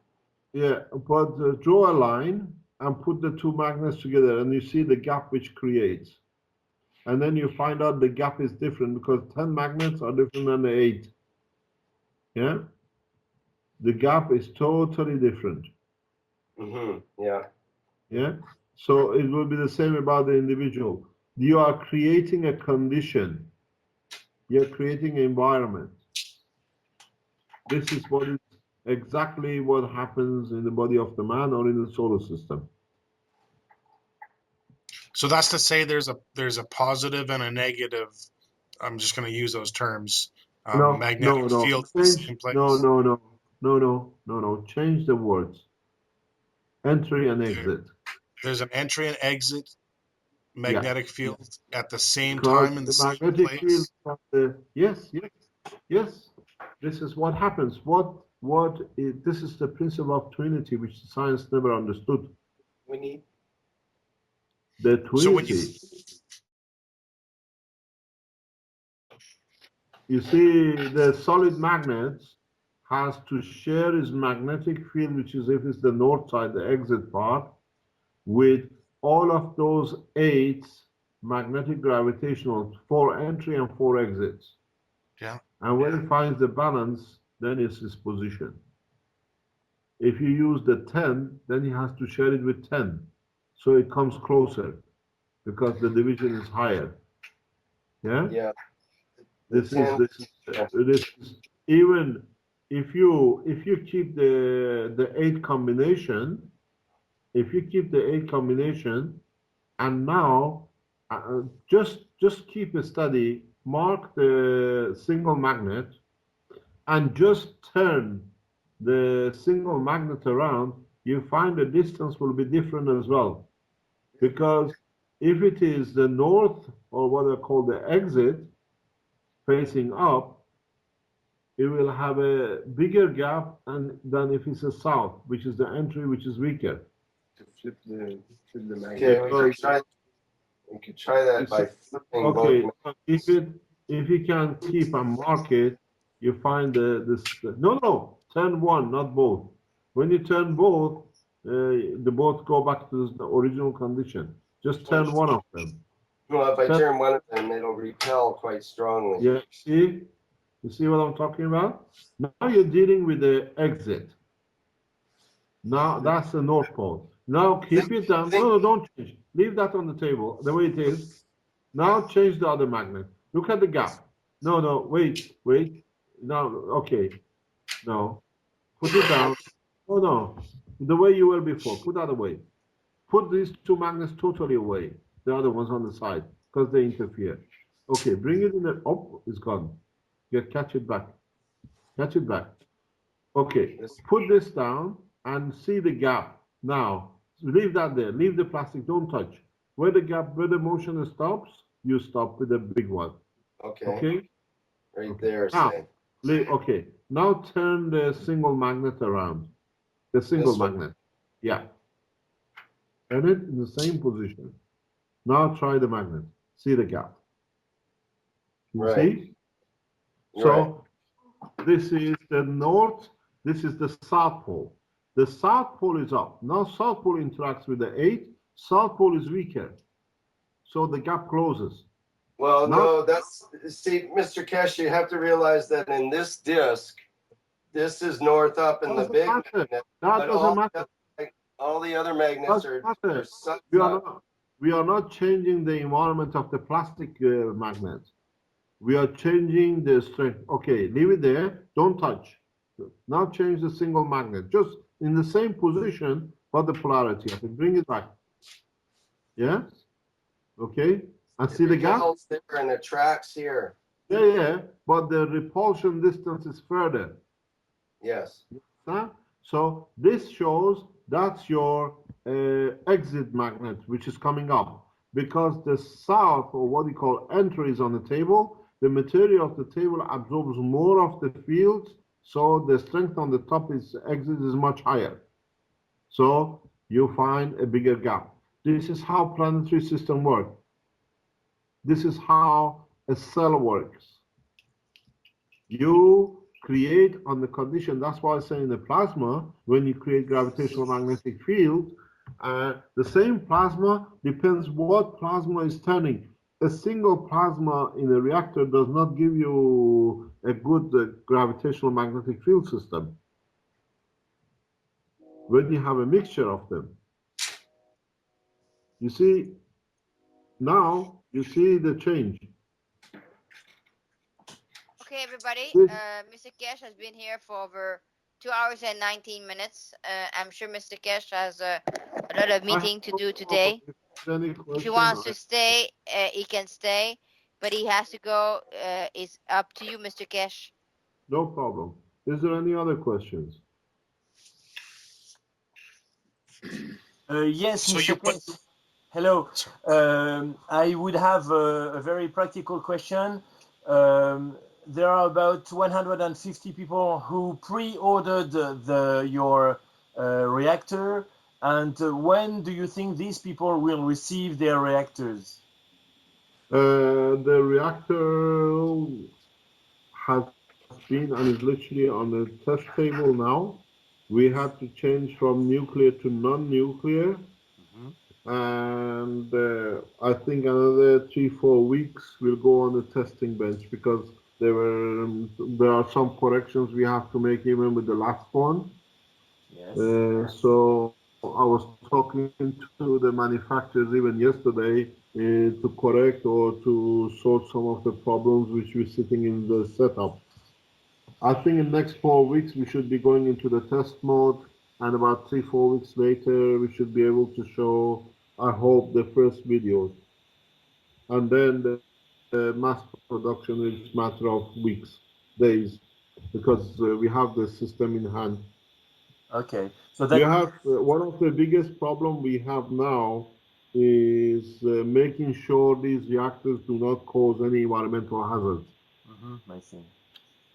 Yeah, but draw a line and put the 2 magnets together, and you see the gap which creates. And then you find out the gap is different because 10 magnets are different than the 8. Yeah? The gap is totally different. Yeah. Yeah? So it will be the same about the individual. You are creating a condition. You're creating an environment. This is what is exactly what happens in the body of the man or in the solar system. So that's to say there's a positive and a negative. I'm just going to use those terms. Magnetic field in place. No. Change the words. Entry and exit. There's an entry and exit magnetic field at the same Because time in the the same magnetic place. field. Yes. This is what happens. This is the principle of twinity, which science never understood. We need. The twinity. You see, the solid magnet has to share its magnetic field, which is if it's the north side, the exit part, with all of those 8 magnetic gravitational, 4 entry and 4 exits. Yeah. And when it finds the balance, then it's its position. If you use the 10, then he has to share it with 10. So it comes closer because the division is higher. Yeah? Yeah. This is even if you keep the 8 combination, and now just keep a study, mark the single magnet and just turn the single magnet around, you find the distance will be different as well. Because if it is the north, or what I call the exit, facing up, it will have a bigger gap than if it's a south, which is the entry, which is weaker. To flip the magnet. Okay, we could try that by flipping okay, both. if you can keep and mark it, you find no, turn one, not both. When you turn both, the both go back to the original condition. Just turn one of them. Well, if I turn one of them, it'll repel quite strongly. Yeah, see? You see what I'm talking about? Now you're dealing with the exit. Now that's the north pole. Now keep it down. No, don't change. Leave that on the table the way it is. Now change the other magnet. Look at the gap. No, wait. No, okay. No. Put it down. No. The way you were before. Put that away. Put these two magnets totally away. The other ones on the side because they interfere. Okay, bring it in the. Oh, it's gone. Catch it back. Catch it back. Okay, put this down and see the gap. Now, leave that there. Leave the plastic. Don't touch. Where the gap, where the motion stops, you stop with the big one. Okay. Okay? Right there, now, say. okay. Now turn the single magnet around. The single magnet. Yeah. Turn it in the same position. Now try the magnet. See the gap. You see? So this is the north, this is the south pole. The south pole is up. Now south pole interacts with the 8. South pole is weaker. So the gap closes. Well, no, see, Mr. Keshe, you have to realize that in this disc, this is north up in the big magnet. That doesn't matter. All the other magnets are we are not changing the environment of the plastic magnet. We are changing the strength. Okay, leave it there. Don't touch. Now change the single magnet. Just in the same position, but the polarity of it. Bring it back. Yeah? Okay? And see the gap? There and it tracks here. Yeah. But the repulsion distance is further. Yes. So this shows that's your exit magnet, which is coming up. Because the south, or what you call entry, is on the table, the material of the table absorbs more of the fields, so the strength on the top is exit is much higher. So you find a bigger gap. This is how planetary system works. This is how a cell works. You create on the condition, that's why I say in the plasma, when you create gravitational magnetic field, the same plasma depends what plasma is turning. A single plasma in a reactor does not give you a good gravitational magnetic field system. When you have a mixture of them. You see, now you see the change. Okay, everybody. Mr. Keshe has been here for over 2 hours and 19 minutes. I'm sure Mr. Keshe has a lot of meeting to do today. If he wants to stay, he can stay, but he has to go. It's up to you, Mr. Keshe. No problem. Is there any other questions? Yes, so Mr. Keshe. Hello. I would have a very practical question. There are about 150 people who pre-ordered your reactor, and when do you think these people will receive their reactors? The reactor has been and is literally on the test table now. We had to change from nuclear to non-nuclear, and I think another 3-4 weeks we'll go on the testing bench because there are some corrections we have to make even with the last one. Yes. So I was talking to the manufacturers even yesterday to correct or to sort some of the problems which we're sitting in the setup. I think in the next 4 weeks we should be going into the test mode, and about 3-4 weeks later we should be able to show, I hope, the first videos. And then the mass production is a matter of weeks, days, because we have the system in hand. Okay. So that we have one of the biggest problem we have now is making sure these reactors do not cause any environmental hazards. I see.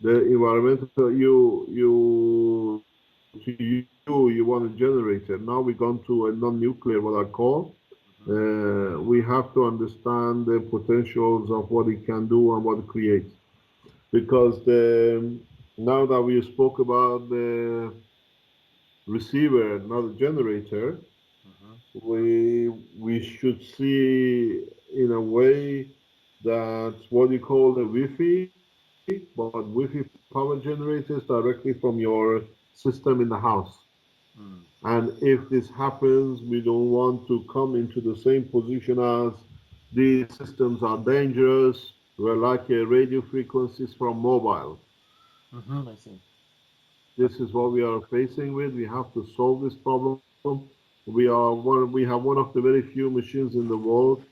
the environmental, you want a generator. Now we've gone to a non-nuclear, what I call. We have to understand the potentials of what it can do and what it creates. Because now that we spoke about the receiver, not a generator, we should see in a way that what you call the Wi-Fi, but Wi-Fi power generators directly from your system in the house. And if this happens, we don't want to come into the same position as these systems are dangerous. We're like radio frequencies from mobile. I see. This is what we are facing with. We have to solve this problem. We have one of the very few machines in the world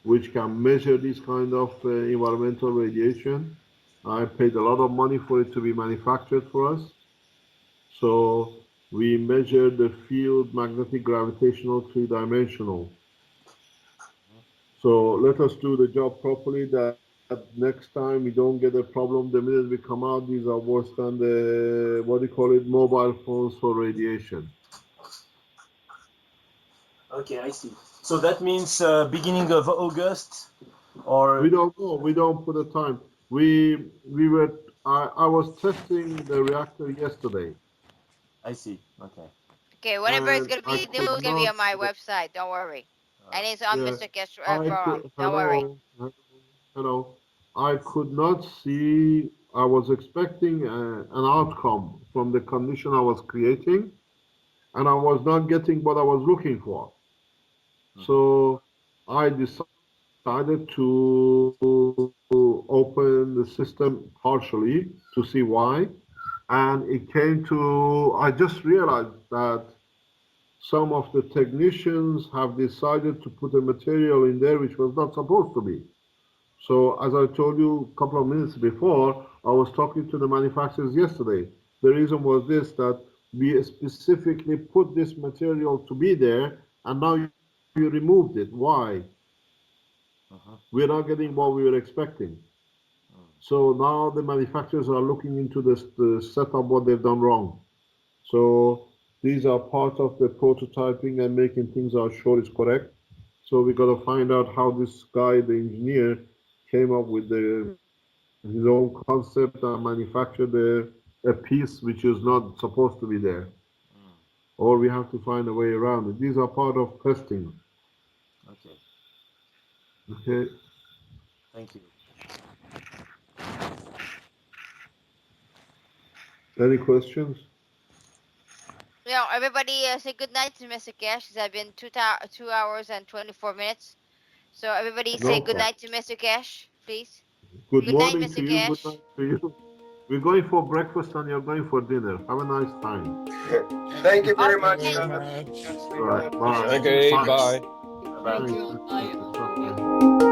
which can measure this kind of environmental radiation. I paid a lot of money for it to be manufactured for us. So we measure the field, magnetic, gravitational, three-dimensional. So let us do the job properly, that next time we don't get a problem the minute we come out. These are worse than the, what do you call it, mobile phones for radiation. Okay, I see. So that means beginning of August, or We don't know. We don't put a time. I was testing the reactor yesterday. I see. Okay. Okay, whenever it's And gonna I be new, could it's gonna be not. on my website. Don't worry. And it's on Yeah, Mr. Keshe I forum. could, Don't worry. hello. I could not see. I was expecting an outcome from the condition I was creating, and I was not getting what I was looking for. So I decided to open the system partially to see why, and it came to. I just realized that some of the technicians have decided to put a material in there which was not supposed to be. So as I told you a couple of minutes before, I was talking to the manufacturers yesterday. The reason was this, that we specifically put this material to be there, and now you removed it. Why? We're not getting what we were expecting. So now the manufacturers are looking into the setup, what they've done wrong. So these are part of the prototyping and making things sure it's correct. So we got to find out how this guy, the engineer, came up with his own concept and manufactured a piece which is not supposed to be there. Or we have to find a way around it. These are part of testing. Okay. Okay. Thank you. Any questions? Everybody say good night to Mr. Keshe. It's been 2 hours and 24 minutes. So everybody say good night to Mr. Keshe, please. Good Good night, morning Mr. to you. Good Keshe. night to you. We're going for breakfast and you're going for dinner. Have a nice time. Thank you very Okay, much. thank Very you. much. All right. Bye. Okay, bye. Bye. Thank you. Bye. Bye.